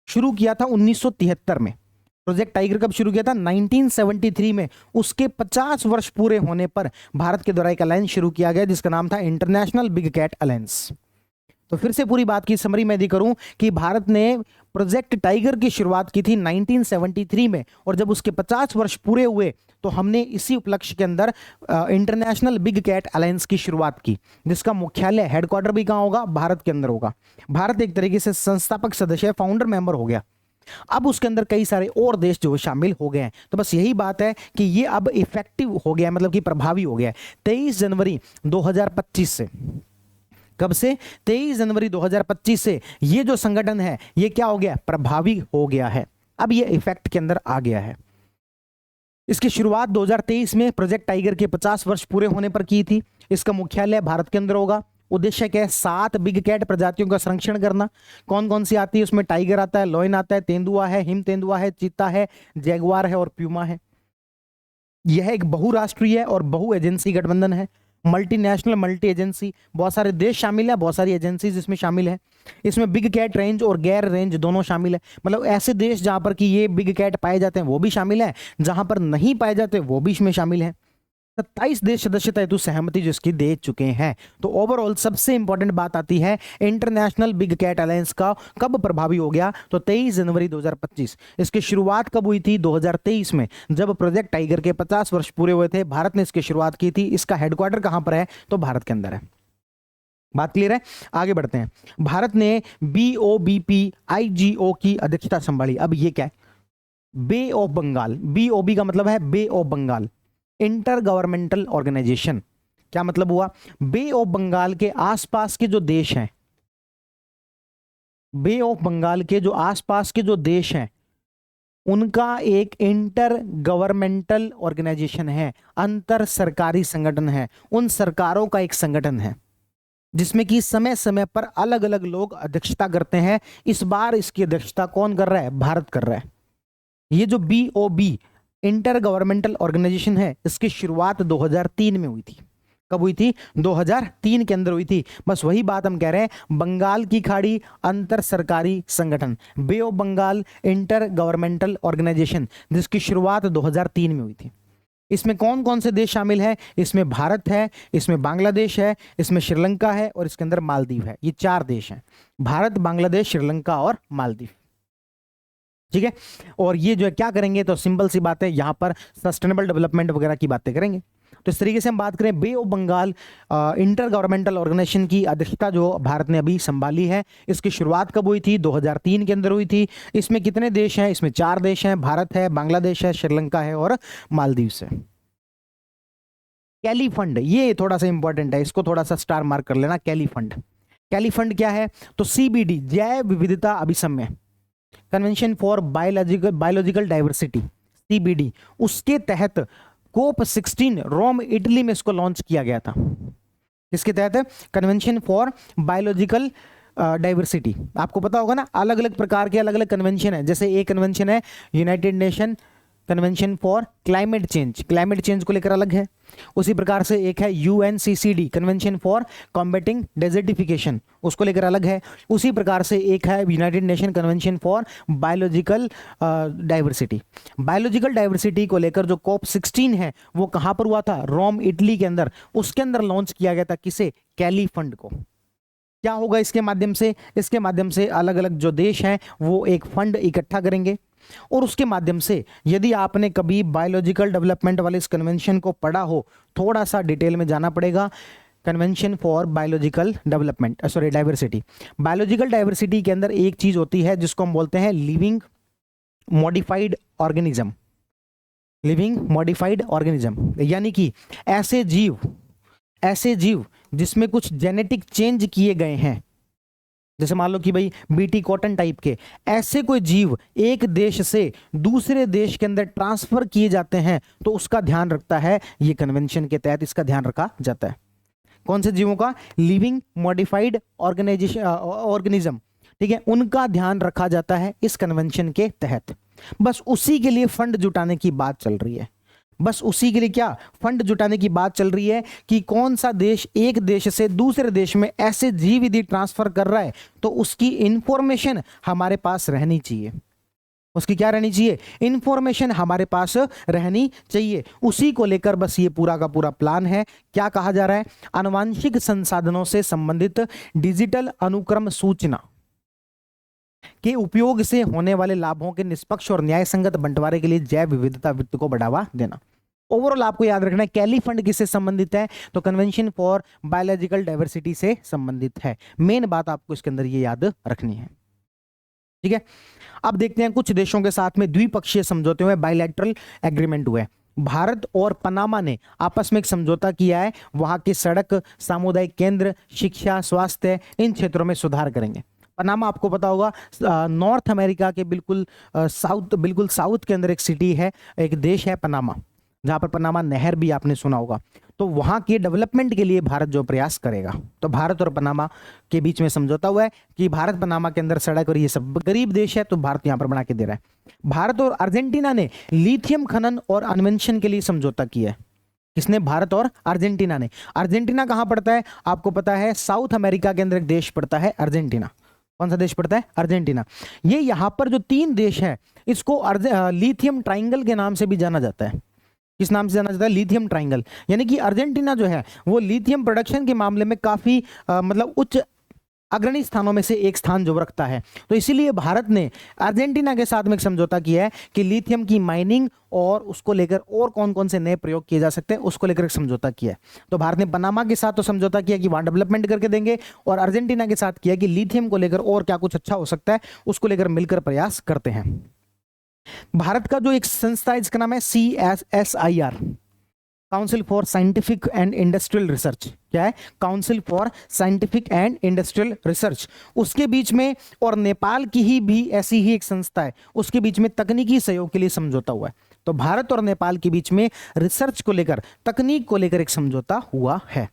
शुरू किया था 1973 में। प्रोजेक्ट टाइगर कब शुरू किया था? 1973 में। उसके 50 वर्ष पूरे होने पर भारत के द्वारा एक अलायंस शुरू किया गया जिसका नाम था इंटरनेशनल बिग कैट अलायंस। तो फिर से पूरी बात की समरी मैं यदि करूं कि भारत ने प्रोजेक्ट टाइगर की शुरुआत की थी 1973 में, और जब उसके 50 वर्ष पूरे हुए तो हमने इसी उपलक्ष्य के अंदर इंटरनेशनल बिग कैट अलायंस की शुरुआत की, जिसका मुख्यालय, हेडक्वार्टर भी कहां होगा? भारत के अंदर होगा। भारत एक तरीके से संस्थापक सदस्य, फाउंडर मेंबर हो गया। अब उसके अंदर कई सारे और देश जो शामिल हो गए हैं। तो बस यही बात है कि ये अब इफेक्टिव हो गया, मतलब कि प्रभावी हो गया 23 जनवरी 2025 से। कब से? 23 जनवरी 2025 से ये जो संगठन है ये क्या हो गया? प्रभावी हो गया है। अब ये इफेक्ट के अंदर आ गया है। इसकी शुरुआत 2023 में प्रोजेक्ट टाइगर के 50 वर्ष पूरे होने पर की थी। इसका मुख्यालय भारत के अंदर होगा। उद्देश्य क्या है? 7 बिग कैट प्रजातियों का संरक्षण करना। कौन कौन सी आती है उसमें? टाइगर आता है, लॉयन आता है, तेंदुआ है, हिम तेंदुआ है, चीता है, जैगुआर है और प्यूमा है। यह एक बहुराष्ट्रीय और बहु एजेंसी गठबंधन है, मल्टीनेशनल मल्टी एजेंसी। बहुत सारे देश शामिल है, बहुत सारी एजेंसीज इसमें शामिल है। इसमें बिग कैट रेंज और गैर रेंज दोनों शामिल है, मतलब ऐसे देश जहां पर कि ये बिग कैट पाए जाते हैं वो भी शामिल है, जहां पर नहीं पाए जाते वो भी इसमें शामिल है। 27 देश सदस्यता हेतु सहमति जिसकी दे चुके हैं। तो ओवरऑल सबसे इंपॉर्टेंट बात आती है इंटरनेशनल बिग कैट अलायंस का कब प्रभावी हो गया? तो 23 जनवरी 2025। इसकी शुरुआत कब हुई थी? 2023 में, जब प्रोजेक्ट टाइगर के 50 वर्ष पूरे हुए थे। भारत ने इसकी शुरुआत की थी। इसका हेडक्वार्टर कहां पर है? तो भारत के अंदर है। बात क्लियर है? आगे बढ़ते हैं। भारत ने BOBPIGO की अध्यक्षता संभाली। अब ये क्या है? Bay of Bengal. BOB का मतलब है bay of Bengal, inter governmental organisation. क्या मतलब हुआ? बे ऑफ बंगाल के आसपास के जो देश हैं, बे ऑफ बंगाल के जो आसपास के जो देश हैं उनका एक इंटर गवर्नमेंटल ऑर्गेनाइजेशन है, अंतर सरकारी संगठन है। उन सरकारों का एक संगठन है जिसमें कि समय समय पर अलग अलग लोग अध्यक्षता करते हैं। इस बार इसकी अध्यक्षता कौन कर रहा है? भारत कर रहा है। ये जो BOB इंटर गवर्नमेंटल ऑर्गेनाइजेशन है इसकी शुरुआत 2003 में हुई थी। कब हुई थी? 2003 के अंदर हुई थी। बस वही बात हम कह रहे हैं, बंगाल की खाड़ी अंतर सरकारी संगठन, bay of Bengal inter governmental organisation, जिसकी शुरुआत 2003 में हुई थी। इसमें कौन कौन से देश शामिल है? इसमें भारत है, इसमें बांग्लादेश है, इसमें श्रीलंका है और इसके अंदर मालदीव है। ये 4 देश हैं, भारत, बांग्लादेश, श्रीलंका और मालदीव। ठीक है, और ये जो है क्या करेंगे, तो सिंपल सी बात है, यहां पर सस्टेनेबल डेवलपमेंट वगैरह की बातें करेंगे। तो इस तरीके से हम बात करें, bay of Bengal inter governmental organisation की अध्यक्षता जो भारत ने अभी संभाली है, इसकी शुरुआत कब हुई थी? 2003 के अंदर हुई थी। इसमें कितने देश हैं? इसमें 4 देश हैं, भारत है, बांग्लादेश है, श्रीलंका है और मालदीव से। कैली फंड, ये थोड़ा सा इंपॉर्टेंट है, इसको थोड़ा सा स्टार मार्क कर लेना। कैली फंड, कैली फंड क्या है? तो CBD, जैव विविधता अभिसमय, convention for biological diversity, CBD, उसके तहत COP16 रोम इटली में इसको लॉन्च किया गया था। इसके तहत कन्वेंशन फॉर बायोलॉजिकल डाइवर्सिटी, आपको पता होगा ना, अलग अलग प्रकार के अलग अलग कन्वेंशन है। जैसे एक कन्वेंशन है united nation convention for climate change, climate change को लेकर अलग है। उसी प्रकार से एक है UNCCD convention for combating desertification, उसको लेकर अलग है। उसी प्रकार से एक है united nation convention for biological diversity. Biological diversity को लेकर जो COP16 है वो कहां पर हुआ था? रोम इटली के अंदर। उसके अंदर लॉन्च किया गया था किसे? कैली फंड को। क्या होगा इसके माध्यम से? इसके माध्यम से अलग अलग जो देश हैं वो एक फंड इकट्ठा करेंगे और उसके माध्यम से, यदि आपने कभी बायोलॉजिकल डेवलपमेंट वाले इस कन्वेंशन को पढ़ा हो, थोड़ा सा डिटेल में जाना पड़ेगा। Convention for biological development, sorry diversity, biological diversity के अंदर एक चीज होती है जिसको हम बोलते हैं living modified organism. Living modified organism यानी कि ऐसे जीव जिसमें कुछ जेनेटिक चेंज किए गए हैं, जैसे मान लो कि भाई बीटी कॉटन टाइप के, ऐसे कोई जीव एक देश से दूसरे देश के अंदर ट्रांसफर किए जाते हैं, तो उसका ध्यान रखता है ये कन्वेंशन के तहत, इसका ध्यान रखा जाता है। कौन से जीवों का? लिविंग मॉडिफाइड ऑर्गेनिज्म, ठीक है, उनका ध्यान रखा जाता है इस कन्वेंशन के तहत। बस उसी के लिए फंड जुटाने की बात चल रही है। बस उसी के लिए क्या फंड जुटाने की बात चल रही है कि कौन सा देश एक देश से दूसरे देश में ऐसे जीव यदि ट्रांसफर कर रहा है तो उसकी इंफॉर्मेशन हमारे पास रहनी चाहिए। उसकी क्या रहनी चाहिए? इंफॉर्मेशन हमारे पास रहनी चाहिए। उसी को लेकर बस ये पूरा का पूरा प्लान है। क्या कहा जा रहा है? आनुवांशिक संसाधनों से संबंधित डिजिटल अनुक्रम सूचना के उपयोग से होने वाले लाभों के निष्पक्ष और न्यायसंगत बंटवारे के लिए जैव विविधता वित्त को बढ़ावा देना। ओवरऑल आपको याद रखना है कैली फंड किससे संबंधित है? तो कन्वेंशन फॉर बायोलॉजिकल डाइवर्सिटी से संबंधित है। मेन बात आपको इसके अंदर ये याद रखनी है, ठीक है। अब देखते हैं कुछ देशों के साथ में द्विपक्षीय समझौते हुए, बायलैटरल एग्रीमेंट हुए। भारत और पनामा ने आपस में एक समझौता किया है, वहां के सड़क, सामुदायिक केंद्र, शिक्षा, स्वास्थ्य, इन क्षेत्रों में सुधार करेंगे। पनामा आपको पता होगा नॉर्थ अमेरिका के बिल्कुल साउथ के अंदर एक सिटी है, एक देश है पनामा, जहां पर पनामा नहर भी आपने सुना होगा। तो वहां के डेवलपमेंट के लिए भारत जो प्रयास करेगा, तो भारत और पनामा के बीच में समझौता हुआ है कि भारत पनामा के अंदर सड़क और ये सब, गरीब देश है तो भारत यहां पर बना के दे रहा है। भारत और अर्जेंटीना ने लिथियम खनन और अन्वेषण के लिए समझौता किया है। किसने? भारत और अर्जेंटीना ने। अर्जेंटीना कहां पड़ता है? आपको पता है साउथ अमेरिका के अंदर एक देश पड़ता है अर्जेंटीना। कौन सा देश पड़ता है? अर्जेंटीना। ये यहां पर जो 3 देश है इसको लिथियम ट्राइंगल के नाम से भी जाना जाता है। किस नाम से जाना जाता है? Lithium triangle. यानी कि अर्जेंटीना जो है वो लिथियम प्रोडक्शन के मामले में काफी मतलब उच्च अग्रणी स्थानों में से एक स्थान जो रखता है। तो इसीलिए भारत ने अर्जेंटीना के साथ में एक समझौता किया है कि लिथियम की माइनिंग और उसको लेकर और कौन कौन से नए प्रयोग किए जा सकते हैं उसको लेकर एक समझौता किया है। तो भारत ने पनामा के साथ तो समझौता किया कि वहां डेवलपमेंट करके देंगे, और अर्जेंटीना के साथ किया कि लिथियम को लेकर और क्या कुछ अच्छा हो सकता है उसको लेकर मिलकर प्रयास करते हैं। भारत का जो एक संस्था है इसका नाम है CSIR, council for scientific and industrial research. क्या है? Council for scientific and industrial research. उसके बीच में, और नेपाल की ही भी ऐसी ही एक संस्था है, उसके बीच में तकनीकी सहयोग के लिए समझौता हुआ है। तो भारत और नेपाल के बीच में रिसर्च को लेकर, तकनीक को लेकर एक समझौता हुआ है।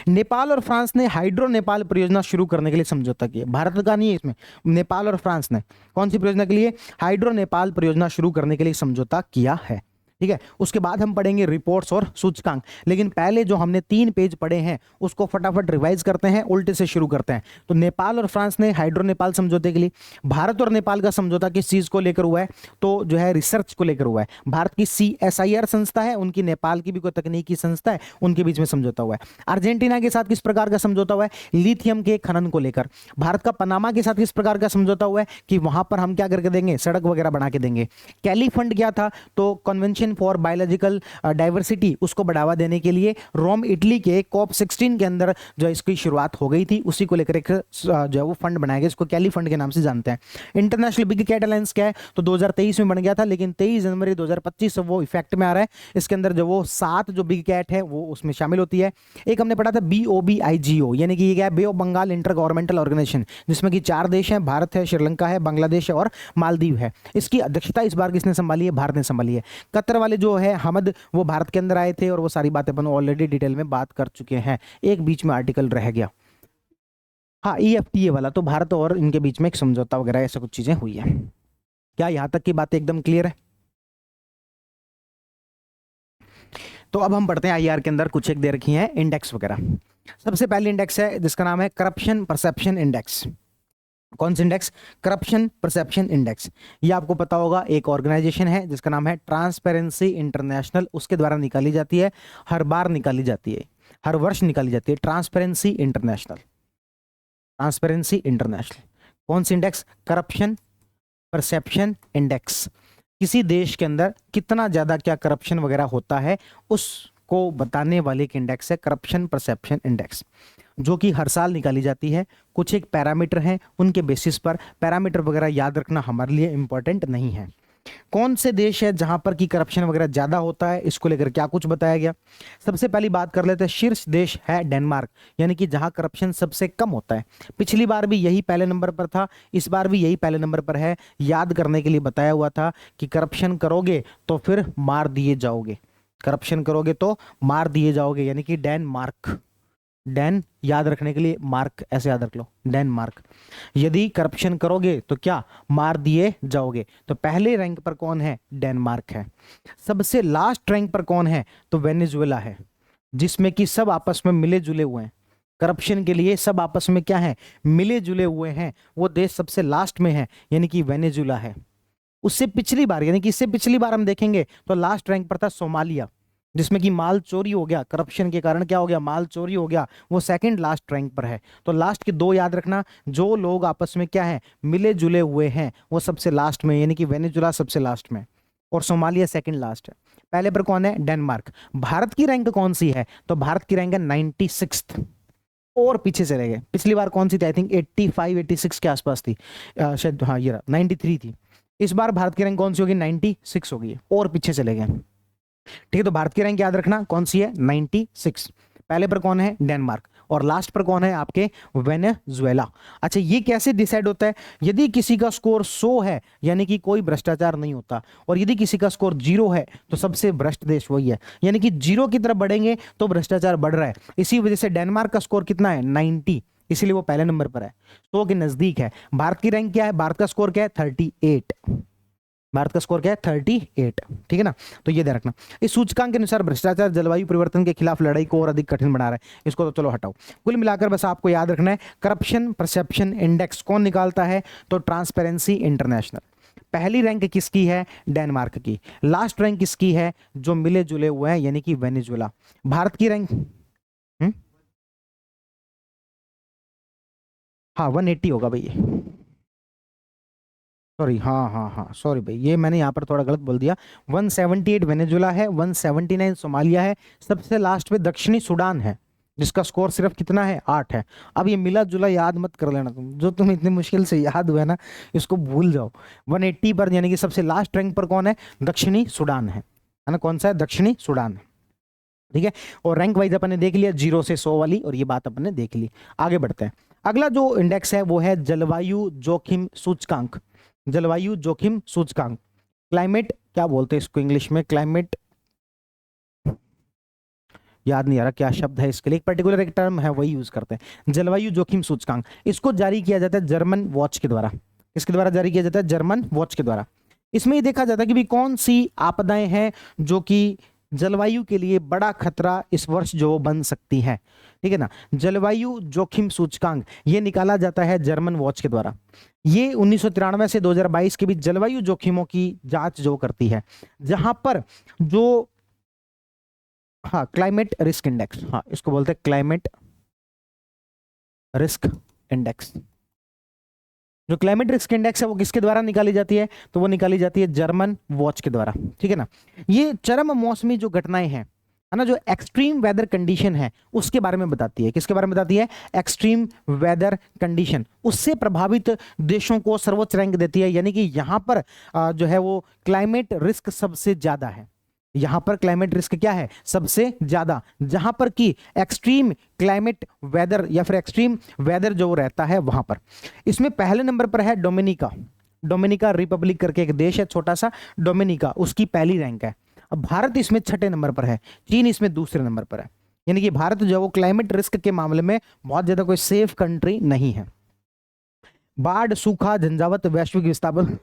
नेपाल और फ्रांस ने हाइड्रो नेपाल परियोजना शुरू करने के लिए समझौता किया। भारत का नहीं है इसमें, नेपाल और फ्रांस ने कौन सी परियोजना के लिए? हाइड्रो नेपाल परियोजना शुरू करने के लिए समझौता किया है। ठीक है, उसके बाद हम पढ़ेंगे रिपोर्ट्स और सूचकांक। लेकिन पहले जो हमने 3 पेज पढ़े हैं उसको फटाफट रिवाइज करते हैं, उल्टे से शुरू करते हैं। तो नेपाल और फ्रांस ने हाइड्रो नेपाल समझौते के लिए, भारत और नेपाल का समझौता किस चीज को लेकर हुआ है, तो जो है रिसर्च को लेकर हुआ है। भारत की CSIR संस्था है, उनकी नेपाल की भी कोई तकनीकी संस्था है, उनके बीच में समझौता हुआ है। अर्जेंटीना के साथ किस प्रकार का समझौता हुआ है, लिथियम के खनन को लेकर। भारत का पनामा के साथ किस प्रकार का समझौता हुआ है कि वहां पर हम क्या करके देंगे, सड़क वगैरह बना के देंगे। कैली फंड क्या था, तो कन्वेंशन फॉर बायोलॉजिकल डाइवर्सिटी, उसको बढ़ावा देने के लिए रोम इटली के COP16 के अंदर जो इसकी शुरुआत हो गई थी, उसी को लेकर एक जो है वो फंड बनाया गया, इसको कैली फंड के नाम से जानते हैं। इंटरनेशनल बिग कैट अलायंस क्या है, तो 2023 में बन गया था, लेकिन 23 जनवरी 2025 से वो इफेक्ट में आ रहा है। इसके अंदर जो वो 7 जो बिग कैट है वो उसमें शामिल होती है। एक हमने पढ़ा था BOBIGO, यानी कि ये क्या है, bay of Bengal inter governmental organisation, जिसमें कि 4 देश हैं, भारत है, श्रीलंका है, बांग्लादेश है और मालदीव है। इसकी अध्यक्षता इस बार किसने संभाली है, भारत ने संभाली है। कतर वाले जो है हमद, वो भारत के अंदर आए थे और वो सारी बातें अपन ऑलरेडी डिटेल में बात कर चुके हैं। एक बीच में आर्टिकल रह गया, हाँ, EFTA वाला, तो भारत और इनके बीच में एक समझौता वगैरह ऐसा कुछ चीजें हुई है। क्या यहां तक की बातें एकदम क्लियर है? तो अब हम पढ़ते हैं IR के अंदर कुछ एक दे रखी है इंडेक्स वगैरह। सबसे पहले इंडेक्स है जिसका नाम है करप्शन परसेप्शन इंडेक्स। कौन सा इंडेक्स, करप्शन परसेप्शन इंडेक्स। ये आपको पता होगा, एक ऑर्गेनाइजेशन है जिसका नाम है ट्रांसपेरेंसी इंटरनेशनल, उसके द्वारा निकाली जाती है, हर बार निकाली जाती है, हर वर्ष निकाली जाती है, ट्रांसपेरेंसी इंटरनेशनल। ट्रांसपेरेंसी इंटरनेशनल कौन सी इंडेक्स, करप्शन परसेप्शन इंडेक्स। किसी देश के अंदर कितना ज्यादा क्या करप्शन वगैरह होता है उसको बताने वाले एक इंडेक्स है करप्शन परसेप्शन इंडेक्स, जो कि हर साल निकाली जाती है। कुछ एक पैरामीटर हैं, उनके बेसिस पर, पैरामीटर वगैरह याद रखना हमारे लिए इंपॉर्टेंट नहीं है। कौन से देश है जहां पर की करप्शन वगैरह ज्यादा होता है, इसको लेकर क्या कुछ बताया गया। सबसे पहली बात कर लेते हैं, शीर्ष देश है डेनमार्क, यानी कि जहां करप्शन सबसे कम होता है। पिछली बार भी यही पहले नंबर पर था, इस बार भी यही पहले नंबर पर है। याद करने के लिए बताया हुआ था कि करप्शन करोगे तो फिर मार दिए जाओगे, करप्शन करोगे तो मार दिए जाओगे, यानी कि डेनमार्क। डैन याद रखने के लिए मार्क ऐसे याद रख लो, डेनमार्क। यदि करप्शन करोगे तो क्या, मार दिए जाओगे। तो पहले रैंक पर कौन है, डेनमार्क है। सबसे लास्ट रैंक पर कौन है, तो वेनेजुएला है, जिसमें कि सब आपस में मिले जुले हुए हैं। करप्शन के लिए सब आपस में क्या है, मिले जुले हुए हैं। वो देश सबसे लास्ट में है, यानी कि वेनेजुएला है। उससे पिछली बार, यानी कि इससे पिछली बार हम देखेंगे तो लास्ट रैंक पर था सोमालिया, जिसमें कि माल चोरी हो गया, करप्शन के कारण क्या हो गया, माल चोरी हो गया, वो सेकंड लास्ट रैंक पर है। तो लास्ट के 2 याद रखना, जो लोग आपस में क्या है, मिले जुले हुए हैं, वो सबसे लास्ट में, यानी कि वेनेजुएला सबसे लास्ट में और सोमालिया सेकंड लास्ट है। पहले पर कौन है, डेनमार्क। भारत की रैंक कौन सी है, तो भारत की रैंक है 96th, और पीछे चले गए। पिछली बार कौन सी थी, आई थिंक 85 86 के आसपास थी, शायद, हाँ ये 93 थी। इस बार भारत की रैंक कौन सी होगी, 96 होगी, और पीछे चले गए। ठीक है, तो भारत की रैंक याद रखना कौन सी है, 96। पहले पर कौन है, डेनमार्क, और लास्ट पर कौन है आपके, वेनेजुएला। अच्छा, ये कैसे डिसाइड होता है, यदि किसी का स्कोर 100 है यानी कि कोई भ्रष्टाचार नहीं होता, और यदि किसी का स्कोर 0 है तो सबसे भ्रष्ट देश वही है, यानी कि 0 की तरफ बढ़ेंगे तो भ्रष्टाचार बढ़ रहा है। इसी वजह से डेनमार्क का स्कोर कितना है, 90, इसीलिए वो पहले नंबर पर है, 100 के नजदीक है। भारत की रैंक क्या है, भारत का स्कोर क्या है, 38। भारत का स्कोर क्या है, 38। ठीक है ना, तो ये ध्यान रखना। इस सूचकांक के अनुसार भ्रष्टाचार जलवायु परिवर्तन के खिलाफ लड़ाई को और अधिक कठिन बना रहा है, इसको तो चलो हटाओ। कुल मिलाकर बस आपको याद रखना है, करप्शन परसेप्शन इंडेक्स कौन निकालता है, तो ट्रांसपेरेंसी इंटरनेशनल। पहली रैंक किसकी है, डेनमार्क की। लास्ट रैंक किसकी है, जो मिले जुले हुए हैं, यानी कि वेनेजुएला। भारत की रैंक हाँ 180 होगा भैया, सॉरी, हाँ सॉरी भाई, ये मैंने यहाँ पर थोड़ा गलत बोल दिया। 178 वेनेजुएला है, 179 सोमालिया है, सबसे लास्ट में दक्षिणी सूडान है, जिसका स्कोर सिर्फ कितना है, 8 है। अब ये मिला जुला याद मत कर लेना तुम, जो तुम इतनी मुश्किल से याद हुआ ना, इसको भूल जाओ। 180 पर, यानी कि सबसे लास्ट रैंक पर कौन है, दक्षिणी सूडान है ना, कौन सा है, दक्षिणी सूडान। ठीक है, और रैंक वाइज अपन ने देख लिया 0 से 100 वाली, और ये बात अपन ने देख ली। आगे बढ़ते हैं, अगला जो इंडेक्स है वो है जलवायु जोखिम सूचकांक। जलवायु जोखिम सूचकांक, क्लाइमेट क्या बोलते हैं इसको इंग्लिश में, क्लाइमेट, याद नहीं आ रहा क्या शब्द है इसके लिए, एक पर्टिकुलर एक टर्म है वही यूज करते हैं, जलवायु जोखिम सूचकांक। इसको जारी किया जाता है जर्मन वॉच के द्वारा। किसके द्वारा जारी किया जाता है, जर्मन वॉच के द्वारा। इसमें ये देखा जाता है कि भी कौन सी आपदाएं हैं जो कि जलवायु के लिए बड़ा खतरा इस वर्ष जो बन सकती है। ठीक है ना, जलवायु जोखिम सूचकांक ये निकाला जाता है जर्मन वॉच के द्वारा। ये 1993 से 2022 के बीच जलवायु जोखिमों की जांच जो करती है, जहां पर जो हाँ क्लाइमेट रिस्क इंडेक्स, हाँ इसको बोलते हैं क्लाइमेट रिस्क इंडेक्स। जो क्लाइमेट रिस्क इंडेक्स है वो किसके द्वारा निकाली जाती है, तो वो निकाली जाती है जर्मन वॉच के द्वारा। ठीक है ना, ये चरम मौसमी जो घटनाएं हैं है ना, जो एक्सट्रीम वेदर कंडीशन है उसके बारे में बताती है। किसके बारे में बताती है, एक्सट्रीम वेदर कंडीशन, उससे प्रभावित देशों को सर्वोच्च रैंक देती है। यानी कि यहां पर जो है वो क्लाइमेट रिस्क सबसे ज्यादा है। यहां पर क्लाइमेट रिस्क क्या है, सबसे ज्यादा, जहां पर की एक्सट्रीम क्लाइमेट वेदर या फिर एक्सट्रीम वेदर जो रहता है वहां पर। इसमें पहले नंबर पर है डोमिनिका। डोमिनिका रिपब्लिक करके एक देश है छोटा सा, डोमिनिका, उसकी पहली रैंक है। अब भारत इसमें छठे नंबर पर है, चीन इसमें दूसरे नंबर पर है। यानी कि भारत जो है वो क्लाइमेट रिस्क के मामले में बहुत ज्यादा कोई सेफ कंट्री नहीं है। बाढ़, सूखा, झंझावत, वैश्विक विस्थापन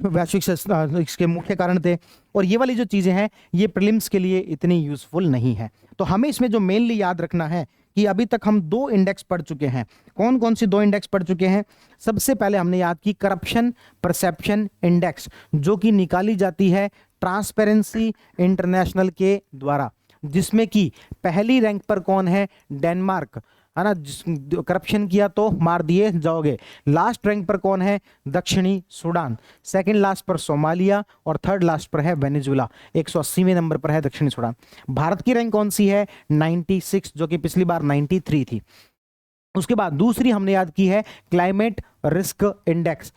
वैश्विक इसके मुख्य कारण थे। और ये वाली जो चीजें हैं ये प्रीलिम्स के लिए इतनी यूजफुल नहीं है। तो हमें इसमें जो मेनली याद रखना है कि अभी तक हम 2 इंडेक्स पढ़ चुके हैं। कौन कौन सी 2 इंडेक्स पढ़ चुके हैं, सबसे पहले हमने याद की करप्शन परसेप्शन इंडेक्स, जो कि निकाली जाती है ट्रांसपेरेंसी इंटरनेशनल के द्वारा, जिसमें कि पहली रैंक पर कौन है, डेनमार्क, है ना, करप्शन किया तो मार दिए जाओगे। लास्ट रैंक पर कौन है, दक्षिणी सूडान। सेकंड लास्ट पर सोमालिया और थर्ड लास्ट पर है वेनेजुला। 180वें नंबर पर है दक्षिणी सूडान। भारत की रैंक कौन सी है, 96, जो कि पिछली बार 93 थी। उसके बाद दूसरी हमने याद की है क्लाइमेट रिस्क इंडेक्स,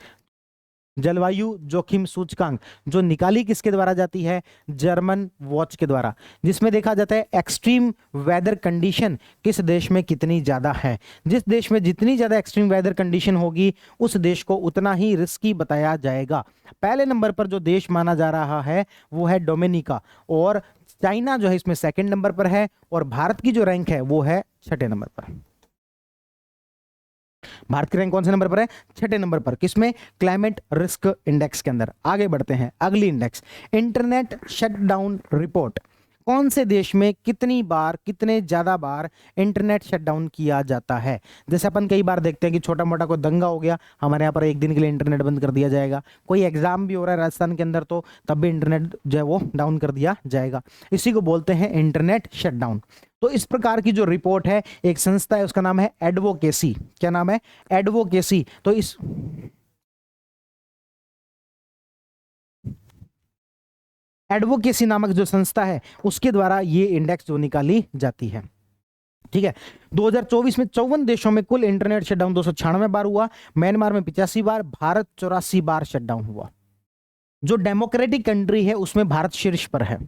जलवायु जोखिम सूचकांक, जो निकाली किसके द्वारा जाती है, जर्मन वॉच के द्वारा, जिसमें देखा जाता है एक्सट्रीम वेदर कंडीशन किस देश में कितनी ज्यादा है। जिस देश में जितनी ज्यादा एक्सट्रीम वेदर कंडीशन होगी उस देश को उतना ही रिस्की बताया जाएगा। पहले नंबर पर जो देश माना जा रहा है वो है डोमिनिका, और चाइना जो है इसमें सेकंड नंबर पर है, और भारत की जो रैंक है वो है छठे नंबर पर। भारत की रैंक कौन से नंबर पर है, छठे नंबर पर, किसमें, क्लाइमेट रिस्क इंडेक्स के अंदर। आगे बढ़ते हैं, अगली इंडेक्स, इंटरनेट शटडाउन रिपोर्ट। कौन से देश में कितनी बार, कितने ज्यादा बार इंटरनेट शटडाउन किया जाता है। जैसे अपन कई बार देखते हैं कि छोटा मोटा कोई दंगा हो गया, हमारे यहाँ पर एक दिन के लिए इंटरनेट बंद कर दिया जाएगा। कोई एग्जाम भी हो रहा है राजस्थान के अंदर, तो तब भी इंटरनेट जो है वो डाउन कर दिया जाएगा। इसी को बोलते हैं इंटरनेट शटडाउन। तो इस प्रकार की जो रिपोर्ट है, एक संस्था है उसका नाम है एडवोकेसी। क्या नाम है, एडवोकेसी। तो इस एडवोकेसी नामक जो संस्था है उसके द्वारा ये इंडेक्स जो निकाली जाती है। ठीक है, 2024 में 54 देशों में कुल इंटरनेट शटडाउन 296 बार हुआ। म्यांमार में 85 बार, भारत 84 बार शटडाउन हुआ। जो डेमोक्रेटिक कंट्री है उसमें भारत शीर्ष पर है।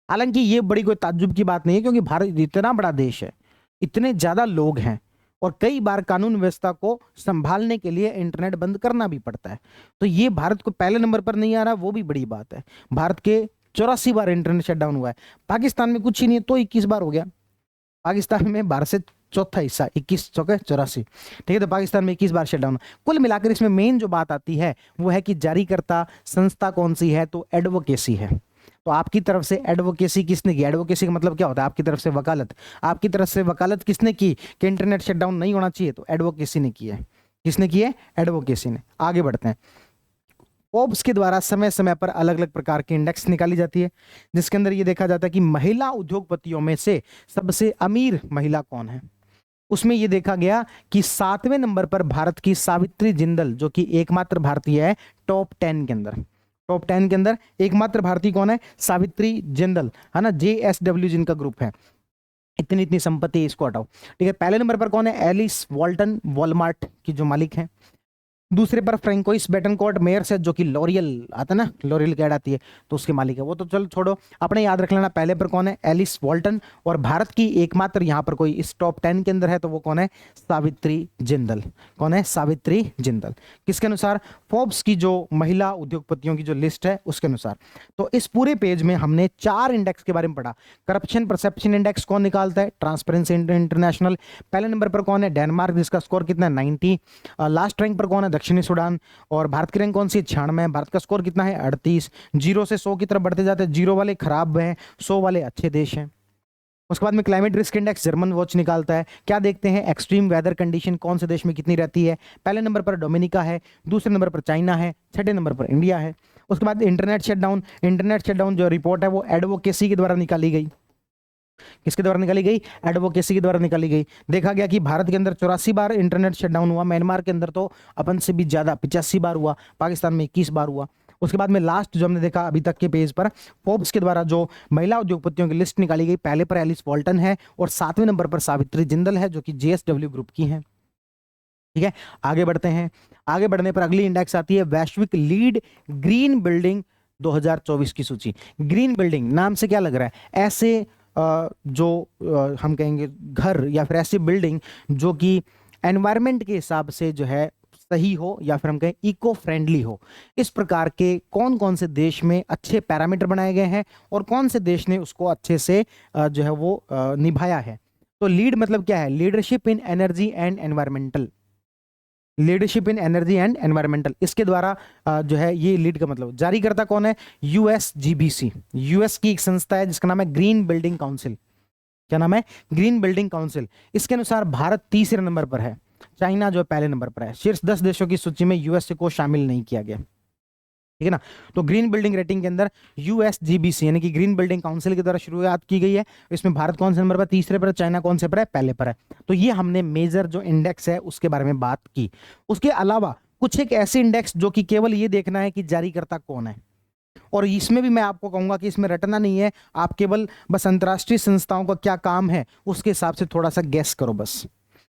हालांकि ये बड़ी कोई ताज्जुब की बात नहीं है, क्योंकि भारत इतना बड़ा देश है, इतने ज्यादा लोग हैं, और कई बार कानून व्यवस्था को संभालने के लिए इंटरनेट बंद करना भी पड़ता है। तो ये भारत को पहले नंबर पर नहीं आ रहा, वो भी बड़ी बात है। भारत के 84 बार इंटरनेट शटडाउन हुआ है। पाकिस्तान में कुछ ही नहीं है तो 21 बार हो गया। पाकिस्तान में भारत से चौथा हिस्सा, 21 चौके 84। ठीक है, तो पाकिस्तान में 21 बार शटडाउन। कुल मिलाकर इसमें मेन जो बात आती है वो है कि जारीकर्ता संस्था कौन सी है, तो एडवोकेसी है। तो आपकी तरफ से एडवोकेसी किसने की, एडवोकेसी का मतलब क्या होता है, आपकी तरफ से वकालत। आपकी तरफ से वकालत किसने की कि इंटरनेट शटडाउन नहीं होना चाहिए, तो एडवोकेसी ने की है। किसने की है, एडवोकेसी ने। आगे बढ़ते हैं, फोर्ब्स के द्वारा समय समय पर अलग अलग प्रकार की इंडेक्स निकाली जाती है, जिसके अंदर ये देखा जाता है कि महिला उद्योगपतियों में से सबसे अमीर महिला कौन है। उसमें ये देखा गया कि 7वें नंबर पर भारत की सावित्री जिंदल, जो कि एकमात्र भारतीय है टॉप 10 के अंदर। टॉप 10 के अंदर एकमात्र भारतीय कौन है, सावित्री जिंदल, है ना, JSW जिनका ग्रुप है। इतनी इतनी संपत्ति, इसको हटाओ। ठीक है, पहले नंबर पर कौन है, एलिस वॉल्टन, वॉलमार्ट की जो मालिक है। दूसरे पर फ्रैंकोइस बेटनकोर्ट मेयर्स है, जो कि लॉरियल आता है ना, लॉरियल कैड आती है, तो उसके मालिक है वो। तो चलो छोड़ो, अपने याद रख लेना पहले पर कौन है, एलिस वॉल्टन, और भारत की एकमात्र यहाँ पर कोई इस टॉप 10 के अंदर है तो वो कौन है, सावित्री जिंदल। कौन है, सावित्री जिंदल। किसके अनुसार, फोर्ब्स की जो महिला उद्योगपतियों की जो लिस्ट है उसके अनुसार। तो इस पूरे पेज में हमने 4 इंडेक्स के बारे में पढ़ा। करप्शन परसेप्शन इंडेक्स कौन निकालता है, ट्रांसपेरेंसी इंटरनेशनल। पहले नंबर पर कौन है, डेनमार्क, जिसका स्कोर कितना है, 90। लास्ट रैंक पर कौन है, दक्षिणी सूडान। और भारत की रैंक कौन सी है? 96। भारत का स्कोर कितना है? 38। 0 से 100 की तरफ बढ़ते जाते हैं, 0 वाले खराब हैं, 100 वाले अच्छे देश हैं। उसके बाद में climate risk index German watch निकालता है। क्या देखते हैं? एक्सट्रीम वेदर कंडीशन कौन से देश में कितनी रहती है। पहले नंबर पर डोमिनिका है, दूसरे नंबर पर चाइना है, छठे नंबर पर इंडिया है। उसके बाद इंटरनेट शटडाउन। इंटरनेट शटडाउन जो रिपोर्ट है वो एडवोकेसी के द्वारा निकाली गई। किसके द्वारा निकाली गई? एडवोकेसी के द्वारा निकाली गई। देखा गया कि भारत के अंदर 84 बार इंटरनेट शटडाउन हुआ, म्यांमार के अंदर तो अपन से भी ज्यादा 85 बार हुआ, पाकिस्तान में 21 बार हुआ। उसके बाद में लास्ट जो हमने देखा अभी तक के पेज पर, फोर्ब्स के द्वारा जो महिला उद्योगपतियों की लिस्ट निकाली गई, पहले पर एलिस वॉल्टन है और 7वें नंबर पर सावित्री जिंदल है जो कि जेएसडब्ल्यू ग्रुप की हैं। ठीक है, आगे बढ़ते हैं। आगे बढ़ने पर अगली इंडेक्स आती है वैश्विक लीड ग्रीन बिल्डिंग 2024 की सूची। ग्रीन बिल्डिंग नाम से क्या लग रहा है? ऐसे जो हम कहेंगे घर या फिर ऐसी बिल्डिंग जो कि एनवायरनमेंट के हिसाब से जो है सही हो या फिर हम कहें इको फ्रेंडली हो। इस प्रकार के कौन कौन से देश में अच्छे पैरामीटर बनाए गए हैं और कौन से देश ने उसको अच्छे से जो है वो निभाया है। तो लीड मतलब क्या है? Leadership in energy and environmental. Leadership in energy and environmental, इसके द्वारा जो है ये लीड का मतलब। जारी करता कौन है? यूएसजीबीसी। यूएस की एक संस्था है जिसका नाम है ग्रीन बिल्डिंग काउंसिल। क्या नाम है? Green building council. इसके अनुसार भारत तीसरे नंबर पर है, चाइना जो पहले नंबर पर है। शीर्ष 10 देशों की सूची में यूएसए को शामिल नहीं किया गया। ठीक है ना। तो ग्रीन बिल्डिंग रेटिंग के अंदर यूएसजीबीसी यानी कि ग्रीन बिल्डिंग काउंसिल के द्वारा शुरुआत की गई है। इसमें भारत कौन से नंबर पर? तीसरे पर। चाइना कौन से पर है? पहले पर है। तो ये हमने मेजर जो इंडेक्स है उसके बारे में बात की। उसके अलावा कुछ एक ऐसे इंडेक्स जो कि केवल ये देखना है कि जारीकर्ता कौन है, और इसमें भी मैं आपको कहूंगा कि इसमें रटना नहीं है, आप केवल बस अंतरराष्ट्रीय संस्थाओं का क्या काम है उसके हिसाब से थोड़ा सा गैस करो बस।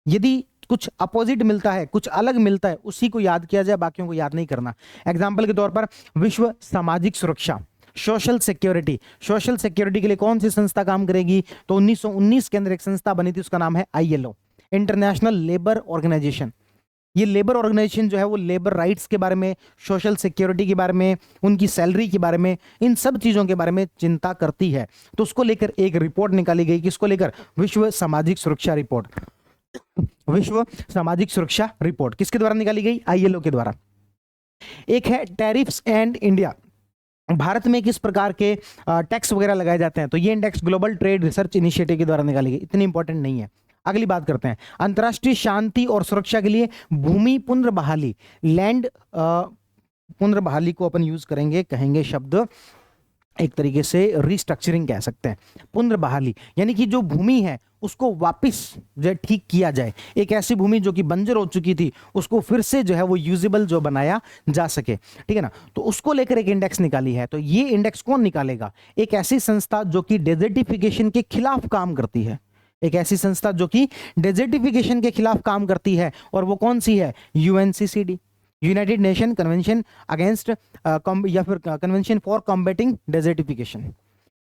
यदि कुछ अपोजिट मिलता है, कुछ अलग मिलता है, उसी को याद किया जाए, बाकियों को याद नहीं करना। एग्जाम्पल के तौर पर विश्व सामाजिक सुरक्षा, सोशल सिक्योरिटी। सोशल सिक्योरिटी के लिए कौन सी संस्था काम करेगी? तो 1919 के अंदर एक संस्था बनी थी, उसका नाम है आईएलओ, इंटरनेशनल लेबर ऑर्गेनाइजेशन। ये लेबर ऑर्गेनाइजेशन जो है वो लेबर राइट्स के बारे में, सोशल सिक्योरिटी के बारे में, उनकी सैलरी के बारे में, इन सब चीजों के बारे में चिंता करती है। तो उसको लेकर एक रिपोर्ट निकाली गई। किसको लेकर? विश्व सामाजिक सुरक्षा रिपोर्ट। विश्व सामाजिक सुरक्षा रिपोर्ट किसके द्वारा निकाली गई? आईएलओ के द्वारा। एक है टैरिफ्स एंड इंडिया, भारत में किस प्रकार के टैक्स वगैरह लगाए जाते हैं। तो ये index global trade research initiative के द्वारा निकाली गई, इतनी इंपॉर्टेंट नहीं है। अगली बात करते हैं अंतर्राष्ट्रीय शांति और सुरक्षा के लिए भूमि पुनर्बहाली, लैंड पुनर्बहाली को अपन यूज करेंगे, कहेंगे शब्द एक तरीके से रिस्ट्रक्चरिंग कह सकते हैं। पुनर्बहाली यानी कि जो भूमि है उसको वापस जो ठीक किया जाए, एक ऐसी भूमि जो कि बंजर हो चुकी थी उसको फिर से जो है वो यूजेबल जो बनाया जा सके। ठीक है ना। तो उसको लेकर एक इंडेक्स निकाली है। तो ये इंडेक्स कौन निकालेगा? एक ऐसी संस्था जो कि डेजर्टिफिकेशन के खिलाफ काम करती है। एक ऐसी संस्था जो कि डेजर्टिफिकेशन के खिलाफ काम करती है, और वो कौन सी है? UNCCD, United nation convention against या फिर कन्वेंशन फॉर कॉम्बैटिंग डेजर्टिफिकेशन।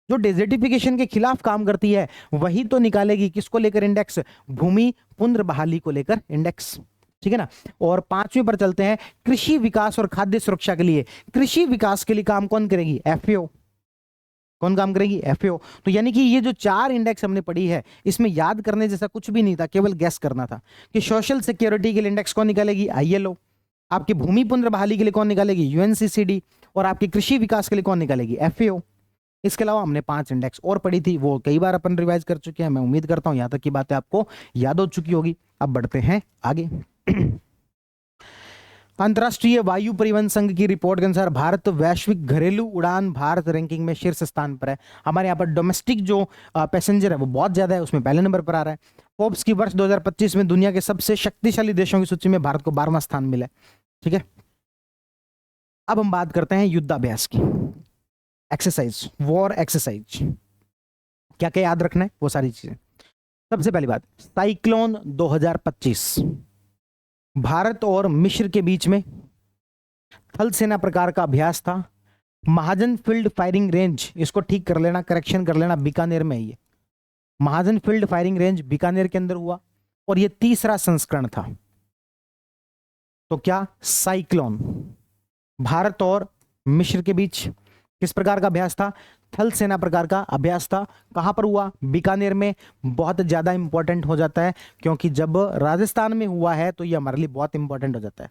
जो डेजर्टिफिकेशन के खिलाफ काम करती है वही तो निकालेगी किसको लेकर इंडेक्स? भूमि पुनर्बहाली को लेकर इंडेक्स। ठीक है ना। और 5वें पर चलते हैं, कृषि विकास और खाद्य सुरक्षा के लिए। कृषि विकास के लिए काम कौन करेगी? एफएओ। कौन काम करेगी? एफएओ। तो यानी कि ये जो 4 इंडेक्स हमने पढ़ी है इसमें याद करने जैसा कुछ भी नहीं था, केवल गैस करना था कि सोशल सिक्योरिटी के लिए इंडेक्स कौन निकालेगी? आईएलओ। आपकी भूमि पुनर्बहाली के लिए कौन निकालेगी? यूएनसीसीडी। और आपके कृषि विकास के लिए कौन निकालेगी? एफएओ। इसके अलावा हमने 5 इंडेक्स और पढ़ी थी, वो कई बार अपन रिवाइज कर चुके हैं। मैं उम्मीद करता हूं यहां तक की बातें आपको याद हो चुकी होगी। अब बढ़ते हैं आगे। अंतरराष्ट्रीय वायु परिवहन संघ की रिपोर्ट के अनुसार भारत वैश्विक घरेलू उड़ान भारत रैंकिंग में शीर्ष स्थान पर है। हमारे यहाँ पर डोमेस्टिक जो पैसेंजर है वो बहुत ज्यादा है, उसमें पहले नंबर पर आ रहा है। फोर्ब्स की वर्ष 2025 में दुनिया के सबसे शक्तिशाली देशों की सूची में भारत को 12वां स्थान मिला है। ठीक है। अब हम बात करते हैं युद्धाभ्यास की, एक्सरसाइज, वॉर एक्सरसाइज। क्या क्या याद रखना है वो सारी चीजें। सबसे पहली बात, साइक्लोन 2025 भारत और मिस्र के बीच में थल सेना प्रकार का अभ्यास था। महाजन फील्ड फायरिंग रेंज, इसको ठीक कर लेना, करेक्शन कर लेना, बीकानेर में है ये। महाजन फील्ड फायरिंग रेंज बीकानेर के अंदर हुआ, और ये 3रा संस्करण था। तो क्या? साइक्लोन। भारत और मिस्र के बीच किस प्रकार का अभ्यास था? थल सेना प्रकार का अभ्यास था। कहां पर हुआ? बीकानेर में। बहुत ज्यादा इंपॉर्टेंट हो जाता है क्योंकि जब राजस्थान में हुआ है तो ये हमारे लिए बहुत इंपॉर्टेंट हो जाता है।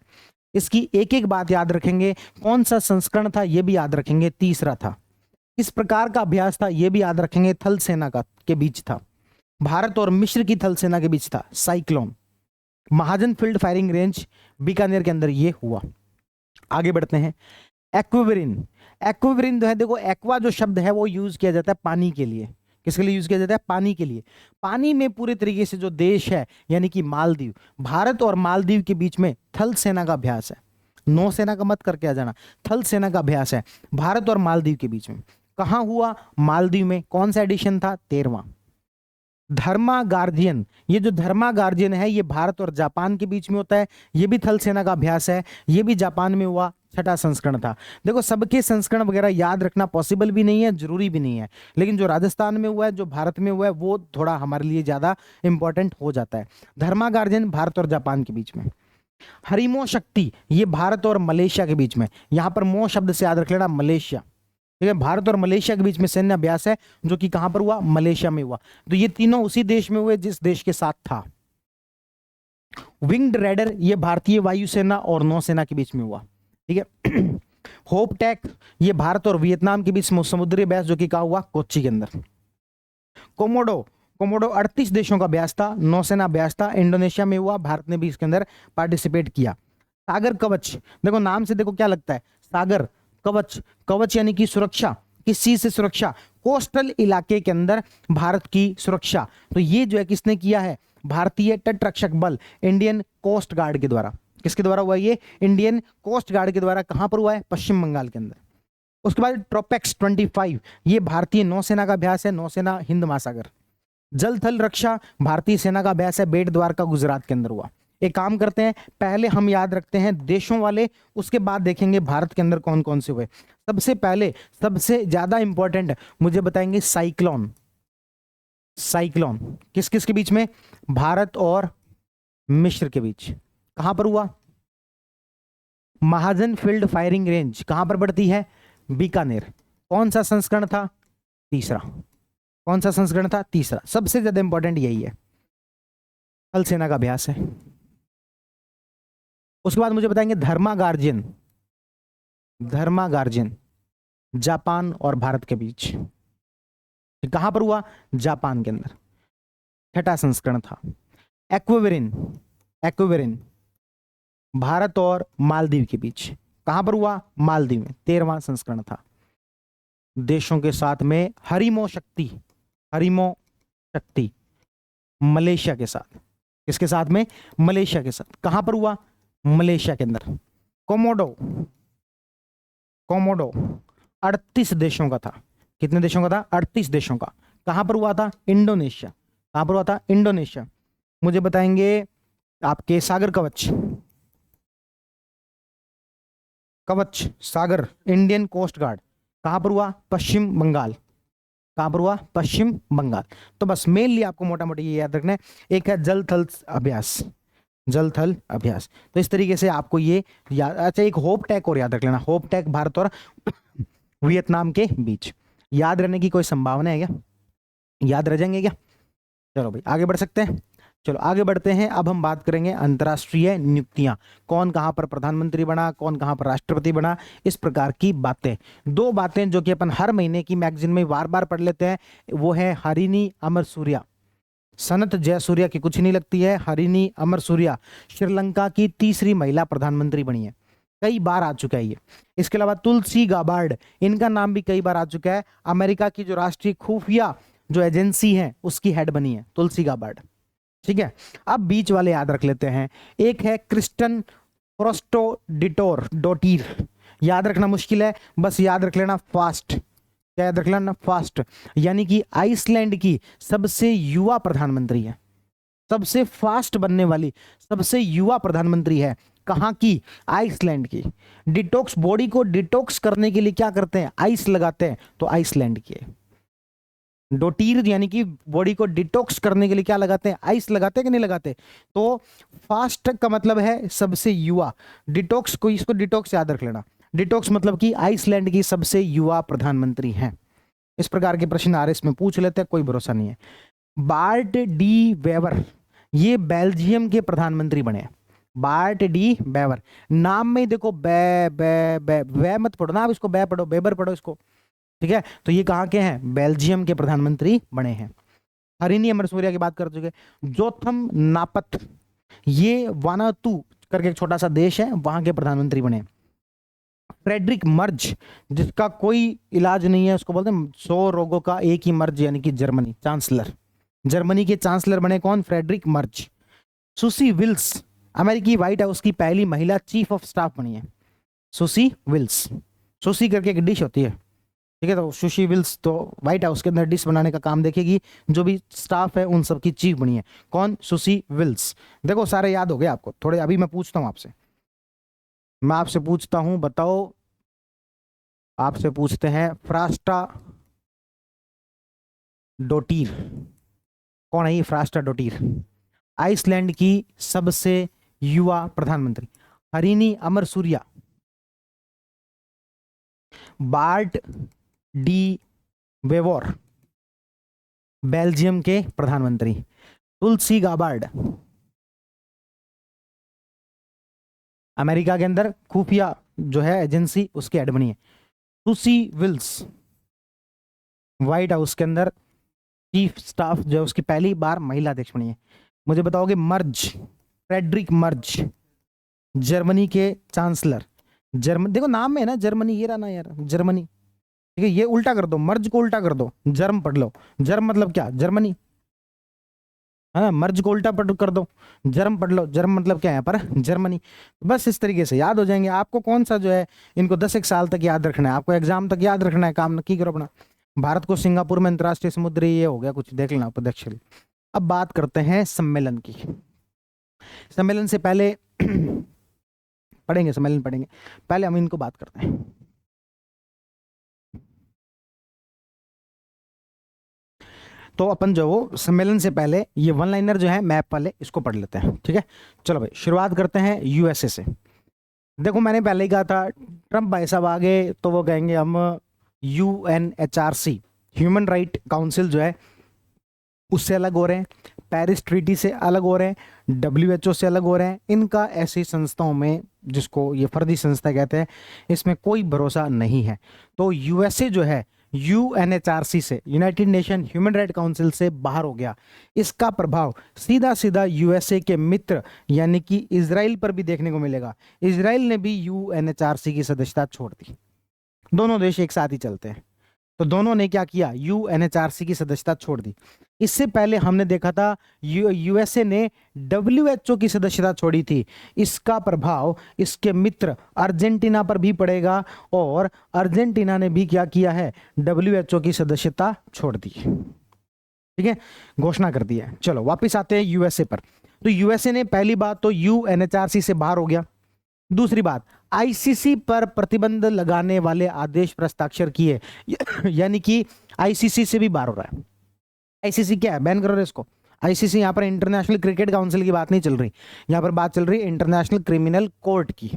इसकी एक एक बात याद रखेंगे। कौन सा संस्करण था ये भी याद रखेंगे। तीसरा था, किस प्रकार का अभ्यास था ये भी याद रखेंगे। थल सेना का के बीच था, भारत और मिस्र की थल सेना के बीच था। साइक्लोन, महाजन फील्ड फायरिंग रेंज बीकानेर के अंदर ये हुआ। आगे बढ़ते हैं। एक्वेरिन, एक्वेरिन जो है, देखो एक्वा जो शब्द है वो यूज किया जाता है पानी के लिए। किसके लिए यूज किया जाता है? पानी के लिए। पानी में पूरे तरीके से जो देश है यानी कि मालदीव, भारत और मालदीव के बीच में थल सेना का अभ्यास है। नौसेना का मत करके आ जाना, थल सेना का अभ्यास है भारत और मालदीव के बीच में। कहां हुआ? मालदीव में। कौन सा एडिशन था? 13वां। धर्मा गार्जियन, ये जो धर्मा गार्जियन है ये भारत और जापान के बीच में होता है। ये भी थल सेना का अभ्यास है, ये भी जापान में हुआ। छठा संस्करण था। देखो सबके संस्करण वगैरह याद रखना पॉसिबल भी नहीं है, जरूरी भी नहीं है, लेकिन जो राजस्थान में हुआ है, जो भारत में हुआ है, वो थोड़ा हमारे लिए ज्यादा इंपॉर्टेंट हो जाता है। धर्मा गार्जियन भारत और जापान के बीच में। हरिमो शक्ति, ये भारत और मलेशिया के बीच में। यहां पर मो शब्द से याद रख लेना, मलेशिया। ठीक है, भारत और मलेशिया के बीच में सैन्य अभ्यास है जो कि कहां पर हुआ? मलेशिया में हुआ। तो ये तीनों उसी देश में हुए जिस देश के साथ था। विंग्ड राइडर, ये भारतीय वायुसेना और नौसेना के बीच में हुआ। ठीक है। होप टैक, ये भारत और वियतनाम के बीच समुद्री अभ्यास जो कि कहा हुआ? कोच्चि के अंदर। कोमोडो, कोमोडो 38 देशों का अभ्यास था, नौसेना अभ्यास था, इंडोनेशिया में हुआ, भारत ने भी इसके अंदर पार्टिसिपेट किया। सागर कवच, देखो नाम से देखो क्या लगता है? सागर कवच, कवच यानी कि सुरक्षा। किस चीज से सुरक्षा? कोस्टल इलाके के अंदर भारत की सुरक्षा। तो ये जो है किसने किया है? भारतीय तट रक्षक बल, इंडियन कोस्ट गार्ड के द्वारा। किसके द्वारा हुआ ये? इंडियन कोस्ट गार्ड के द्वारा। कहां पर हुआ है? पश्चिम बंगाल के अंदर। उसके बाद ट्रोपेक्स 25, ये भारतीय नौसेना का अभ्यास है, नौसेना हिंद महासागर। जल थल रक्षा, भारतीय सेना का अभ्यास है, बेट द्वारका गुजरात के अंदर हुआ। एक काम करते हैं, पहले हम याद रखते हैं देशों वाले, उसके बाद देखेंगे भारत के अंदर कौन कौन से हुए। सबसे पहले सबसे ज्यादा इंपॉर्टेंट मुझे बताएंगे साइक्लोन। साइक्लोन किस किस के बीच में? भारत और मिस्र के बीच। कहां पर हुआ? महाजन फील्ड फायरिंग रेंज कहां पर पड़ती है? बीकानेर। कौन सा संस्करण था? तीसरा। कौन सा संस्करण था? तीसरा। सबसे ज्यादा इंपॉर्टेंट यही है, थल सेना का अभ्यास है। उसके बाद मुझे बताएंगे धर्मा गार्जियन, धर्मा गार्जियन जापान और भारत के बीच। कहां पर हुआ? जापान के अंदर। छठा संस्करण था। एक्वेरिन, एक्वेरिन भारत और मालदीव के बीच। कहां पर हुआ? मालदीव में। 13वां संस्करण था। देशों के साथ में हरिमो शक्ति, हरिमो शक्ति मलेशिया के साथ। किसके साथ में? मलेशिया के साथ। कहां पर हुआ? मलेशिया के अंदर। कोमोडो, कोमोडो 38 देशों का था। कितने देशों का था? 38 देशों का। कहां पर हुआ था? इंडोनेशिया। कहां पर हुआ था? इंडोनेशिया। मुझे बताएंगे आपके सागर कवच, कवच सागर इंडियन कोस्ट गार्ड कहां पर हुआ? पश्चिम बंगाल। कहां पर हुआ? पश्चिम बंगाल। तो बस मेनली आपको मोटा मोटी ये याद रखना है। एक है जल थल अभ्यास, जल थल अभ्यास। तो इस तरीके से आपको ये याद। अच्छा, एक होप टैक और याद रख लेना, होप टैक भारत और वियतनाम के बीच। याद रहने की कोई संभावना है क्या? याद रह जाएंगे क्या? चलो भाई आगे बढ़ सकते हैं। चलो आगे बढ़ते हैं। अब हम बात करेंगे अंतर्राष्ट्रीय नियुक्तियां, कौन कहां पर प्रधानमंत्री बना, कौन कहां पर राष्ट्रपति बना, इस प्रकार की बातें। दो बातें जो कि अपन हर महीने की मैगजीन में बार बार पढ़ लेते हैं, वो है हरिनी अमर सूर्या। सनत जयसूर्या की कुछ नहीं लगती है, हरिनी अमर सूर्या श्रीलंका की तीसरी महिला प्रधानमंत्री बनी है, कई बार आ चुका है ये। इसके अलावा तुलसी गाबार्ड, इनका नाम भी कई बार आ चुका है, अमेरिका की जो राष्ट्रीय खुफिया जो एजेंसी है उसकी हेड बनी है तुलसी गाबार्ड। ठीक है, अब बीच वाले याद रख लेते हैं। एक है क्रिस्टन फ्रोस्टो डिटोर डोटीर, याद रखना मुश्किल है, बस याद रख लेना फास्ट। क्या याद रख लेना? फास्ट, यानी कि आइसलैंड की सबसे युवा प्रधानमंत्री है, सबसे फास्ट बनने वाली सबसे युवा प्रधानमंत्री है। कहां की? आइसलैंड की। डिटॉक्स, बॉडी को डिटॉक्स करने के लिए क्या करते हैं? आइस लगाते हैं, तो आइसलैंड की है। डोटीर यानी कि बॉडी को डिटॉक्स करने के लिए क्या लगाते हैं? आइस लगाते हैं कि नहीं लगाते? तो फास्ट का मतलब है सबसे युवा, डिटॉक्स को, इसको डिटॉक्स याद रख लेना। डिटॉक्स मतलब कि आइसलैंड की सबसे युवा प्रधानमंत्री हैं। इस प्रकार के प्रश्न आरएस में पूछ लेते हैं, कोई भरोसा नहीं है। बार्ट डी वेवर, ये बेल्जियम के प्रधानमंत्री बने हैं। Bart De Wever. नाम में ही देखो बे बे बे वे मत पढ़ो ना आप इसको, बे पढ़ो, बेबर पढ़ो इसको। ठीक है, तो ये कहाँ के हैं? बेल्जियम के प्रधानमंत्री बने हैं। हरिनी अमर सूर्या की बात कर चुके। जोथम नापत, ये वानातू करके एक छोटा सा देश है, वहां के प्रधानमंत्री बने। फ्रेडरिक मर्ज, जिसका कोई इलाज नहीं है, उसको बोलते हैं 100 रोगों का एक ही मर्ज, यानी कि जर्मनी, चांसलर। जर्मनी के चांसलर बने कौन? Friedrich Merz. सुसी विल्स, अमेरिकी व्हाइट हाउस की पहली महिला चीफ ऑफ स्टाफ बनी है। सुसी विल्स, सुसी करके एक डिश होती है, ठीक है, तो सुशी विल्स तो व्हाइट हाउस के अंदर डिश बनाने का काम देखेगी, जो भी स्टाफ है उन सबकी चीफ बनी है। कौन? Susie Wiles. देखो सारे याद हो गए आपको थोड़े। अभी मैं पूछता हूं आपसे, मैं आपसे पूछता हूं, बताओ, आपसे पूछते हैं फ्रास्टा डोटीर, कौन है ये फ्रास्टा डोटीर? आइसलैंड की सबसे युवा प्रधानमंत्री। हरिनी अमर सूर्या, बार्ट डी वेवोर, बेल्जियम के प्रधानमंत्री। तुलसी गाबार्ड, अमेरिका के अंदर खुफिया जो है एजेंसी, उसके हेड बनी है। सुसी विल्स, व्हाइट हाउस के अंदर चीफ स्टाफ जो है, उसकी पहली बार महिला अध्यक्ष बनी है। मुझे बताओगे मर्ज, फ्रेडरिक मर्ज, जर्मनी के चांसलर। जर्मन, देखो नाम में है ना जर्मनी, ये रहा ना यार जर्मनी, ठीक है, ये उल्टा कर दो, मर्ज को उल्टा कर दो, जर्म पढ़ लो। जर्म मतलब क्या? जर्मनी, है ना। मर्ज को उल्टा पढ़ कर दो, जर्म पढ़ लो। जर्म मतलब क्या है यहाँ पर? जर्मनी। बस इस तरीके से याद हो जाएंगे आपको। कौन सा जो है इनको 10 एक साल तक याद रखना है, आपको एग्जाम तक याद रखना है, काम की करो अपना। भारत को सिंगापुर में अंतर्राष्ट्रीय समुद्री, ये हो गया कुछ, देख लेना उपाध्यक्ष। अब बात करते हैं सम्मेलन की। सम्मेलन से पहले पढ़ेंगे, सम्मेलन पढ़ेंगे, पहले हम इनको बात करते हैं। तो अपन जो वो सम्मेलन से पहले ये वन लाइनर जो है मैप वाले, इसको पढ़ लेते हैं, ठीक है। चलो भाई शुरुआत करते हैं यूएसए से। देखो मैंने पहले ही कहा था, ट्रम्प भाई साहब आ गए तो वो कहेंगे हम यूएनएचआरसी, ह्यूमन राइट काउंसिल जो है उससे अलग हो रहे हैं, पेरिस ट्रीटी से अलग हो रहे हैं, डब्ल्यूएचओ से अलग हो रहे हैं। इनका ऐसी संस्थाओं में, जिसको ये फर्जी संस्था कहते हैं, इसमें कोई भरोसा नहीं है। तो यूएसए जो है यूएनएचआरसी से, United nation human right council से बाहर हो गया। इसका प्रभाव सीधा सीधा यूएसए के मित्र यानी कि इजराइल पर भी देखने को मिलेगा। इजराइल ने भी यूएनएचआरसी की सदस्यता छोड़ दी। दोनों देश एक साथ ही चलते हैं, तो दोनों ने क्या किया? यूएनएचआरसी की सदस्यता छोड़ दी। इससे पहले हमने देखा था यूएसए ने डब्ल्यूएचओ की सदस्यता छोड़ी थी। इसका प्रभाव इसके मित्र अर्जेंटीना पर भी पड़ेगा, और अर्जेंटीना ने भी क्या किया है? डब्ल्यूएचओ की सदस्यता छोड़ दी, ठीक है, घोषणा कर दी है। चलो वापिस आते हैं यूएसए पर। तो यूएसए ने पहली बात तो यूएनएचआरसी से बाहर हो गया। दूसरी बात, आईसीसी पर प्रतिबंध लगाने वाले आदेश पर हस्ताक्षर किए, यानी कि आईसीसी से भी बाहर हो रहा है। आईसीसी क्या है? बैन करो इसको। आईसीसी यहां पर इंटरनेशनल क्रिकेट काउंसिल की बात नहीं चल रही, यहां पर बात चल रही है इंटरनेशनल क्रिमिनल कोर्ट की,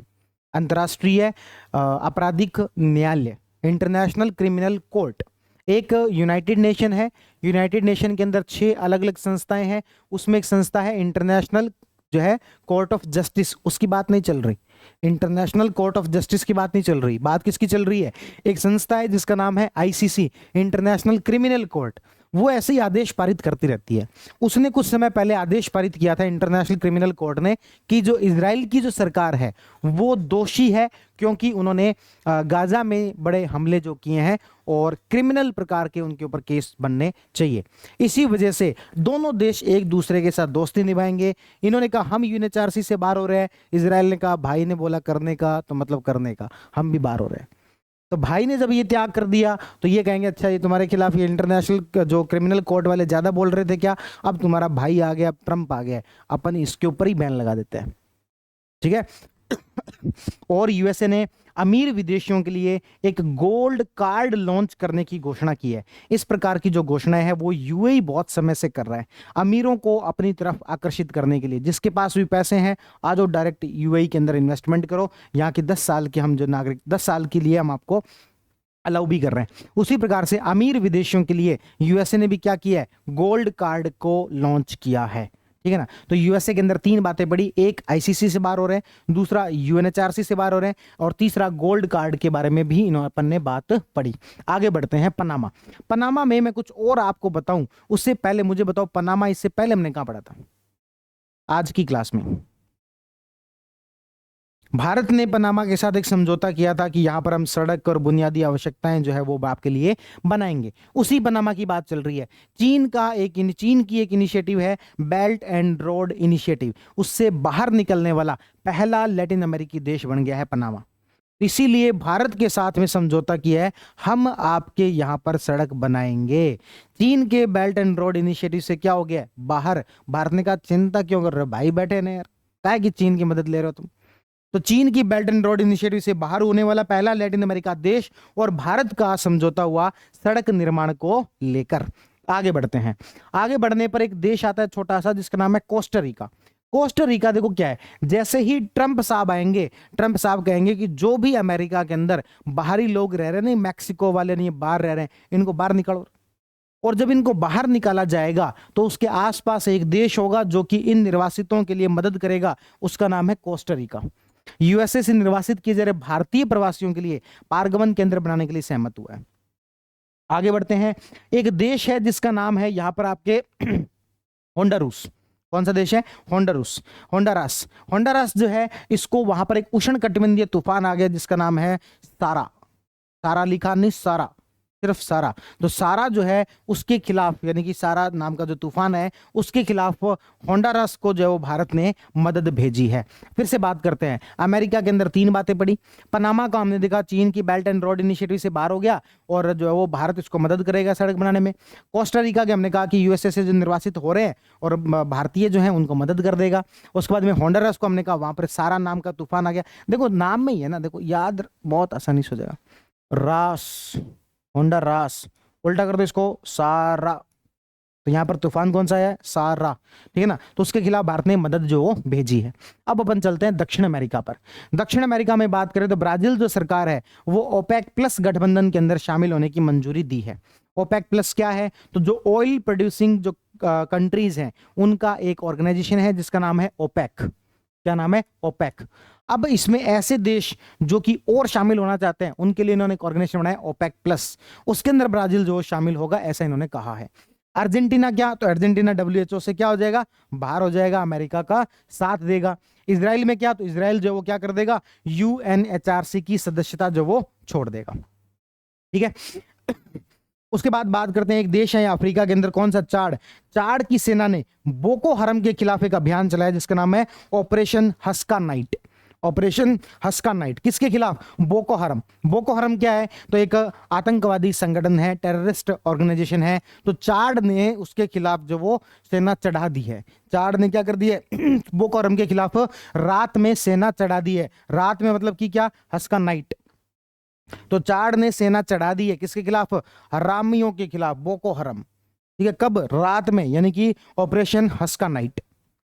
अंतर्राष्ट्रीय आपराधिक न्यायालय, इंटरनेशनल क्रिमिनल कोर्ट। एक यूनाइटेड नेशन है, यूनाइटेड नेशन के अंदर 6 अलग अलग संस्थाएं हैं, उसमें एक संस्था है इंटरनेशनल जो है कोर्ट ऑफ जस्टिस, उसकी बात नहीं चल रही। इंटरनेशनल कोर्ट ऑफ जस्टिस की बात नहीं चल रही, बात किसकी चल रही है? एक संस्था है जिसका नाम है आईसीसी, इंटरनेशनल क्रिमिनल कोर्ट। वो ऐसे ही आदेश पारित करती रहती है। उसने कुछ समय पहले आदेश पारित किया था इंटरनेशनल क्रिमिनल कोर्ट ने कि जो इजराइल की जो सरकार है वो दोषी है, क्योंकि उन्होंने गाजा में बड़े हमले जो किए हैं और क्रिमिनल प्रकार के उनके ऊपर केस बनने चाहिए। इसी वजह से दोनों देश एक दूसरे के साथ दोस्ती निभाएंगे। इन्होंने कहा हम यूएनएचआरसी से बाहर हो रहे हैं, इजराइल ने कहा भाई ने बोला करने का तो मतलब करने का, हम भी बाहर हो रहे हैं। तो भाई ने जब ये त्याग कर दिया तो ये कहेंगे अच्छा ये तुम्हारे खिलाफ ये इंटरनेशनल जो क्रिमिनल कोर्ट वाले ज्यादा बोल रहे थे क्या, अब तुम्हारा भाई आ गया, ट्रम्प आ गया, अपन इसके ऊपर ही बैन लगा देते हैं, ठीक है। और यूएसए ने अमीर विदेशियों के लिए एक गोल्ड कार्ड लॉन्च करने की घोषणा की है। इस प्रकार की जो घोषणा है वो यूएई बहुत समय से कर रहा है, अमीरों को अपनी तरफ आकर्षित करने के लिए। जिसके पास भी पैसे हैं आ जाओ डायरेक्ट यूएई के अंदर इन्वेस्टमेंट करो, यहाँ की 10 साल के हम जो नागरिक 10 साल के लिए हम आपको अलाउ भी कर रहे हैं। उसी प्रकार से अमीर विदेशियों के लिए यूएसए ने भी क्या किया है? गोल्ड कार्ड को लॉन्च किया है, ठीक है ना। तो यूएसए के अंदर 3 बातें पड़ी, एक आईसीसी से बाहर हो रहे हैं, दूसरा यूएनएचआरसी से बाहर हो रहे हैं, और तीसरा गोल्ड कार्ड के बारे में भी अपन ने बात पढ़ी। आगे बढ़ते हैं पनामा। पनामा में मैं कुछ और आपको बताऊं उससे पहले मुझे बताओ, पनामा इससे पहले हमने कहां पढ़ा था आज की क्लास में? भारत ने पनामा के साथ एक समझौता किया था कि यहां पर हम सड़क और बुनियादी आवश्यकताएं जो है वो आपके लिए बनाएंगे। उसी पनामा की बात चल रही है। चीन की एक इनिशिएटिव है बेल्ट एंड रोड इनिशिएटिव, उससे बाहर निकलने वाला पहला लैटिन अमेरिकी देश बन गया है पनामा। इसीलिए भारत के साथ में समझौता किया है, हम आपके यहां पर सड़क बनाएंगे। चीन के बेल्ट एंड रोड इनिशिएटिव से क्या हो गया, बाहर। भारत ने कहा चिंता क्यों कर रहे हो भाई, बैठे ना यार, क्या है कि चीन की मदद ले रहे हो तुम। तो चीन की बेल्ट एंड रोड इनिशिएटिव से बाहर होने वाला पहला लैटिन अमेरिका देश, और भारत का समझौता हुआ सड़क निर्माण को लेकर। आगे बढ़ते हैं। आगे बढ़ने पर एक देश आता है छोटा सा, जिसका नाम है कोस्टारिका। कोस्टारिका देखो क्या है, जैसे ही ट्रंप साहब आएंगे, ट्रंप साहब कहेंगे कि जो भी अमेरिका के अंदर बाहरी लोग रह रहे हैं, नहीं मैक्सिको वाले नहीं बाहर रह रहे हैं, इनको बाहर निकालो। और जब इनको बाहर निकाला जाएगा तो उसके आसपास एक देश होगा जो कि इन निर्वासितों के लिए मदद करेगा, उसका नाम है कोस्टारिका। यूएसए से निर्वासित किए जा रहे भारतीय प्रवासियों के लिए पारगमन केंद्र बनाने के लिए सहमत हुआ है। आगे बढ़ते हैं। एक देश है जिसका नाम है यहां पर आपके होंडुरास। कौन सा देश है? होंडुरास। होंडुरास, होंडुरास जो है, इसको वहां पर एक उष्णकटिबंधीय तूफान आ गया जिसका नाम है सारा। सारा लिखा नहीं, सारा, सिर्फ सारा। तो सारा जो है उसके खिलाफ, यानी कि सारा नाम का जो तूफान है उसके खिलाफ होंडुरास को जो है वो भारत ने मदद भेजी है। फिर से बात करते हैं। अमेरिका के अंदर 3 बातें पड़ी। पनामा का हमने देखा, चीन की बेल्ट एंड रोड इनिशिएटिव से बाहर हो गया और जो है वो भारत इसको मदद करेगा सड़क बनाने में। कोस्टारिका के हमने कहा कि यूएसए से जो निर्वासित हो रहे हैं और भारतीय जो है उनको मदद कर देगा। उसके बाद में होंडुरास को हमने कहा वहां पर सारा नाम का तूफान आ गया। देखो नाम में ही है ना, देखो याद बहुत आसानी से हो जाएगा। रास, होंडुरास, उल्टा कर दो इसको सारा, तो यहां पर तूफान कौन सा है? सारा, ठीक है ना। तो उसके खिलाफ भारत ने मदद जो भेजी है। अब अपन चलते हैं दक्षिण अमेरिका पर। दक्षिण अमेरिका में बात करें तो ब्राजील जो सरकार है वो ओपेक प्लस गठबंधन के अंदर शामिल होने की मंजूरी दी है। ओपेक प्लस क्या है? तो जो ऑयल प्रोड्यूसिंग जो कंट्रीज हैं उनका एक ऑर्गेनाइजेशन है जिसका नाम है ओपेक। क्या नाम है? ओपेक। अब इसमें ऐसे देश जो कि और शामिल होना चाहते हैं उनके लिए इन्होंने एक ऑर्गेनाइजेशन बनाया ओपेक प्लस, उसके अंदर ब्राजील जो शामिल होगा ऐसा इन्होंने कहा है। अर्जेंटीना क्या? तो अर्जेंटीना डब्ल्यूएचओ से क्या हो जाएगा? बाहर हो जाएगा, अमेरिका का साथ देगा। इजराइल में क्या? तो इजराइल जो वो क्या कर देगा? यूएनएचआरसी की सदस्यता जो वो छोड़ देगा। ठीक है। उसके बाद बात करते हैं, एक देश है अफ्रीका के अंदर, कौन सा? चाड। चाड की सेना ने बोको हरम के खिलाफ एक अभियान चलाया जिसका नाम है ऑपरेशन हस्का नाइट। ऑपरेशन हस्का नाइट किसके खिलाफ? बोको हरम। बोको हरम क्या है? तो एक आतंकवादी संगठन है, टेररिस्ट ऑर्गेनाइजेशन है। तो चाड ने उसके खिलाफ जो वो सेना चढ़ा दी है। चाड ने क्या कर दिया? बोको हरम के खिलाफ रात में सेना चढ़ा दी है। रात में मतलब कि क्या? हस्का नाइट। तो चाड ने सेना चढ़ा दी है किसके खिलाफ? हरामियों के खिलाफ, बोको हरम। ठीक है, कब? रात में, यानी कि ऑपरेशन हस्का नाइट।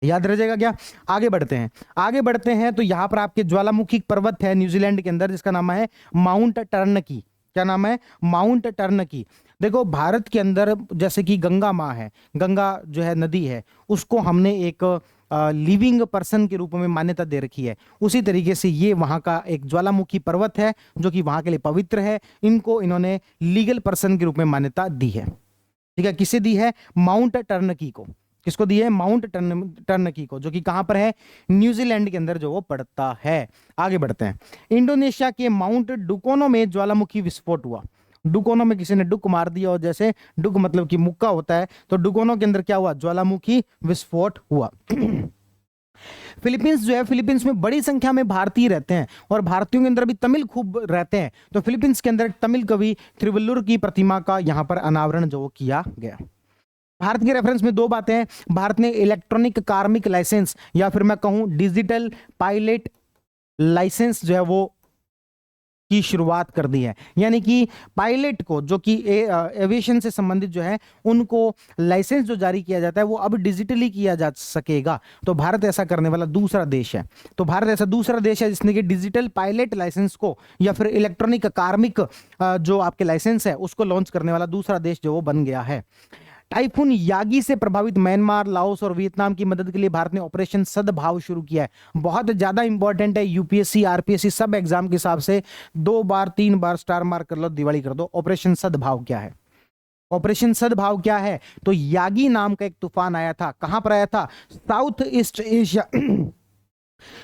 याद रह जाएगा क्या? आगे बढ़ते हैं। आगे बढ़ते हैं तो यहां पर आपके ज्वालामुखी पर्वत है न्यूजीलैंड के अंदर जिसका नाम है माउंट टर्नकी। क्या नाम है? Mount turnkey. देखो भारत के अंदर जैसे कि गंगा माँ है, गंगा जो है नदी है, उसको हमने एक लिविंग पर्सन के रूप में मान्यता दे रखी है। उसी तरीके से ये वहां का एक ज्वालामुखी पर्वत है जो कि वहां के लिए पवित्र है। इनको इन्होंने लीगल पर्सन के रूप में मान्यता दी है। ठीक है, किसे दी है? माउंट टर्नकी को। किसको दी है? माउंट टर्नकी को, जो कि कहां पर है? न्यूजीलैंड के अंदर जो वो पड़ता है। आगे बढ़ते हैं। इंडोनेशिया के माउंट डुकोनो में ज्वालामुखी विस्फोट हुआ। डुकोनो में किसी ने डुक मार दिया, और जैसे डुक मतलब कि मुक्का होता है, तो डुकोनो के अंदर क्या हुआ? ज्वालामुखी विस्फोट हुआ। फिलीपींस जो है, फिलीपींस में बड़ी संख्या में भारतीय रहते हैं और भारतीयों के अंदर भी तमिल खूब रहते हैं। तो फिलीपींस के अंदर तमिल कवि थिरुवल्लुर की प्रतिमा का यहां पर अनावरण जो किया गया। भारत के रेफरेंस में 2 बातें हैं। भारत ने इलेक्ट्रॉनिक कार्मिक लाइसेंस या फिर मैं कहूं डिजिटल पायलट लाइसेंस जो है वो की शुरुआत कर दी है। यानी कि पायलट को, जो कि एविएशन से संबंधित जो है, उनको लाइसेंस जो जारी किया जाता है वो अब डिजिटली किया जा सकेगा। तो भारत ऐसा करने वाला दूसरा देश है। तो भारत ऐसा दूसरा देश है जिसने कि डिजिटल पायलट लाइसेंस को या फिर इलेक्ट्रॉनिक कार्मिक जो आपके लाइसेंस है उसको लॉन्च करने वाला दूसरा देश जो वो बन गया है। टाइफून यागी से प्रभावित म्यांमार, लाओस और वियतनाम की मदद के लिए भारत ने ऑपरेशन सद्भाव शुरू किया है। बहुत ज्यादा इंपॉर्टेंट है, यूपीएससी आरपीएससी सब एग्जाम के हिसाब से 2 बार 3 बार स्टार मार्क कर लो, दिवाली कर दो। ऑपरेशन सद्भाव क्या है? ऑपरेशन सद्भाव क्या है? तो यागी नाम का एक तूफान आया था। कहां पर आया था? South east Asia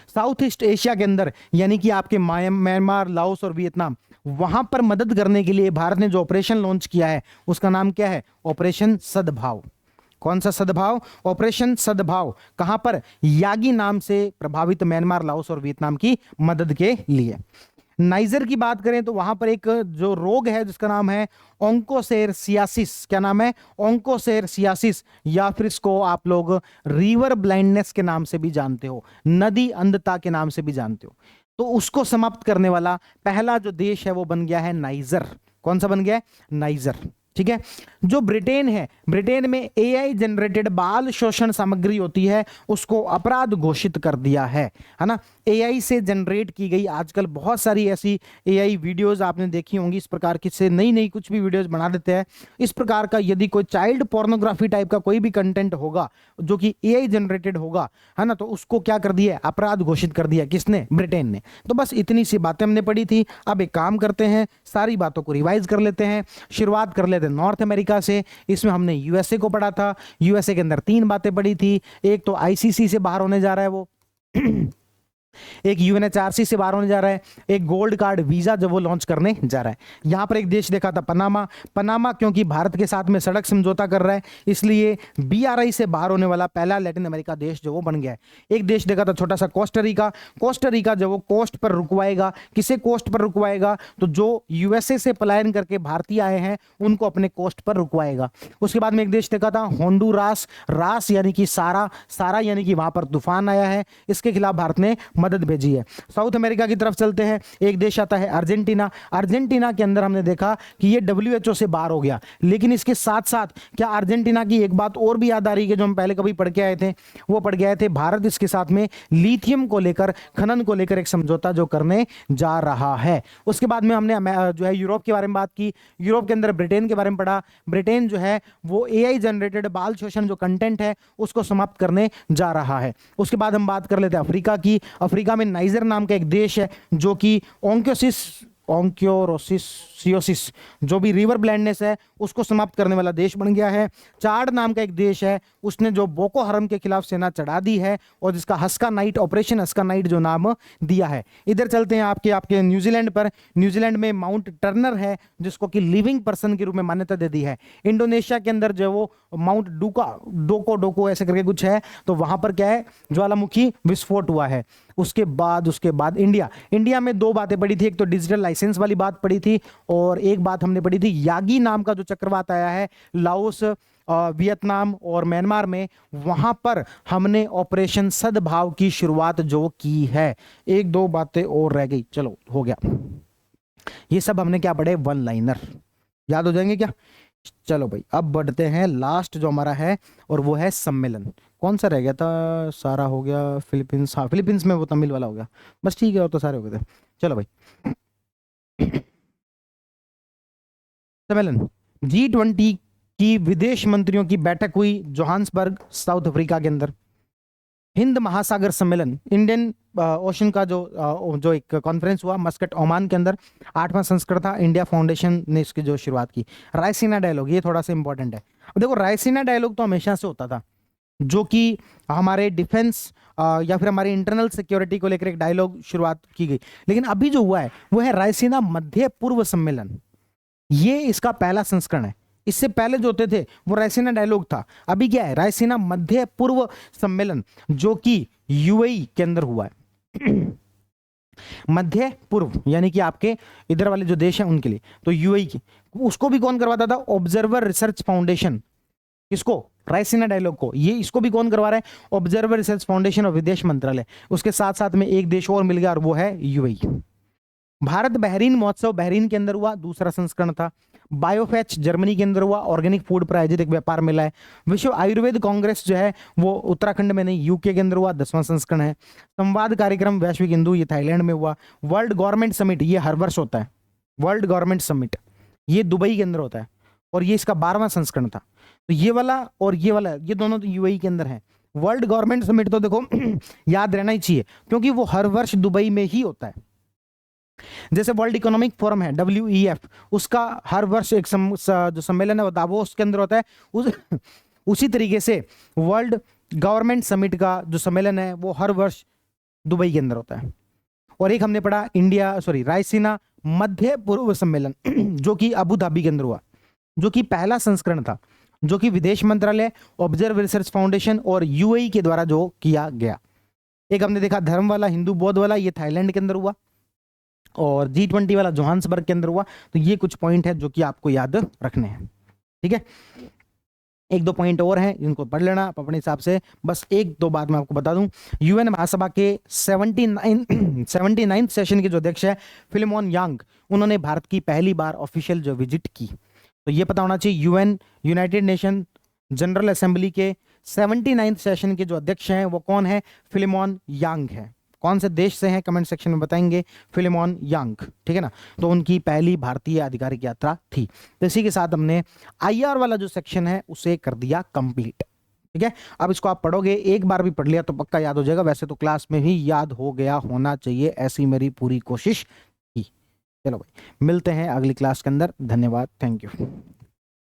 south east Asia के अंदर, यानी कि आपके म्यांमार, लाओस और वियतनाम, वहां पर मदद करने के लिए भारत ने जो ऑपरेशन लॉन्च किया है उसका नाम क्या है? ऑपरेशन सद्भाव। कौन सा सद्भाव? ऑपरेशन सद्भाव। कहां पर? यागी नाम से प्रभावित म्यांमार, लाओस और वियतनाम की मदद के लिए। नाइजर की बात करें तो वहां पर एक जो रोग है जिसका नाम है ओंकोसेरसियासिस। क्या नाम है? ओंकोसेरसियासिस, या फिर इसको आप लोग रिवर ब्लाइंडनेस के नाम से भी जानते हो, नदी अंधता के नाम से भी जानते हो। तो उसको समाप्त करने वाला पहला जो देश है वो बन गया है नाइजर। कौन सा बन गया है? नाइजर। ठीक है। जो ब्रिटेन है, ब्रिटेन में एआई जनरेटेड बाल शोषण सामग्री होती है उसको अपराध घोषित कर दिया है ना। एआई से जनरेट की गई आजकल बहुत सारी ऐसी एआई वीडियोस आपने देखी होंगी, इस प्रकार की से नई नई कुछ भी वीडियोस बना देते हैं। इस प्रकार का यदि कोई चाइल्ड पोर्नोग्राफी टाइप का कोई भी कंटेंट होगा जो कि एआई जनरेटेड होगा, है ना, तो उसको क्या कर दिया? अपराध घोषित कर दिया। किसने? ब्रिटेन ने। तो बस इतनी सी बातें हमने पढ़ी थी। अब एक काम करते हैं, सारी बातों को रिवाइज कर लेते हैं। शुरुआत कर लेते हैं नॉर्थ अमेरिका से। इसमें हमने यूएसए को पढ़ा था। यूएसए के अंदर 3 बातें पढ़ी थी। एक तो आईसीसी से बाहर होने जा रहा है वो एक यूएनएचआरसी से बाहर होने जा रहा है, एक गोल्ड कार्ड वीजा जो वो लॉन्च करने जा रहा है। यहां पर एक देश देखा था पनामा। पनामा क्योंकि भारत के साथ में सड़क समझौता कर रहा है इसलिए बीआरआई से बाहर होने वाला पहला लैटिन अमेरिका देश जो वो बन गया है। एक देश देखा था छोटा सा कोस्टारिका। कोस्टारिका जो वो कोस्ट पर रुकवाएगा। किसे कोस्ट पर रुकवाएगा? तो जो यूएसए से पलायन करके भारतीय आए हैं उनको अपने कोस्ट पर रुकवाएगा। उसके बाद में एक देश देखा था होंडुरास। रास यानी कि सारा, सारा यानी कि वहां पर तूफान आया है, इसके खिलाफ भारत ने मदद भेजी है। साउथ अमेरिका की तरफ चलते हैं। एक देश आता है अर्जेंटीना। अर्जेंटीना के अंदर हमने देखा कि ये डब्ल्यूएचओ से बाहर हो गया, लेकिन इसके साथ साथ क्या अर्जेंटीना की एक बात और भी याद आ रही है जो हम पहले कभी पढ़ के आए थे? वो पढ़ गए थे भारत इसके साथ में लिथियम को लेकर, खनन को लेकर एक समझौता जो करने जा रहा है। उसके बाद में हमने जो है यूरोप के बारे में बात की। यूरोप के अंदर ब्रिटेन के बारे में पढ़ा। ब्रिटेन जो है वो एआई जनरेटेड बाल शोषण जो कंटेंट है उसको समाप्त करने जा रहा है। उसके बाद हम बात कर लेते हैं अफ्रीका की। अफ्रीका में नाइजर नाम का एक देश है जो कि ओंक्योरोसिस जो भी रिवर ब्लाइंडनेस है उसको समाप्त करने वाला देश बन गया है। चाड नाम का एक देश है, उसने जो बोको हरम के खिलाफ सेना चढ़ा दी है और जिसका हस्का नाइट, ऑपरेशन हस्का नाइट जो नाम दिया है। इधर चलते हैं आपके न्यूजीलैंड पर। न्यूजीलैंड में माउंट टर्नर है जिसको कि लिविंग पर्सन के रूप में मान्यता दे दी है। इंडोनेशिया के अंदर जो वो माउंट डोको ऐसे करके कुछ है, तो वहां पर क्या है? ज्वालामुखी विस्फोट हुआ है। उसके बाद इंडिया में 2 बातें पड़ी थी। एक तो डिजिटल लाइसेंस वाली बात पड़ी थी और एक बात हमने पढ़ी थी यागी नाम का जो चक्रवात आया है लाओस, वियतनाम और म्यांमार में, वहां पर हमने ऑपरेशन सद्भाव की शुरुआत जो की है। 1-2 बातें और रह गई, चलो हो गया। ये सब हमने क्या पढ़े? 1 लाइनर याद हो जाएंगे क्या? चलो भाई अब बढ़ते हैं लास्ट जो हमारा है और वो है सम्मेलन। कौन सा रह गया था? सारा हो गया। फिलीपींस, हाँ फिलीपींस में वो तमिल वाला हो गया, बस ठीक है, और तो सारे हो गए थे। चलो भाई सम्मेलन G20 की विदेश मंत्रियों की बैठक हुई जोहान्सबर्ग, साउथ अफ्रीका के अंदर। हिंद महासागर सम्मेलन, इंडियन ओशन का जो एक कॉन्फ्रेंस हुआ मस्कट, ओमान के अंदर। 8वां संस्करण था। इंडिया फाउंडेशन ने इसकी जो शुरुआत की। रायसीना डायलॉग, ये थोड़ा सा इंपॉर्टेंट है। देखो रायसीना डायलॉग तो हमेशा से होता था, जो कि हमारे डिफेंस या फिर हमारी इंटरनल सिक्योरिटी को लेकर एक डायलॉग शुरुआत की गई। लेकिन अभी जो हुआ है वो है रायसीना मध्य पूर्व सम्मेलन। ये इसका पहला संस्करण है। इससे पहले जो होते थे वो रायसीना डायलॉग था। अभी क्या है? रायसीना मध्य पूर्व सम्मेलन जो कि यूएई के अंदर हुआ है। मध्य पूर्व यानी कि आपके इधर वाले जो देश हैं उनके लिए, तो यूएई की, उसको भी कौन करवाता था? Observer research foundation. इसको रायसीना डायलॉग को, ये इसको भी कौन करवा रहा है? ऑब्जर्वर रिसर्च फाउंडेशन और विदेश मंत्रालय। उसके साथ साथ में एक देश और मिल गया और वो है यूएई। भारत बहरीन महोत्सव बहरीन के अंदर हुआ, दूसरा संस्करण था। बायोफेच जर्मनी के अंदर हुआ, ऑर्गेनिक फूड पर आयोजित एक व्यापार मेला है। विश्व आयुर्वेद कांग्रेस जो है वो उत्तराखंड में नहीं यूके के अंदर हुआ, 10वां संस्करण है। संवाद कार्यक्रम वैश्विक हिंदू, ये थाईलैंड में हुआ। वर्ल्ड गवर्नमेंट समिट, ये हर वर्ष होता है। वर्ल्ड गवर्नमेंट समिट ये दुबई के अंदर होता है और ये इसका 12वां संस्करण था। तो ये वाला और ये वाला, ये दोनों तो यूएई के अंदर है। वर्ल्ड गवर्नमेंट समिट तो देखो याद रहना ही चाहिए, क्योंकि वो हर वर्ष दुबई में ही होता है। जैसे वर्ल्ड इकोनॉमिक फोरम है WEF, उसका हर वर्ष एक जो सम्मेलन है वो दावोस के अंदर होता है। उसी तरीके से वर्ल्ड गवर्नमेंट समिट का जो सम्मेलन है वो हर वर्ष दुबई के अंदर होता है। और एक हमने पढ़ा रायसीना मध्य पूर्व सम्मेलन जो कि अबू धाबी के अंदर हुआ, जो कि पहला संस्करण था, जो कि विदेश मंत्रालय, ऑब्जर्व रिसर्च फाउंडेशन और यूएई के द्वारा जो किया गया। एक हमने देखा धर्म वाला, हिंदू बौद्ध वाला, ये थाईलैंड के अंदर हुआ। और G20 वाला जोहान्सबर्ग के अंदर हुआ। तो ये कुछ पॉइंट है जो कि आपको याद रखने हैं, ठीक है। एक दो पॉइंट और हैं, इनको पढ़ लेना आप अपने हिसाब से। बस एक दो बात मैं आपको बता दूं, यूएन महासभा के 79 सेशन के जो अध्यक्ष है फिलिमोन यांग, उन्होंने भारत की पहली बार ऑफिशियल जो विजिट की। तो ये पता होना चाहिए, UN United nation general assembly के 79 सेशन के जो अध्यक्ष हैं वो कौन है? फिलिमोन यांग है। कौन से देश से हैं कमेंट सेक्शन में बताएंगे। फिलिमोन यांग, ठीक है ना। तो उनकी पहली भारतीय आधिकारिक यात्रा थी। तो इसी के साथ हमने आईआर वाला जो सेक्शन है उसे कर दिया कंप्लीट, ठीक है। अब इसको आप पढ़ोगे, एक बार भी पढ़ लिया तो पक्का याद हो जाएगा। वैसे तो क्लास में ही याद हो गया होना चाहिए, ऐसी मेरी पूरी कोशिश थी। चलो भाई, मिलते हैं अगली क्लास के अंदर। धन्यवाद, थैंक यू।